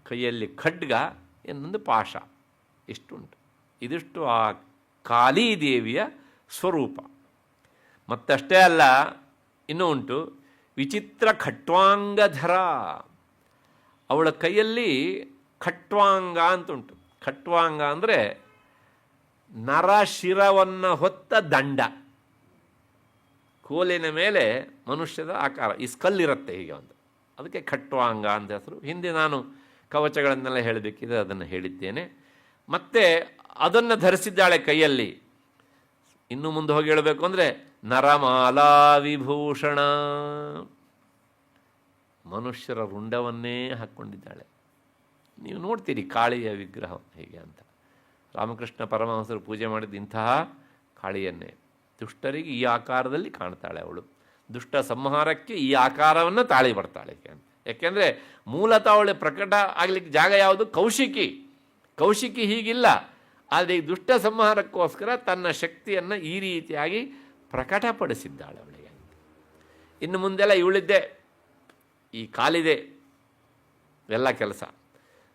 ಕೈಯಲ್ಲಿ ಖಡ್ಗ, ಇನ್ನೊಂದು ಪಾಶ, ಇಷ್ಟುಂಟು. ಇದಿಷ್ಟು ಆ ಕಾಲೀ ದೇವಿಯ ಸ್ವರೂಪ. ಮತ್ತಷ್ಟೇ ಅಲ್ಲ, ಇನ್ನೂ ಉಂಟು ವಿಚಿತ್ರ ಖಟ್ವಾಂಗಧರ. ಅವಳ ಕೈಯಲ್ಲಿ ಖಟ್ವಾಂಗ ಅಂತುಂಟು. ಖಟ್ವಾಂಗ ಅಂದರೆ ನರಶಿರವನ್ನು ಹೊತ್ತ ದಂಡ. ಕೋಲಿನ ಮೇಲೆ ಮನುಷ್ಯದ ಆಕಾರ, ಈ ಸ್ಕಲ್ಲಿರುತ್ತೆ ಹೀಗೆ ಒಂದು, ಅದಕ್ಕೆ ಖಟ್ವಾಂಗ ಅಂತ ಹೆಸರು. ಹಿಂದೆ ನಾನು ಕವಚಗಳನ್ನೆಲ್ಲ ಹೇಳಬೇಕಿದ್ರೆ ಅದನ್ನು ಹೇಳಿದ್ದೇನೆ. ಮತ್ತು ಅದನ್ನು ಧರಿಸಿದ್ದಾಳೆ ಕೈಯಲ್ಲಿ. ಇನ್ನು ಮುಂದೆ ಹೋಗಿ ಹೇಳಬೇಕು ಅಂದರೆ ನರಮಾಲಾ ವಿಭೂಷಣ, ಮನುಷ್ಯರ ರುಂಡವನ್ನೇ ಹಾಕ್ಕೊಂಡಿದ್ದಾಳೆ. ನೀವು ನೋಡ್ತೀರಿ ಕಾಳಿಯ ವಿಗ್ರಹ ಹೇಗೆ ಅಂತ. ರಾಮಕೃಷ್ಣ ಪರಮಹಂಸರು ಪೂಜೆ ಮಾಡಿದ ಇಂತಹ ಕಾಳಿಯನ್ನೇ. ದುಷ್ಟರಿಗೆ ಈ ಆಕಾರದಲ್ಲಿ ಕಾಣ್ತಾಳೆ ಅವಳು. ದುಷ್ಟ ಸಂಹಾರಕ್ಕೆ ಈ ಆಕಾರವನ್ನು ತಾಳಿ ಬರ್ತಾಳೆ. ಯಾಕೆಂದರೆ ಮೂಲತಃ ಅವಳೆ ಪ್ರಕಟ ಆಗಲಿಕ್ಕೆ ಜಾಗ ಯಾವುದು? ಕೌಶಿಕಿ. ಕೌಶಿಕಿ ಹೀಗಿಲ್ಲ, ಆದರೆ ಈ ದುಷ್ಟ ಸಂಹಾರಕ್ಕೋಸ್ಕರ ತನ್ನ ಶಕ್ತಿಯನ್ನು ಈ ರೀತಿಯಾಗಿ ಪ್ರಕಟಪಡಿಸಿದ್ದಾಳೆ ಅವಳಿಗೆ. ಇನ್ನು ಮುಂದೆಲ್ಲ ಇವಳಿದ್ದೆ, ಈ ಕಾಲಿದೆ ಎಲ್ಲ ಕೆಲಸ.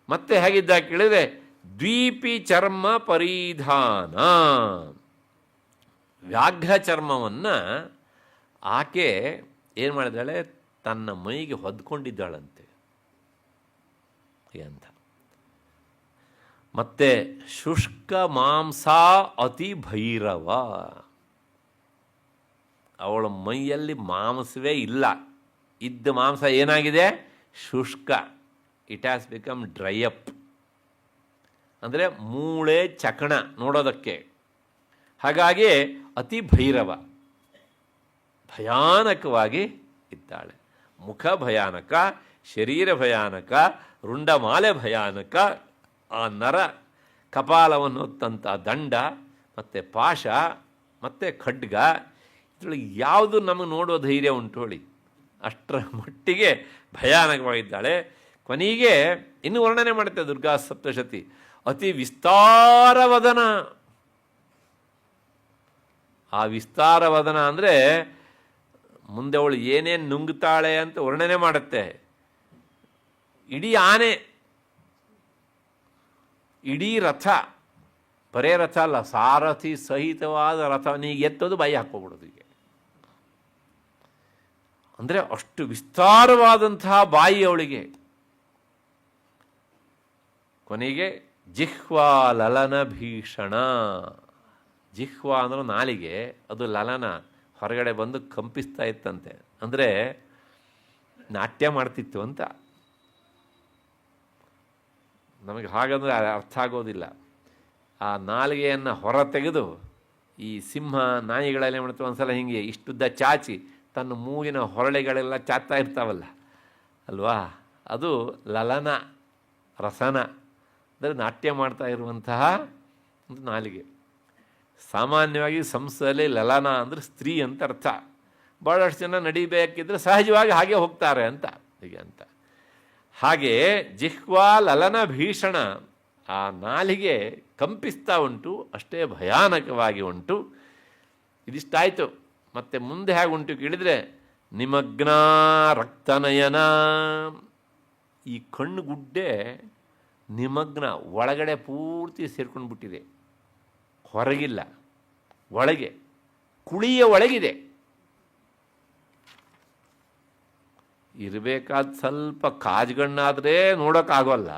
ಮತ್ತೆ ಹೇಗಿದ್ದ ಕೇಳಿದರೆ ದ್ವೀಪಿ ಚರ್ಮ ಪರಿಧಾನ. ವ್ಯಾಘ್ರ ಚರ್ಮವನ್ನು ಆಕೆ ಏನು ಮಾಡಿದಾಳೆ, ತನ್ನ ಮೈಗೆ ಹೊದ್ಕೊಂಡಿದ್ದಾಳಂತೆ ಅಂತ. ಮತ್ತೆ ಶುಷ್ಕ ಮಾಂಸ ಅತಿ ಭೈರವ, ಅವಳ ಮೈಯಲ್ಲಿ ಮಾಂಸವೇ ಇಲ್ಲ, ಇದ್ದ ಮಾಂಸ ಏನಾಗಿದೆ, ಶುಷ್ಕ, it has become dry up, ಅಂದರೆ ಮೂಳೆ ಚಕಣ ನೋಡೋದಕ್ಕೆ. ಹಾಗಾಗಿ ಅತಿ ಭೈರವ, ಭಯಾನಕವಾಗಿ ಇದ್ದಾಳೆ. ಮುಖ ಭಯಾನಕ, ಶರೀರ ಭಯಾನಕ, ರುಂಡಮಾಲೆ ಭಯಾನಕ, ಆ ನರ ಕಪಾಲವನ್ನು ಹೊತ್ತಂಥ ದಂಡ ಮತ್ತು ಪಾಶ ಮತ್ತು ಖಡ್ಗ, ಇದರೊಳಗೆ ಯಾವುದು ನಮಗೆ ನೋಡುವ ಧೈರ್ಯ ಉಂಟು ಹೇಳಿ, ಅಷ್ಟರ ಮಟ್ಟಿಗೆ ಭಯಾನಕವಾಗಿದ್ದಾಳೆ. ಕೊನೆಗೆ ಇನ್ನೂ ವರ್ಣನೆ ಮಾಡುತ್ತೆ ದುರ್ಗಾ ಸಪ್ತಶತಿ, ಅತಿ ವಿಸ್ತಾರವದನ. ಆ ವಿಸ್ತಾರವದನ ಅಂದರೆ ಮುಂದೆ ಅವಳು ಏನೇನು ನುಂಗ್ತಾಳೆ ಅಂತ ವರ್ಣನೆ ಮಾಡುತ್ತೆ. ಇಡೀ ಆನೆ, ಇಡೀ ರಥ, ಬರೇ ರಥ ಅಲ್ಲ, ಸಾರಥಿ ಸಹಿತವಾದ ರಥ, ನೀಗೆ ಎತ್ತೋದು ಬಾಯಿ ಹಾಕ್ಕೊಬಿಡೋದು ಹೀಗೆ. ಅಂದರೆ ಅಷ್ಟು ವಿಸ್ತಾರವಾದಂತಹ ಬಾಯಿ ಅವಳಿಗೆ. ಕೊನೆಗೆ ಜಿಹ್ವಾ ಲಲನ ಭೀಷಣ, ಜಿಹ್ವಾ ಅಂದ್ರೆ ನಾಲಿಗೆ, ಅದು ಲಲನ ಹೊರಗಡೆ ಬಂದು ಕಂಪಿಸ್ತಾ ಇತ್ತಂತೆ, ಅಂದರೆ ನಾಟ್ಯ ಮಾಡ್ತಿತ್ತು ಅಂತ. ನಮಗೆ ಹಾಗಂದರೆ ಅರ್ಥ ಆಗೋದಿಲ್ಲ. ಆ ನಾಲಿಗೆಯನ್ನು ಹೊರ ತೆಗೆದು ಈ ಸಿಂಹ ನಾಯಿಗಳೆಲ್ಲ ಮಾಡ್ತವೆ ಒಂದ್ಸಲ ಹಿಂಗೆ ಇಷ್ಟುದ್ದ ಚಾಚಿ ತನ್ನ ಮೂಗಿನ ಹೊರಳೆಗಳೆಲ್ಲ ಚಾಚ್ತಾ ಇರ್ತಾವಲ್ಲ ಅಲ್ವಾ, ಅದು ಲಲನ ರಸನ, ಅಂದರೆ ನಾಟ್ಯ ಮಾಡ್ತಾ ಇರುವಂತಹ ಒಂದು ನಾಲಿಗೆ. ಸಾಮಾನ್ಯವಾಗಿ ಸಂಸ್ಥೆಯಲ್ಲಿ ಲಲನ ಅಂದರೆ ಸ್ತ್ರೀ ಅಂತ ಅರ್ಥ. ಭಾಳಷ್ಟು ಜನ ನಡಿಬೇಕಿದ್ರೆ ಸಹಜವಾಗಿ ಹಾಗೆ ಹೋಗ್ತಾರೆ ಅಂತ ಹೀಗೆ ಅಂತ. ಹಾಗೆ ಜಿಹ್ವಾ ಲಲನ ಭೀಷಣ, ಆ ನಾಲಿಗೆ ಕಂಪಿಸ್ತಾ ಉಂಟು, ಅಷ್ಟೇ ಭಯಾನಕವಾಗಿ ಉಂಟು. ಇದಿಷ್ಟಾಯಿತು. ಮತ್ತು ಮುಂದೆ ಹೇಗೆ ಉಂಟು ಕೇಳಿದರೆ, ನಿಮಗ್ನ ರಕ್ತನಯನ, ಈ ಕಣ್ಣು ಗುಡ್ಡೆ ನಿಮಗ್ನ, ಒಳಗಡೆ ಪೂರ್ತಿ ಸೇರ್ಕೊಂಡು ಬಿಟ್ಟಿದೆ, ಹೊರಗಿಲ್ಲ, ಒಳಗೆ ಕುಳಿಯ ಒಳಗಿದೆ. ಇರಬೇಕಾದ ಸ್ವಲ್ಪ ಕಾಜ್ಗಣ್ಣಾದರೆ ನೋಡೋಕ್ಕಾಗೋಲ್ಲ,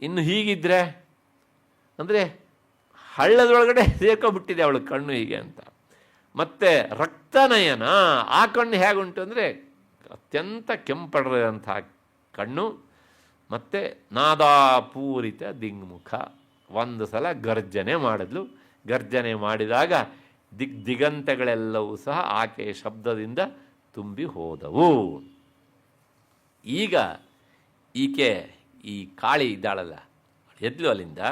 ಇನ್ನು ಹೀಗಿದ್ರೆ ಅಂದರೆ ಹಳ್ಳದೊಳಗಡೆ ಸೇರ್ಕೊಬಿಟ್ಟಿದೆ ಅವಳ ಕಣ್ಣು ಹೀಗೆ ಅಂತ. ಮತ್ತು ರಕ್ತನಯನ, ಆ ಕಣ್ಣು ಹೇಗುಂಟು ಅಂದರೆ ಅತ್ಯಂತ ಕೆಂಪಡದಂಥ ಕಣ್ಣು. ಮತ್ತು ನಾದಾಪೂರಿತ ದಿಗ್ಮುಖ, ಒಂದು ಸಲ ಗರ್ಜನೆ ಮಾಡಿದ್ಲು. ಗರ್ಜನೆ ಮಾಡಿದಾಗ ದಿಗಂತಗಳೆಲ್ಲವೂ ಸಹ ಆಕೆಯ ಶಬ್ದದಿಂದ ತುಂಬಿ ಹೋದವು. ಈಗ ಈಕೆ ಈ ಕಾಳಿ ಇದ್ದಾಳಲ್ಲ, ಎದ್ಲು ಅಲ್ಲಿಂದ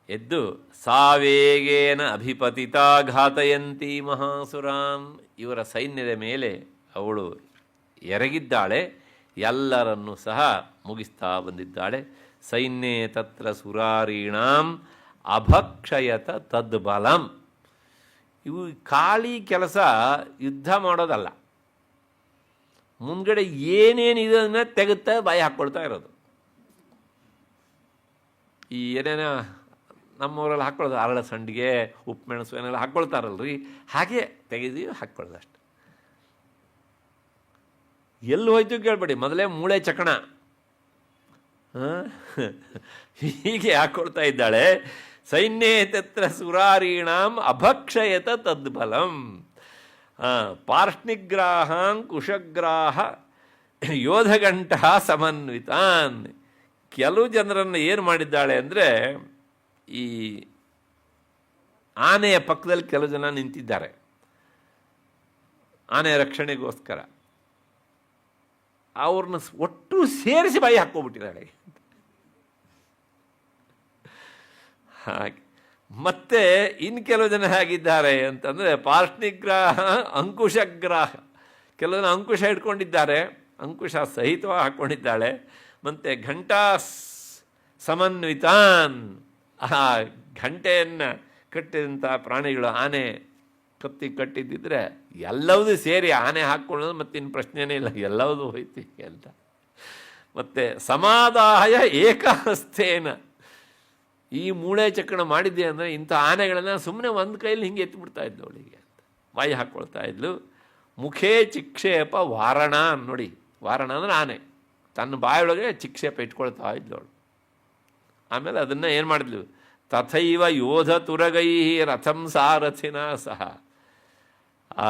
ಎದ್ದು ಸಾವೇಗೇನ ಅಭಿಪತಿತ ಘಾತಯಂತಿ ಮಹಾಸುರಾನ್, ಇವರ ಸೈನ್ಯದ ಮೇಲೆ ಅವಳು ಎರಗಿದ್ದಾಳೆ, ಎಲ್ಲರನ್ನೂ ಸಹ ಮುಗಿಸ್ತಾ ಬಂದಿದ್ದಾಳೆ. ಸೈನ್ಯೇ ತತ್ರ ಸುರಾರೀಣಾಂ ಅಭಕ್ಷಯತ ತದ್ಬಲಂ. ಇವು ಕಾಳಿ ಕೆಲಸ ಯುದ್ಧ ಮಾಡೋದಲ್ಲ, ಮುಂದ್ಗಡೆ ಏನೇನಿದೆ ಅದನ್ನ ತೆಗುತ್ತಾ ಬಾಯಿ ಹಾಕ್ಕೊಳ್ತಾ ಇರೋದು. ಈ ಏನೇನೋ ನಮ್ಮೂರಲ್ಲಿ ಹಾಕ್ಕೊಳ್ಳೋದು, ಅರಳ ಸಂಡಿಗೆ, ಉಪ್ಪು ಮೆಣಸು ಏನೆಲ್ಲ ಹಾಕ್ಕೊಳ್ತಾರಲ್ರಿ, ಹಾಗೆ ತೆಗೆದು ಹಾಕ್ಕೊಳ್ಳೋದು ಅಷ್ಟೆ. ಎಲ್ಲಿ ಹೋಯ್ತು ಕೇಳ್ಬೇಡಿ, ಮೊದಲೇ ಮೂಳೆ ಚಕಣ ಹೀಗೆ ಹಾಕ್ಕೊಳ್ತಾ ಇದ್ದಾಳೆ. ಸೈನ್ಯೇ ತತ್ರ ಸುರಾರೀಣಾಂ ಅಭಕ್ಷಯತ ತದ್ಬಲಂ. ಪಾರ್ಷ್ಣಿಗ್ರಾಹಾಂ ಕುಶಗ್ರಾಹ ಯೋಧಗಂಠ ಸಮನ್ವಿತಾನ್. ಕೆಲವು ಜನರನ್ನು ಏನು ಮಾಡಿದ್ದಾಳೆ ಅಂದರೆ, ಈ ಆನೆಯ ಪಕ್ಕದಲ್ಲಿ ಕೆಲವು ಜನ ನಿಂತಿದ್ದಾರೆ ಆನೆಯ ರಕ್ಷಣೆಗೋಸ್ಕರ, ಅವ್ರನ್ನ ಒಟ್ಟು ಸೇರಿಸಿ ಬಾಯಿ ಹಾಕ್ಕೊಬಿಟ್ಟಿದ್ದಾಳೆ ಹಾಗೆ. ಮತ್ತೆ ಇನ್ನು ಕೆಲವು ಜನ ಹೇಗಿದ್ದಾರೆ ಅಂತಂದರೆ, ಪಾರ್ಷ್ಣಿಗ್ರಾಹ ಅಂಕುಶಗ್ರಾಹ, ಕೆಲವು ಜನ ಅಂಕುಶ ಇಟ್ಕೊಂಡಿದ್ದಾರೆ, ಅಂಕುಶ ಸಹಿತವಾಗಿ ಹಾಕ್ಕೊಂಡಿದ್ದಾಳೆ. ಮತ್ತು ಘಂಟಾ ಸಮನ್ವಿತಾನ್, ಆ ಘಂಟೆಯನ್ನು ಕಟ್ಟಿದಂಥ ಪ್ರಾಣಿಗಳು, ಆನೆ ಕತ್ತಿ ಕಟ್ಟಿದ್ದಿದ್ರೆ ಎಲ್ಲವೂ ಸೇರಿ ಆನೆ ಹಾಕ್ಕೊಳ್ಳೋದು ಮತ್ತಿನ್ನು ಪ್ರಶ್ನೆನೇ ಇಲ್ಲ, ಎಲ್ಲವೂ ಹೋಯ್ತು ಅಂತ. ಮತ್ತು ಸಮಾದಾಯ ಏಕಹಸ್ತೇನ, ಈ ಮೂಳೆ ಚಕ್ರ ಮಾಡಿದ್ದೆ ಅಂದರೆ ಇಂಥ ಆನೆಗಳನ್ನು ಸುಮ್ಮನೆ ಒಂದು ಕೈಯಲ್ಲಿ ಹಿಂಗೆ ಎತ್ತಿಬಿಡ್ತಾ ಇದ್ಲು ಅವಳಿಗೆ ಅಂತ ಬಾಯಿ ಹಾಕ್ಕೊಳ್ತಾ ಇದ್ಲು. ಮುಖೇ ಚಿಕ್ಷೇಪ ವಾರಣ ನೋಡಿ, ವಾರಣ ಅಂದರೆ ಆನೆ ತನ್ನ ಬಾಯೊಳಗೆ ಚಿಕ್ಷೇಪ ಇಟ್ಕೊಳ್ತಾ ಇದ್ಲವಳು. ಆಮೇಲೆ ಅದನ್ನು ಏನು ಮಾಡಿದ್ಲು, ತಥೈವ ಯೋಧ ತುರಗೈ ರಥಂ ಸಾರಥಿನ ಸಹ, ಆ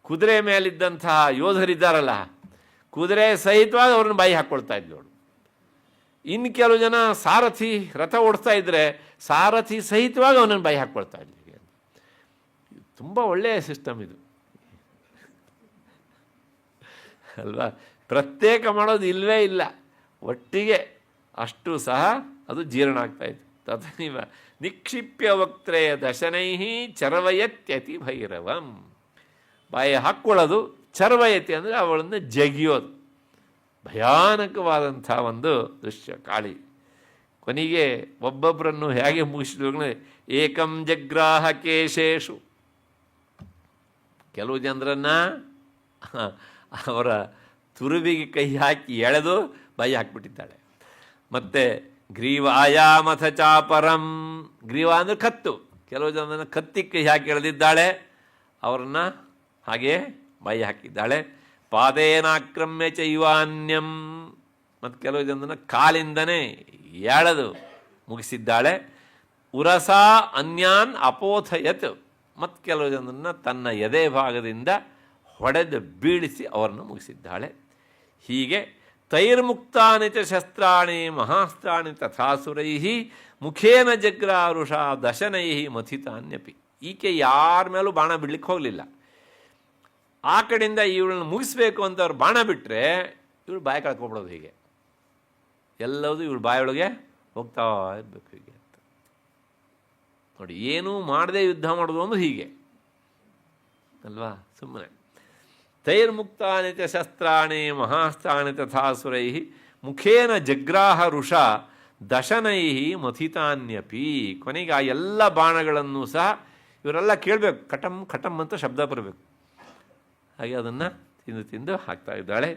ಕುದುರೆ ಮೇಲಿದ್ದಂತಹ ಯೋಧರಿದ್ದಾರಲ್ಲ, ಕುದುರೆ ಸಹಿತವಾಗಿ ಅವ್ರನ್ನ ಬಾಯಿ ಹಾಕ್ಕೊಳ್ತಾ ಇದ್ಲವಳು. ಇನ್ನು ಕೆಲವು ಜನ ಸಾರಥಿ ರಥ ಓಡಿಸ್ತಾ ಇದ್ದರೆ ಸಾರಥಿ ಸಹಿತವಾಗಿ ಅವನನ್ನು ಬಾಯಿ ಹಾಕ್ಕೊಳ್ತಾ ಇದ್ಲಿ. ತುಂಬ ಒಳ್ಳೆಯ ಸಿಸ್ಟಮ್ ಇದು ಅಲ್ವಾ. ಪ್ರತ್ಯೇಕ ಮಾಡೋದು ಇಲ್ಲವೇ ಇಲ್ಲ, ಒಟ್ಟಿಗೆ ಅಷ್ಟು ಸಹ ಅದು ಜೀರ್ಣ ಆಗ್ತಾಯಿತ್ತು. ತಥೈವ ನಿಕ್ಷಿಪ್ಯ ವಕ್ತ್ರೇ ದಶನೈ ಚರ್ವಯತ್ಯತಿ ಭೈರವಂ, ಬಾಯಿ ಹಾಕ್ಕೊಳ್ಳೋದು, ಚರ್ವಯತಿ ಅಂದರೆ ಅವಳನ್ನು ಜಗಿಯೋದು. ಭಯಾನಕವಾದಂಥ ಒಂದು ದೃಶ್ಯ ಕಾಳಿ. ಕೊನೆಗೆ ಒಬ್ಬೊಬ್ಬರನ್ನು ಹೇಗೆ ಮುಗಿಸಿದ್ರು, ಏಕಂ ಜಗ್ರಾಹ ಕೇಶೇಶು, ಕೆಲವು ಜನರನ್ನು ಅವರ ತುರುವಿಗೆ ಕೈ ಹಾಕಿ ಎಳೆದು ಬಾಯಿ ಹಾಕಿಬಿಟ್ಟಿದ್ದಾಳೆ. ಮತ್ತು ಗ್ರೀವಾಯಾಮಥ ಚಾಪರಂ, ಗ್ರೀವ ಅಂದರೆ ಕತ್ತು, ಕೆಲವು ಜನರನ್ನು ಕತ್ತಿಗೆ ಕೈ ಹಾಕಿ ಎಳೆದಿದ್ದಾಳೆ, ಅವರನ್ನು ಹಾಗೆ ಬಾಯಿ ಹಾಕಿದ್ದಾಳೆ. ಪಾದೇನಾಕ್ರಮ್ಯ ಚೈವಾನ್ಯಂ, ಮತ್ತು ಕೆಲವು ಜನರನ್ನು ಕಾಲಿಂದನೇ ಎಳೆದು ಮುಗಿಸಿದ್ದಾಳೆ. ಉರಸ ಅನ್ಯಾನ್ ಅಪೋಥಯತ್, ಮತ್ತು ಕೆಲವು ಜನರನ್ನು ತನ್ನ ಎದೆ ಭಾಗದಿಂದ ಹೊಡೆದು ಬೀಳಿಸಿ ಅವರನ್ನು ಮುಗಿಸಿದ್ದಾಳೆ. ಹೀಗೆ ತೈರ್ಮುಕ್ತಾನಿ ಚ ಶಸ್ತ್ರಾಣಿ ಮಹಾಸ್ತ್ರಾಣಿ ತಥಾಸುರೈ ಮುಖೇನ ಜಗ್ರಾರುಷ ದಶನೈ ಮಥಿತಾನ್ಯಪಿ. ಈಕೆ ಯಾರ ಮೇಲೂ ಬಾಣ ಬಿಡ್ಲಿಕ್ಕೆ ಹೋಗಲಿಲ್ಲ. ಆ ಕಡೆಯಿಂದ ಇವಳನ್ನು ಮುಗಿಸ್ಬೇಕು ಅಂತ ಅವ್ರು ಬಾಣ ಬಿಟ್ಟರೆ ಇವಳು ಬಾಯಿ ಕಳ್ಕೊಬಿಡೋದು. ಹೀಗೆ ಎಲ್ಲವೂ ಇವಳು ಬಾಯೊಳಗೆ ಹೋಗ್ತಾ ಇರಬೇಕು ಹೀಗೆ ಅಂತ ನೋಡಿ. ಏನೂ ಮಾಡದೆ ಯುದ್ಧ ಮಾಡೋದು ಅಂದ್ರೆ ಹೀಗೆ ಅಲ್ವಾ, ಸುಮ್ಮನೆ. ತೈರ್ಮುಕ್ತಾನಿ ಚ ಶಸ್ತ್ರಾಣಿ ಮಹಾಸ್ತ್ರಾಣಿ ತಥಾಸುರೈ ಮುಖೇನ ಜಗ್ರಾಹ ಋಷ ದಶನೈ ಮಥಿತಾನ್ಯಪಿ. ಕೊನೆಗೆ ಆ ಎಲ್ಲ ಬಾಣಗಳನ್ನು ಸಹ ಇವರೆಲ್ಲ ಕೇಳಬೇಕು, ಕಟಮ್ ಕಟಮ್ ಅಂತ ಶಬ್ದ ಬರಬೇಕು. ಹಾಗೆ ಅದನ್ನು ತಿಂದು ತಿಂದು ಹಾಕ್ತಾ ಇದ್ದಾಳೆ.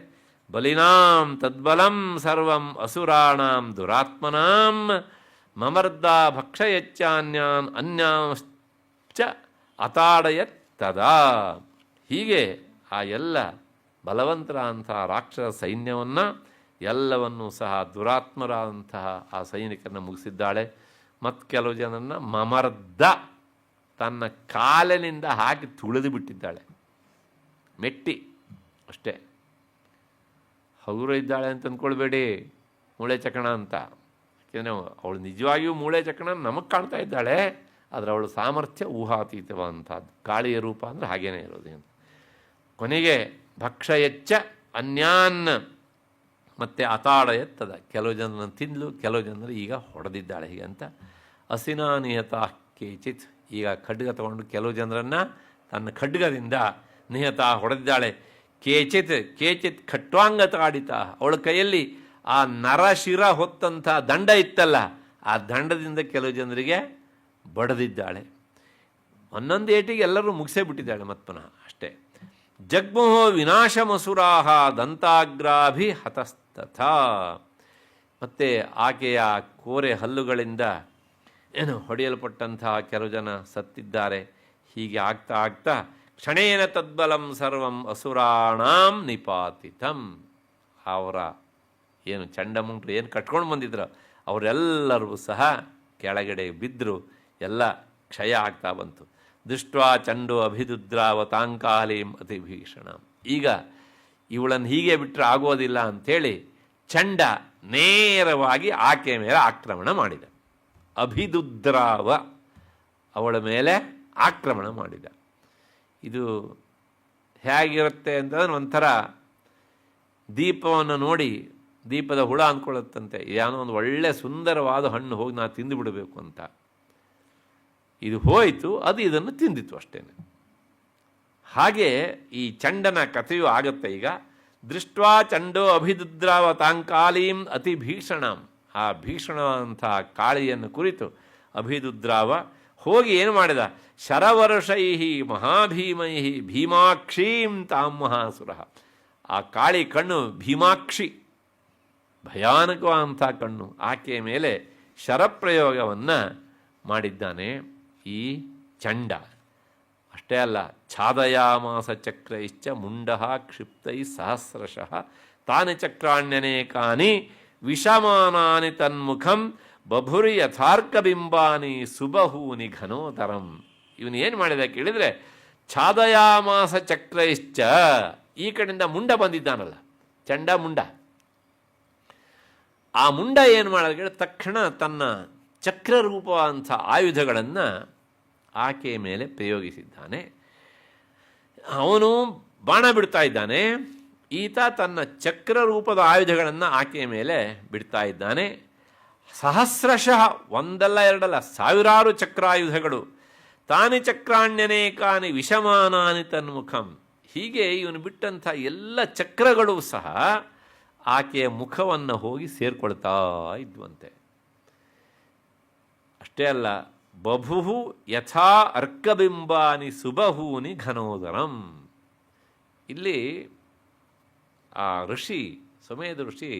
ಬಲಿನಾಂ ತದ್ಬಲಂ ಸರ್ವಂ ಅಸುರಾಣಾಂ ದುರಾತ್ಮನಾಂ ಮಮರ್ದ ಭಕ್ಷಯಚ್ಚಾನ್ಯಾನ್ ಅನ್ಯಾಂಶ್ಚ ಅತಾಡಯತ್ ತದಾ. ಹೀಗೆ ಆ ಎಲ್ಲ ಬಲವಂತರಾದಂತಹ ರಾಕ್ಷಸ ಸೈನ್ಯವನ್ನು ಎಲ್ಲವನ್ನೂ ಸಹ ದುರಾತ್ಮರಾದಂತಹ ಆ ಸೈನಿಕರನ್ನು ಮುಗಿಸಿದ್ದಾಳೆ. ಮತ್ತು ಕೆಲವು ಜನರನ್ನು ಮಮರ್ದ ತನ್ನ ಕಾಲಿನಿಂದ ಹಾಕಿ ತುಳಿದು ಬಿಟ್ಟಿದ್ದಾಳೆ, ಮೆಟ್ಟಿ ಅಷ್ಟೇ. ಹಗುರ ಇದ್ದಾಳೆ ಅಂತ ಅಂದ್ಕೊಳ್ಬೇಡಿ, ಮೂಳೆ ಚಕಣ ಅಂತ. ಯಾಕೆಂದರೆ ಅವಳು ನಿಜವಾಗಿಯೂ ಮೂಳೆ ಚಕಣ ನಮಗೆ ಕಾಣ್ತಾ ಇದ್ದಾಳೆ, ಆದರೆ ಅವಳು ಸಾಮರ್ಥ್ಯ ಊಹಾತೀತವಾದಂಥದ್ದು. ಕಾಳಿಯ ರೂಪ ಅಂದರೆ ಹಾಗೇನೇ ಇರೋದು ಅಂತ. ಕೊನೆಗೆ ಭಕ್ಷಯಚ್ಚ ಅನ್ಯಾನ್ ಮತ್ತು ಅತಾಡಯತ್ತದ, ಕೆಲವು ಜನರನ್ನು ತಿಂದಲು, ಕೆಲವು ಜನರು ಈಗ ಹೊಡೆದಿದ್ದಾಳೆ ಹೀಗೆ ಅಂತ. ಅಸಿನಾನಿಹತ ಕೇಚಿತ್, ಈಗ ಖಡ್ಗ ತಗೊಂಡು ಕೆಲವು ಜನರನ್ನು ತನ್ನ ಖಡ್ಗದಿಂದ ನಿಹತ ಹೊಡೆದಿದ್ದಾಳೆ. ಕೇಚಿತ್ ಖಟ್ವಾಂಗ ತಾಡಿತ, ಅವಳ ಕೈಯಲ್ಲಿ ಆ ನರಶಿರ ಹೊತ್ತಂಥ ದಂಡ ಇತ್ತಲ್ಲ, ಆ ದಂಡದಿಂದ ಕೆಲವು ಜನರಿಗೆ ಬಡಿದಿದ್ದಾಳೆ. ಒಂದೊಂದು ಏಟಿಗೆ ಎಲ್ಲರೂ ಮುಗಿಸೇ ಬಿಟ್ಟಿದ್ದಾಳೆ ಮತ್ತೆ ಪುನಃ ಅಷ್ಟೇ. ಜಗ್ಮುಹೋ ವಿನಾಶಮಸುರಾಹ ದಂತಾಗ್ರಾಭಿ ಹತಸ್ತಥಾ, ಮತ್ತು ಆಕೆಯ ಕೋರೆ ಹಲ್ಲುಗಳಿಂದ ಹೊಡೆಯಲ್ಪಟ್ಟಂತಹ ಕೆಲವು ಜನ ಸತ್ತಿದ್ದಾರೆ. ಹೀಗೆ ಆಗ್ತಾ ಆಗ್ತಾ ಕ್ಷಣೇನ ತದ್ಬಲಂ ಸರ್ವಂ ಅಸುರಾಣಾಂ ನಿಪಾತಿತಂ, ಅವರ ಏನು ಚಂಡಮುಂಡ್ರು ಏನು ಕಟ್ಕೊಂಡು ಬಂದಿದ್ರು ಅವರೆಲ್ಲರೂ ಸಹ ಕೆಳಗಡೆ ಬಿದ್ದರು, ಎಲ್ಲ ಕ್ಷಯ ಆಗ್ತಾ ಬಂತು. ದೃಷ್ಟ್ವಾ ಚಂಡು ಅಭಿದುದ್ರಾವ ತಾಂಕಾಲೀಂ ಅತಿಭೀಷಣ. ಈಗ ಇವಳನ್ನು ಹೀಗೆ ಬಿಟ್ಟರೆ ಆಗೋದಿಲ್ಲ ಅಂಥೇಳಿ ಚಂಡ ನೇರವಾಗಿ ಆಕೆಯ ಮೇಲೆ ಆಕ್ರಮಣ ಮಾಡಿದ. ಅಭಿದುದ್ರಾವ, ಅವಳ ಮೇಲೆ ಆಕ್ರಮಣ ಮಾಡಿದ. ಇದು ಹೇಗಿರುತ್ತೆ ಅಂತಂದ್ರೆ ಒಂಥರ ದೀಪವನ್ನು ನೋಡಿ ದೀಪದ ಹುಳ ಅಂದ್ಕೊಳ್ಳುತ್ತಂತೆ, ಏನೋ ಒಂದು ಒಳ್ಳೆ ಸುಂದರವಾದ ಹಣ್ಣು ಹೋಗಿ ನಾನು ತಿಂದು ಬಿಡಬೇಕು ಅಂತ. ಇದು ಹೋಯಿತು, ಅದು ಇದನ್ನು ತಿಂದಿತ್ತು ಅಷ್ಟೇ. ಹಾಗೆ ಈ ಚಂಡನ ಕಥೆಯೂ ಆಗುತ್ತೆ ಈಗ. ದೃಷ್ಟ್ವಾ ಚಂಡೋ ಅಭಿದುದ್ರಾವ ತಾಂಕಾಲೀಂ ಅತಿ ಭೀಷಣಂ, ಆ ಭೀಷಣವಂಥ ಕಾಳಿಯನ್ನು ಕುರಿತು ಅಭಿದುದ್ರಾವ ಹೋಗಿ ಏನು ಮಾಡಿದ, ಶರವರ್ಷೈ ಮಹಾಭೀಮೈ ಭೀಮಾಕ್ಷೀಂ ತಾಂ ಮಹಾಸುರ. ಆ ಕಾಳಿ ಕಣ್ಣು ಭೀಮಾಕ್ಷಿ, ಭಯಾನಕವಾದಂಥ ಕಣ್ಣು, ಆಕೆಯ ಮೇಲೆ ಶರಪ್ರಯೋಗವನ್ನು ಮಾಡಿದ್ದಾನೆ ಈ ಚಂಡ. ಅಷ್ಟು ಅಷ್ಟೇ ಅಲ್ಲ, ಛಾದಯಾಮಾಸ ಚಕ್ರೈಶ್ಚ ಮುಂಡಃ ಕ್ಷಿಪ್ತೈ ಸಹಸ್ರಶಃ ತಾನಿ ಚಕ್ರಾಣ್ಯನೇಕಾನಿ ವಿಷಮಾನಾನಿ ತನ್ಮುಖಂ ಬಭುರಿ ಯಥಾರ್ಕಬಿಂಬಾನಿ ಸುಬಹೂನಿ ಘನೋದರಂ. ಇವನು ಏನು ಮಾಡಿದ ಕೇಳಿದರೆ, ಛಾದಯಾಮಾಸ ಚಕ್ರೈಶ್ಚ, ಈ ಕಡೆಯಿಂದ ಮುಂಡ ಬಂದಿದ್ದಾನಲ್ಲ, ಚಂಡ ಮುಂಡ, ಆ ಮುಂಡ ಏನು ಮಾಡೋದು ಕೇಳಿ ತಕ್ಷಣ ತನ್ನ ಚಕ್ರರೂಪ ಅಂಥ ಆಯುಧಗಳನ್ನು ಆಕೆಯ ಮೇಲೆ ಪ್ರಯೋಗಿಸಿದ್ದಾನೆ. ಅವನು ಬಾಣ ಬಿಡ್ತಾ ಇದ್ದಾನೆ, ಈತ ತನ್ನ ಚಕ್ರರೂಪದ ಆಯುಧಗಳನ್ನು ಆಕೆಯ ಮೇಲೆ ಬಿಡ್ತಾ ಇದ್ದಾನೆ. ಸಹಸ್ರಶಃ, ಒಂದಲ್ಲ ಎರಡಲ್ಲ, ಸಾವಿರಾರು ಚಕ್ರಾಯುಧಗಳು. ತಾನಿ ಚಕ್ರಾಣ್ಯನೇಕಾನಿ ವಿಷಮಾನಾನಿ ತನ್ಮುಖಂ. ಹೀಗೆ ಇವನು ಬಿಟ್ಟಂಥ ಎಲ್ಲ ಚಕ್ರಗಳು ಸಹ ಆಕೆಯ ಮುಖವನ್ನು ಹೋಗಿ ಸೇರಿಕೊಳ್ತಾ ಇದ್ವಂತೆ. ಅಷ್ಟೇ ಅಲ್ಲ, ಬಭುಹು ಯಥಾ ಅರ್ಕಬಿಂಬಾನಿ ಸುಬಹೂನಿ ಘನೋದರಂ. ಇಲ್ಲಿ ಆ ಋಷಿ, ಸುಮೇಧ ಋಷಿ,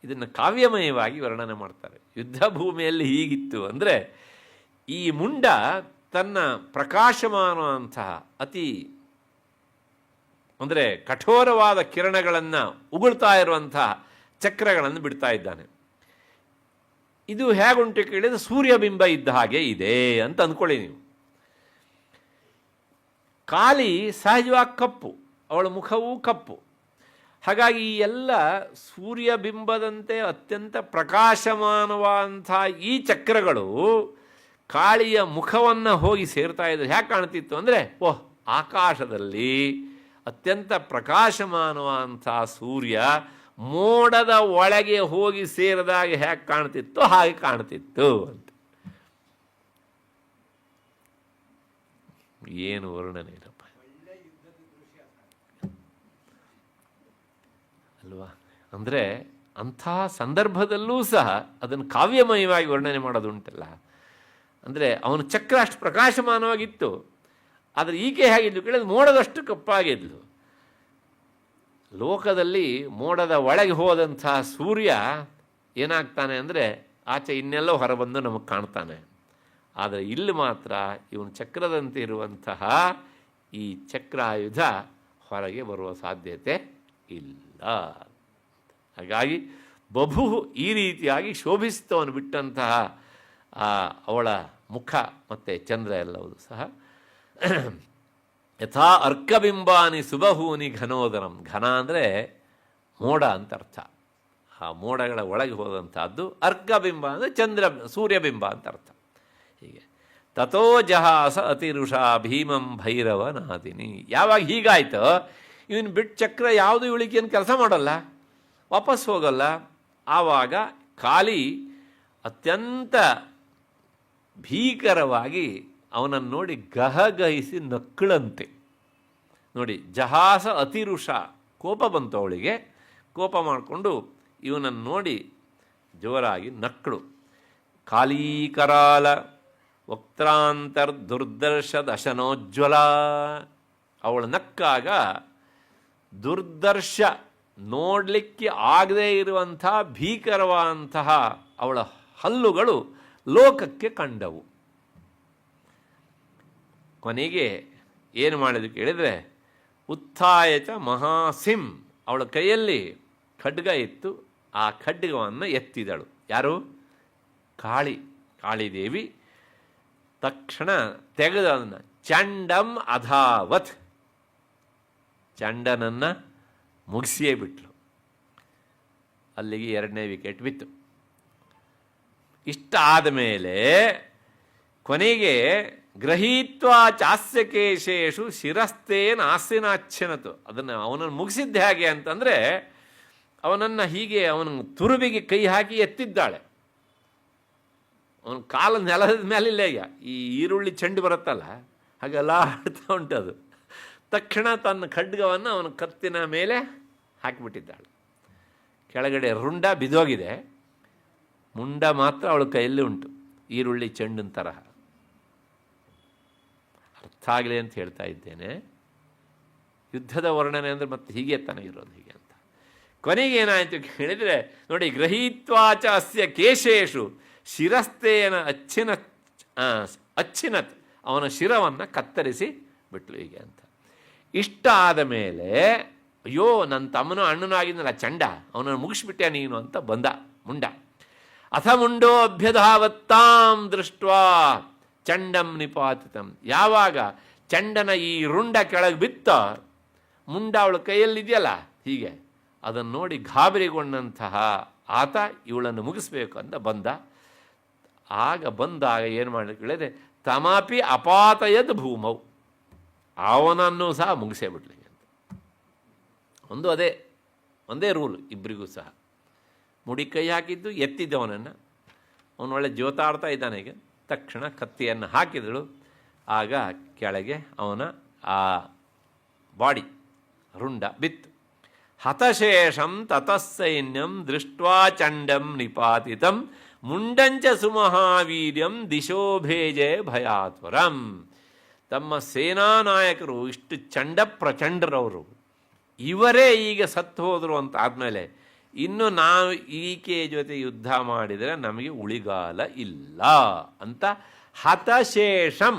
ಇದನ್ನು ಕಾವ್ಯಮಯವಾಗಿ ವರ್ಣನೆ ಮಾಡ್ತಾರೆ. ಯುದ್ಧ ಭೂಮಿಯಲ್ಲಿ ಹೀಗಿತ್ತು ಅಂದರೆ, ಈ ಮುಂಡ ತನ್ನ ಪ್ರಕಾಶಮಾನವಂತಹ ಅತಿ ಅಂದರೆ ಕಠೋರವಾದ ಕಿರಣಗಳನ್ನು ಉಗುಳ್ತಾ ಇರುವಂತಹ ಚಕ್ರಗಳನ್ನು ಬಿಡ್ತಾ ಇದ್ದಾನೆ. ಇದು ಹೇಗುಂಟು ಕೇಳಿದರೆ ಸೂರ್ಯಬಿಂಬ ಇದ್ದ ಹಾಗೆ ಇದೆ ಅಂತ ಅಂದ್ಕೊಳ್ಳಿ ನೀವು. ಕಾಲಿ ಸಹಜವಾಗಿ ಕಪ್ಪು, ಅವಳ ಮುಖವೂ ಕಪ್ಪು. ಹಾಗಾಗಿ ಈ ಎಲ್ಲ ಸೂರ್ಯಬಿಂಬದಂತೆ ಅತ್ಯಂತ ಪ್ರಕಾಶಮಾನವಾದಂಥ ಈ ಚಕ್ರಗಳು ಕಾಳಿಯ ಮುಖವನ್ನು ಹೋಗಿ ಸೇರ್ತಾ ಇದ್ರೆ ಹೇಗೆ ಕಾಣ್ತಿತ್ತು ಅಂದರೆ, ಓಹ್, ಆಕಾಶದಲ್ಲಿ ಅತ್ಯಂತ ಪ್ರಕಾಶಮಾನವಾದಂಥ ಸೂರ್ಯ ಮೋಡದ ಒಳಗೆ ಹೋಗಿ ಸೇರಿದಾಗ ಹೇಗೆ ಕಾಣ್ತಿತ್ತು ಹಾಗೆ ಕಾಣ್ತಿತ್ತು ಅಂತ. ಏನು ವರ್ಣನೆ ಇಲ್ಲಪ್ಪ ಅಲ್ವಾ? ಅಂದರೆ ಅಂಥ ಸಂದರ್ಭದಲ್ಲೂ ಸಹ ಅದನ್ನು ಕಾವ್ಯಮಯವಾಗಿ ವರ್ಣನೆ ಮಾಡೋದುಂಟಲ್ಲ. ಅಂದರೆ ಅವನ ಚಕ್ರ ಅಷ್ಟು ಪ್ರಕಾಶಮಾನವಾಗಿತ್ತು, ಆದರೆ ಈಕೆ ಹೇಗಿದ್ಲು ಕೇಳಿದ್ರೆ ಮೋಡದಷ್ಟು ಕಪ್ಪಾಗಿದ್ಲು. ಲೋಕದಲ್ಲಿ ಮೋಡದ ಒಳಗೆ ಹೋದಂಥ ಸೂರ್ಯ ಏನಾಗ್ತಾನೆ ಅಂದರೆ ಆಚೆ ಇನ್ನೆಲ್ಲೋ ಹೊರಬಂದು ನಮಗೆ ಕಾಣ್ತಾನೆ. ಆದರೆ ಇಲ್ಲಿ ಮಾತ್ರ ಇವನು ಚಕ್ರದಂತೆ ಇರುವಂತಹ ಈ ಚಕ್ರಾಯುಧ ಹೊರಗೆ ಬರುವ ಸಾಧ್ಯತೆ ಇಲ್ಲ. ಹಾಗಾಗಿ ಬಭು ಈ ರೀತಿಯಾಗಿ ಶೋಭಿಸ್ತವನು ಬಿಟ್ಟಂತಹ ಅವಳ ಮುಖ ಮತ್ತು ಚಂದ್ರ ಎಲ್ಲವೂ ಸಹ ಯಥಾ ಅರ್ಕಬಿಂಬಾನಿ ಸುಬಹೂನಿ ಘನೋದರಂ. ಘನ ಅಂದರೆ ಮೋಡ ಅಂತ ಅರ್ಥ. ಆ ಮೋಡಗಳ ಒಳಗೆ ಹೋದಂಥದ್ದು. ಅರ್ಕಬಿಂಬ ಅಂದರೆ ಸೂರ್ಯಬಿಂಬ ಅಂತ ಅರ್ಥ. ಹೀಗೆ ತಥೋ ಜಹಾಸ ಅತಿರುಷಾ ಭೀಮಂ ಭೈರವನಾದಿನಿ. ಯಾವಾಗ ಹೀಗಾಯ್ತೋ ಇವನು ಬಿಟ್ಟು ಚಕ್ರ ಯಾವುದು ಇವಳಿಗೇನು ಕೆಲಸ ಮಾಡೋಲ್ಲ, ವಾಪಸ್ ಹೋಗಲ್ಲ. ಆವಾಗ ಕಾಲಿ ಅತ್ಯಂತ ಭೀಕರವಾಗಿ ಅವನನ್ನು ನೋಡಿ ಗಹಗಹಿಸಿ ನಕ್ಕಳಂತೆ. ನೋಡಿ, ಜಹಾಸ ಅತಿರುಷ, ಕೋಪ ಬಂತು ಅವಳಿಗೆ. ಕೋಪ ಮಾಡಿಕೊಂಡು ಇವನನ್ನು ನೋಡಿ ಜೋರಾಗಿ ನಕ್ಕಳು. ಕಾಲೀಕರಾಲ ವಕ್ತಾಂತರ್ದುರ್ದರ್ಶ ದಶನೋಜ್ವಲ. ಅವಳು ನಕ್ಕಾಗ ದುರ್ದರ್ಶ, ನೋಡಲಿಕ್ಕೆ ಆಗದೇ ಇರುವಂಥ ಭೀಕರವಾದಂತಹ ಅವಳ ಹಲ್ಲುಗಳು ಲೋಕಕ್ಕೆ ಕಂಡವು. ಕೊನೆಗೆ ಏನು ಮಾಡಿದ್ರು ಕೇಳಿದರೆ, ಉತ್ಥಾಯಚ ಮಹಾಸಿಂ, ಅವಳ ಕೈಯಲ್ಲಿ ಖಡ್ಗ ಇತ್ತು. ಆ ಖಡ್ಗವನ್ನು ಎತ್ತಿದಳು. ಯಾರು? ಕಾಳಿದೇವಿ. ತಕ್ಷಣ ತೆಗೆದು ಅದನ್ನು ಚಂಡಂ ಅಧಾವತ್, ಚಂಡನನ್ನು ಮುಗಿಸಿಯೇ ಬಿಟ್ಲು. ಅಲ್ಲಿಗೆ 2ನೇ ವಿಕೆಟ್ ಬಿತ್ತು. ಇಷ್ಟ ಆದಮೇಲೆ ಕೊನೆಗೆ ಗೃಹೀತ್ವಾ ಚಾಸ್ಯಕೇಶೇಷು ಶಿರಸ್ತೇನ ಆಸ್ಯನಾಚ್ಛನತು. ಅದನ್ನು ಅವನನ್ನು ಮುಗಿಸಿದ್ದೆ ಹೇಗೆ ಅಂತಂದರೆ, ಅವನನ್ನು ಹೀಗೆ ಅವನ ತುರುಬಿಗೆ ಕೈ ಹಾಕಿ ಎತ್ತಿದ್ದಾಳೆ. ಅವನ ಕಾಲ ನೆಲದ ಮೇಲಿಲ್ಲ. ಈಗ ಈ ಈರುಳ್ಳಿ ಚೆಂಡು ಬರುತ್ತಲ್ಲ, ಹಾಗೆಲ್ಲ ಆಡ್ತಾ ಉಂಟದು. ತಕ್ಷಣ ತನ್ನ ಖಡ್ಗವನ್ನು ಅವನ ಕತ್ತಿನ ಮೇಲೆ ಹಾಕಿಬಿಟ್ಟಿದ್ದಾಳೆ. ಕೆಳಗಡೆ ರುಂಡ ಬಿದ್ದೋಗಿದೆ, ಮುಂಡ ಮಾತ್ರ ಅವಳ ಕೈಯಲ್ಲಿ ಉಂಟು, ಈರುಳ್ಳಿ ಚೆಂಡಿನ ತರಹ. ಅರ್ಥ ಆಗಲಿ ಅಂತ ಹೇಳ್ತಾ ಇದ್ದೇನೆ. ಯುದ್ಧದ ವರ್ಣನೆ ಅಂದರೆ ಮತ್ತೆ ಹೀಗೆ ತಾನೇ ಇರೋದು, ಹೀಗೆ ಅಂತ. ಕೊನೆಗೆ ಏನಾಯಿತು ಹೇಳಿದರೆ ನೋಡಿ, ಗೃಹೀತ್ವಾಚ ಅಸ್ಯ ಕೇಶೇಷು ಶಿರಸ್ತೇನ ಅಚ್ಛಿನತ್, ಅವನ ಶಿರವನ್ನು ಕತ್ತರಿಸಿ ಬಿಟ್ಲು ಹೀಗೆ ಅಂತ. ಇಷ್ಟ ಆದ ಮೇಲೆ ಅಯ್ಯೋ ನನ್ನ ತಮ್ಮನೂ ಅಣ್ಣನೂ ಆಗಿದ್ನಲ್ಲ ಚಂಡ, ಅವನನ್ನು ಮುಗಿಸ್ಬಿಟ್ಟೆ ನೀನು ಅಂತ ಬಂದ ಮುಂಡ. ಅಥ ಮುಂಡೋ ಅಭ್ಯಧಾವತ್ತಾಂ ದೃಷ್ಟ್ವಾ ಚಂಡಂ ನಿಪಾತಿತಂ. ಯಾವಾಗ ಚಂಡನ ಈ ರುಂಡ ಕೆಳಗೆ ಬಿತ್ತ, ಮುಂಡ ಅವಳ ಕೈಯಲ್ಲಿದೆಯಲ್ಲ ಹೀಗೆ, ಅದನ್ನು ನೋಡಿ ಗಾಬರಿಗೊಂಡಂತಹ ಆತ ಇವಳನ್ನು ಮುಗಿಸ್ಬೇಕು ಅಂತ ಬಂದ. ಬಂದಾಗ ಏನು ಮಾಡಿ ಕೇಳಿದ್ರೆ ತಮಾಪಿ ಅಪಾತಯದ್ ಭೂಮೌ, ಅವನನ್ನು ಸಹ ಮುಗಿಸೇ ಬಿಡ್ಲಿ ಅಂತ. ಒಂದೇ ರೂಲ್ ಇಬ್ಬರಿಗೂ ಸಹ. ಮುಡಿ ಕೈ ಹಾಕಿದ್ದು ಎತ್ತಿದ್ದವನನ್ನು, ಅವನೊಳ್ಳೆ ಜ್ಯೋತಾಡ್ತಾ ಇದ್ದಾನೆ. ಈಗ ತಕ್ಷಣ ಕತ್ತಿಯನ್ನು ಹಾಕಿದಳು. ಆಗ ಕೆಳಗೆ ಅವನ ಆ ಬಾಡಿ ರುಂಡ ಬಿತ್ತು. ಹತಶೇಷಂ ತತಸ್ಸೈನ್ಯಂ ದೃಷ್ಟ್ವಾ ಚಂಡಂ ನಿಪಾತಿತಂ ಮುಂಡಂಚ ಸುಮಹಾವೀರ್ಯಂ ದಿಶೋಭೇಜೆ ಭಯಾತ್ವರಂ. ತಮ್ಮ ಸೇನಾನಾಯಕರು ಇಷ್ಟು ಚಂಡ ಪ್ರಚಂಡರವರು, ಇವರೇ ಈಗ ಸತ್ತು ಹೋದರು ಅಂತ ಆದಮೇಲೆ ಇನ್ನು ನಾವು ಈಕೆ ಜೊತೆ ಯುದ್ಧ ಮಾಡಿದರೆ ನಮಗೆ ಉಳಿಗಾಲ ಇಲ್ಲ ಅಂತ ಹತಶೇಷಂ,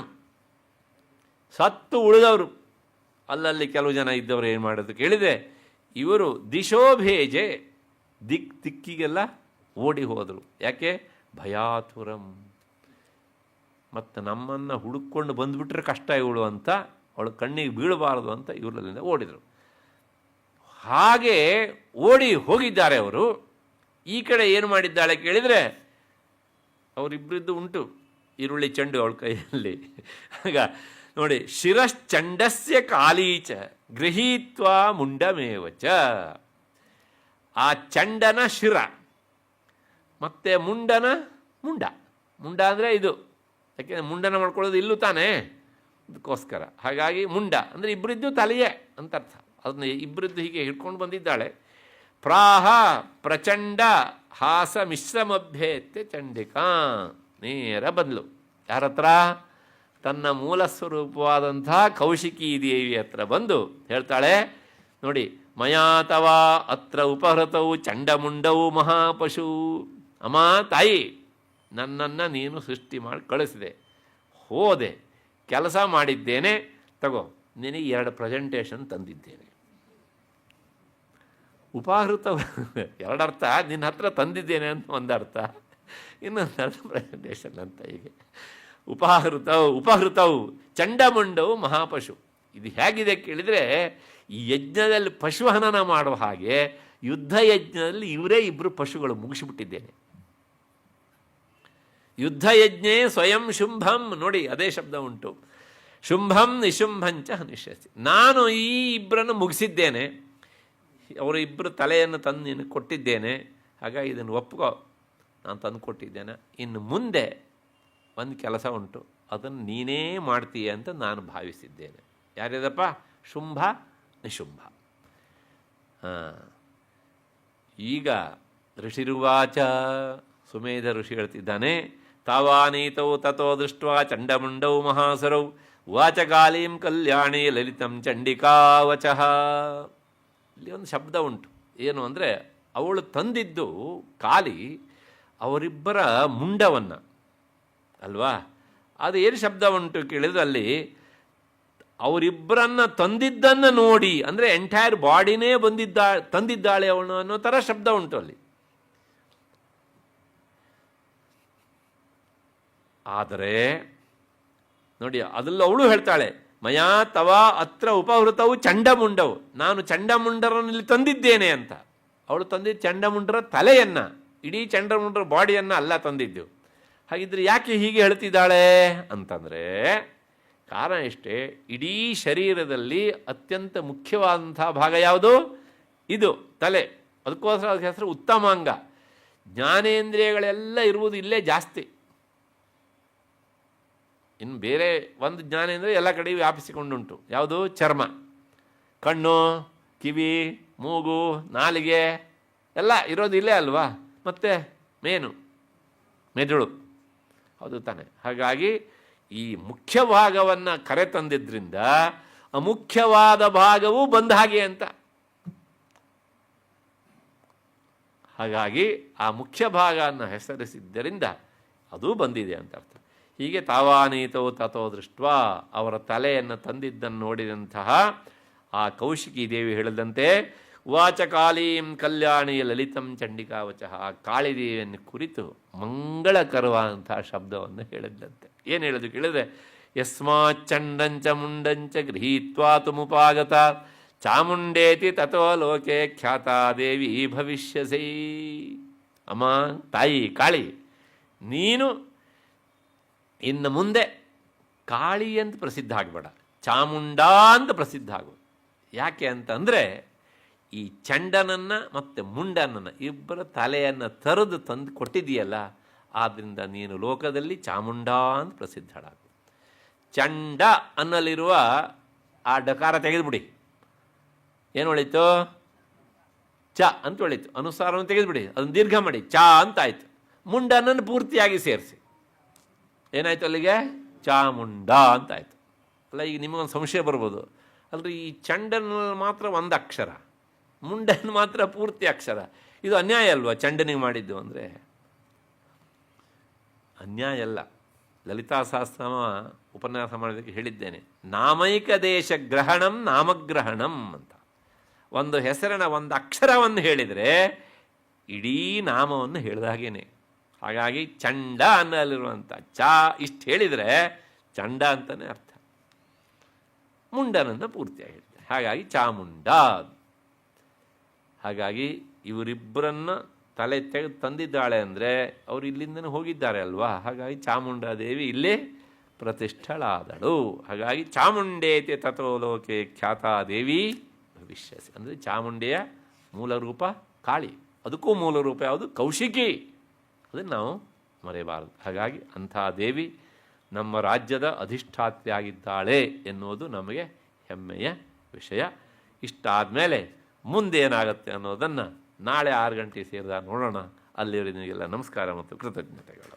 ಸತ್ತು ಉಳಿದವರು. ಅಲ್ಲಲ್ಲಿ ಕೆಲವು ಜನ ಇದ್ದವರು ಏನು ಮಾಡೋದು ಕೇಳಿದೆ, ಇವರು ದಿಶೋಭೇಜೆ ದಿಕ್ಕಿಗೆಲ್ಲ ಓಡಿ ಹೋದರು. ಯಾಕೆ? ಭಯಾತುರಂ, ಮತ್ತು ನಮ್ಮನ್ನು ಹುಡುಕೊಂಡು ಬಂದುಬಿಟ್ರೆ ಕಷ್ಟ ಇವಳು ಅಂತ, ಅವಳು ಕಣ್ಣಿಗೆ ಬೀಳಬಾರದು ಅಂತ ಇವರಲ್ಲಿಂದ ಓಡಿದರು. ಹಾಗೆ ಓಡಿ ಹೋಗಿದ್ದಾರೆ ಅವರು. ಈ ಕಡೆ ಏನು ಮಾಡಿದ್ದಾಳೆ ಕೇಳಿದರೆ, ಅವರಿಬ್ಬರಿದ್ದು ಉಂಟು ಈರುಳ್ಳಿ ಚೆಂಡು ಅವಳ ಕೈಯಲ್ಲಿ. ಆಗ ನೋಡಿ, ಶಿರಶ್ಚಂಡಸ್ಯ ಕಾಲೀಚ ಗೃಹೀತ್ವಾ ಮುಂಡಮೇವಚ. ಆ ಚಂಡನ ಶಿರ ಮತ್ತು ಮುಂಡನ ಮುಂಡ ಅಂದರೆ ಇದು, ಯಾಕೆಂದರೆ ಮುಂಡನ ಮಾಡ್ಕೊಳ್ಳೋದು ಇಲ್ಲೂ ತಾನೇ, ಅದಕ್ಕೋಸ್ಕರ. ಹಾಗಾಗಿ ಮುಂಡ ಅಂದರೆ ಇಬ್ಬರಿದ್ದು ತಲೆಯೇ ಅಂತ ಅರ್ಥ. ಅದನ್ನ ಇಬ್ಬರಿದ್ದು ಹೀಗೆ ಹಿಡ್ಕೊಂಡು ಬಂದಿದ್ದಾಳೆ. ಪ್ರಾಹ ಪ್ರಚಂಡ ಹಾಸ ಮಿಶ್ರಮಭ್ಯೇತ್ಯ ಚಂಡಿಕಾ. ನೇರ ಬಂದ್ಲು ಯಾರ ಹತ್ರ? ತನ್ನ ಮೂಲ ಸ್ವರೂಪವಾದಂಥ ಕೌಶಿಕಿ ದೇವಿ ಹತ್ರ ಬಂದು ಹೇಳ್ತಾಳೆ, ನೋಡಿ, ಮಯಾತವಾ ಅತ್ರ ಉಪಹೃತವು ಚಂಡಮುಂಡವು ಮಹಾಪಶು. ಅಮ್ಮ ತಾಯಿ, ನನ್ನನ್ನು ನೀನು ಸೃಷ್ಟಿ ಮಾಡಿ ಕಳಿಸಿದೆ, ಹೋದೆ, ಕೆಲಸ ಮಾಡಿದ್ದೇನೆ, ತಗೋ ನಿನಗೆ 2 ಪ್ರೆಸೆಂಟೇಷನ್ ತಂದಿದ್ದೇನೆ. ಉಪಹೃತ 2 ಅರ್ಥ, ನಿನ್ನ ಹತ್ರ ತಂದಿದ್ದೇನೆ ಅಂತ ಒಂದು ಅರ್ಥ, ಇನ್ನೊಂದು ಅರ್ಥ ಪ್ರೆಸೆಂಟೇಷನ್ ಅಂತ. ಹೀಗೆ ಉಪಹೃತವು ಚಂಡಮುಂಡವು ಮಹಾಪಶು. ಇದು ಹೇಗಿದೆ ಕೇಳಿದರೆ, ಈ ಯಜ್ಞದಲ್ಲಿ ಪಶುಹನನ ಮಾಡುವ ಹಾಗೆ ಯುದ್ಧ ಯಜ್ಞದಲ್ಲಿ ಇವರೇ ಇಬ್ಬರು ಪಶುಗಳು ಮುಗಿಸಿಬಿಟ್ಟಿದ್ದೇನೆ. ಯುದ್ಧ ಯಜ್ಞೆ ಸ್ವಯಂ ಶುಂಭಂ. ನೋಡಿ, ಅದೇ ಶಬ್ದ ಉಂಟು. ಶುಂಭಂ ನಿಶುಂಭಂಚ ಹನಿಷ್ಯಸಿ. ನಾನು ಈ ಇಬ್ಬರನ್ನು ಮುಗಿಸಿದ್ದೇನೆ, ಅವರು ಇಬ್ಬರು ತಲೆಯನ್ನು ತಂದು ನೀನು ಕೊಟ್ಟಿದ್ದೇನೆ, ಹಾಗಾಗಿ ಇದನ್ನು ಒಪ್ಕೋ, ನಾನು ತಂದು ಕೊಟ್ಟಿದ್ದೇನೆ. ಇನ್ನು ಮುಂದೆ ಒಂದು ಕೆಲಸ ಉಂಟು, ಅದನ್ನು ನೀನೇ ಮಾಡ್ತೀಯ ಅಂತ ನಾನು ಭಾವಿಸಿದ್ದೇನೆ. ಯಾರ್ಯಾರಪ್ಪ? ಶುಂಭ ನಿಶುಂಭ. ಈಗ ಋಷಿರುವಾಚ, ಸುಮೇಧ ಋಷಿ ಹೇಳ್ತಿದ್ದಾನೆ, ತಾವಾನೀತೌ ತಥೋ ದೃಷ್ಟ್ವಾ ಚಂಡಮುಂಡೌ ಮಹಾಸರೌ ವಾಚಕಾಲೀಂ ಕಲ್ಯಾಣಿ ಲಲಿತಂ ಚಂಡಿಕಾವಚಃ. ಇಲ್ಲಿ ಒಂದು ಶಬ್ದ ಉಂಟು, ಏನು ಅಂದರೆ ಅವಳು ತಂದಿದ್ದು ಕಾಲಿ ಅವರಿಬ್ಬರ ಮುಂಡವನ್ನು ಅಲ್ವಾ. ಅದು ಏನು ಶಬ್ದ ಉಂಟು ಕೇಳಿದ್ರೆ, ಅಲ್ಲಿ ಅವರಿಬ್ಬರನ್ನು ತಂದಿದ್ದನ್ನು ನೋಡಿ, ಅಂದರೆ ಎಂಟೈರ್ ಬಾಡಿನೇ ತಂದಿದ್ದಾಳೆ ಅವಳು ಅನ್ನೋ ಥರ ಶಬ್ದ ಉಂಟು ಅಲ್ಲಿ. ಆದರೆ ನೋಡಿ, ಅದೆಲ್ಲ ಅವಳು ಹೇಳ್ತಾಳೆ, ಮಯಾ ತವಾ ಅತ್ರ ಉಪಹೃತವು ಚಂಡಮುಂಡವು, ನಾನು ಚಂಡಮುಂಡರನ್ನು ಇಲ್ಲಿ ತಂದಿದ್ದೇನೆ ಅಂತ. ಅವಳು ತಂದಿದ್ದು ಚಂಡಮುಂಡರ ತಲೆಯನ್ನು, ಇಡೀ ಚಂಡಮುಂಡರ ಬಾಡಿಯನ್ನು ಅಲ್ಲ ತಂದಿದ್ದು. ಹಾಗಿದ್ರೆ ಯಾಕೆ ಹೀಗೆ ಹೇಳ್ತಿದ್ದಾಳೆ ಅಂತಂದರೆ, ಕಾರಣ ಇಷ್ಟೇ, ಇಡೀ ಶರೀರದಲ್ಲಿ ಅತ್ಯಂತ ಮುಖ್ಯವಾದಂಥ ಭಾಗ ಯಾವುದು? ಇದು ತಲೆ. ಅದಕ್ಕೋಸ್ಕರ ಅದಕ್ಕೆ ಹೆಸರು ಉತ್ತಮಾಂಗ. ಜ್ಞಾನೇಂದ್ರಿಯಗಳೆಲ್ಲ ಇರುವುದು ಇಲ್ಲೇ ಜಾಸ್ತಿ. ಇನ್ನು ಬೇರೆ ಒಂದು ಜ್ಞಾನೇಂದ್ರಿಯ ಎಲ್ಲ ಕಡೆ ವ್ಯಾಪಿಸಿಕೊಂಡುಂಟು. ಯಾವುದು? ಚರ್ಮ, ಕಣ್ಣು, ಕಿವಿ, ಮೂಗು, ನಾಲಿಗೆ ಎಲ್ಲ ಇರೋದು ಇಲ್ಲೇ ಅಲ್ವಾ. ಮತ್ತು ಮೆದುಳು, ಹೌದು ತಾನೆ. ಹಾಗಾಗಿ ಈ ಮುಖ್ಯ ಭಾಗವನ್ನು ಕರೆ ತಂದಿದ್ದರಿಂದ ಅಮುಖ್ಯವಾದ ಭಾಗವೂ ಬಂದ ಹಾಗೆ ಅಂತ. ಹಾಗಾಗಿ ಆ ಮುಖ್ಯ ಭಾಗವನ್ನು ಹೆಸರಿಸಿದ್ದರಿಂದ ಅದೂ ಬಂದಿದೆ ಅಂತ ಅರ್ಥ. ಹೀಗೆ ತಾವಾನೀತೋ ತಥೋ ದೃಷ್ಟ ಅವರ ತಲೆಯನ್ನು ತಂದಿದ್ದನ್ನು ನೋಡಿದಂತಹ ಆ ಕೌಶಿಕಿ ದೇವಿ ಹೇಳಿದಂತೆ ವಾಚ ಕಾಳೀಂ ಕಲ್ಯಾಣಿ ಲಲಿತಂ ಚಂಡಿಕಾವಚಃ ಆ ಕಾಳಿದೇವಿಯನ್ನು ಕುರಿತು ಮಂಗಳಕರವಾದಂತಹ ಶಬ್ದವನ್ನು ಹೇಳಿದ್ದಂತೆ. ಏನು ಹೇಳೋದು ಕೇಳಿದ್ರೆ ಯಸ್ಮಾತ್ ಚಂಡಂಚ ಮುಂಡಂಚ ಗೃಹೀತ್ವಾ ತುಮುಪಾಗತ ಚಾಮುಂಡೇತಿ ತಥೋ ಲೋಕೆ ಖ್ಯಾತಾ ದೇವಿ ಭವಿಷ್ಯಸೇ. ಅಮ್ಮ ತಾಯಿ ಕಾಳಿ, ನೀನು ಇನ್ನು ಮುಂದೆ ಕಾಳಿ ಅಂತ ಪ್ರಸಿದ್ಧ ಆಗಬೇಡ, ಚಾಮುಂಡಾ ಅಂತ ಪ್ರಸಿದ್ಧ ಆಗು. ಯಾಕೆ ಅಂತಂದರೆ ಈ ಚಂಡನನ್ನು ಮತ್ತು ಮುಂಡನನ್ನು ಇಬ್ಬರ ತಲೆಯನ್ನು ತಂದು ಕೊಟ್ಟಿದೆಯಲ್ಲ, ಆದ್ದರಿಂದ ನೀನು ಲೋಕದಲ್ಲಿ ಚಾಮುಂಡಾ ಅಂತ ಪ್ರಸಿದ್ಧಳಾಗು. ಚಂಡ ಅನ್ನಲಿರುವ ಆ ಡಕಾರ ತೆಗೆದುಬಿಡಿ, ಏನು ಹೊಳಿತು? ಚ ಅಂತ ಹೊಳಿತು. ಅನುಸಾರವನ್ನು ತೆಗೆದುಬಿಡಿ, ಅದನ್ನು ದೀರ್ಘ ಮಾಡಿ ಚ ಅಂತ ಆಯಿತು. ಮುಂಡನನ್ನು ಪೂರ್ತಿಯಾಗಿ ಸೇರಿಸಿ ಏನಾಯಿತು ಅಲ್ಲಿಗೆ? ಚಾಮುಂಡ ಅಂತ ಆಯಿತು. ಅಲ್ಲ, ಈಗ ನಿಮಗೊಂದು ಸಂಶಯ ಬರ್ಬೋದು, ಅಲ್ಲರಿ ಈ ಚಂಡನಲ್ಲಿ ಮಾತ್ರ ಒಂದು ಅಕ್ಷರ, ಮುಂಡನ ಮಾತ್ರ ಪೂರ್ತಿ ಅಕ್ಷರ, ಇದು ಅನ್ಯಾಯ ಅಲ್ವಾ ಚಂಡನಿಗೆ ಮಾಡಿದ್ದು ಅಂದರೆ? ಅನ್ಯಾಯ ಅಲ್ಲ. ಲಲಿತಾ ಸಹಸ್ರನಾಮ ಉಪನ್ಯಾಸ ಮಾಡೋದಕ್ಕೆ ಹೇಳಿದ್ದೇನೆ, ನಾಮೈಕ ದೇಶ ಗ್ರಹಣಂ ನಾಮಗ್ರಹಣಂ ಅಂತ. ಒಂದು ಹೆಸರಿನ ಒಂದು ಅಕ್ಷರವನ್ನು ಹೇಳಿದರೆ ಇಡೀ ನಾಮವನ್ನು ಹೇಳಿದಾಗೇನೆ. ಹಾಗಾಗಿ ಚಂಡ ಅನ್ನಲಿರುವಂಥ ಚ ಇಷ್ಟು ಹೇಳಿದರೆ ಚಂಡ ಅಂತಲೇ ಅರ್ಥ. ಮುಂಡನನ್ನು ಪೂರ್ತಿಯಾಗಿ ಹೇಳ್ತಾರೆ, ಹಾಗಾಗಿ ಚಾಮುಂಡ. ಹಾಗಾಗಿ ಇವರಿಬ್ಬರನ್ನು ತಲೆ ತೆಗೆದು ತಂದಿದ್ದಾಳೆ ಅಂದರೆ ಅವರು ಇಲ್ಲಿಂದನೇ ಹೋಗಿದ್ದಾರೆ ಅಲ್ವಾ, ಹಾಗಾಗಿ ಚಾಮುಂಡಾದೇವಿ ಇಲ್ಲೇ ಪ್ರತಿಷ್ಠಳಾದಳು. ಹಾಗಾಗಿ ಚಾಮುಂಡೇತಿ ತಥೋ ಲೋಕೆ ಖ್ಯಾತಾ ದೇವಿ ಭವಿಷ್ಯಸಿ. ಅಂದರೆ ಚಾಮುಂಡೆಯ ಮೂಲ ರೂಪ ಕಾಳಿ, ಅದಕ್ಕೂ ಮೂಲ ರೂಪ ಯಾವುದು? ಕೌಶಿಕಿ. ಅದನ್ನು ನಾವು ಮರೆಯಬಾರದು. ಹಾಗಾಗಿ ಅಂಥ ದೇವಿ ನಮ್ಮ ರಾಜ್ಯದ ಅಧಿಷ್ಠಾತ್ರಿಯಾಗಿದ್ದಾಳೆ ಎನ್ನುವುದು ನಮಗೆ ಹೆಮ್ಮೆಯ ವಿಷಯ. ಇಷ್ಟಾದ ಮೇಲೆ ಮುಂದೇನಾಗುತ್ತೆ ಅನ್ನೋದನ್ನು ನಾಳೆ 6 ಗಂಟೆ ಸೇರಿದಾಗ ನೋಡೋಣ. ಅಲ್ಲಿವರೆಗೆ ನಿಮಗೆಲ್ಲ ನಮಸ್ಕಾರ ಮತ್ತು ಕೃತಜ್ಞತೆಗಳು.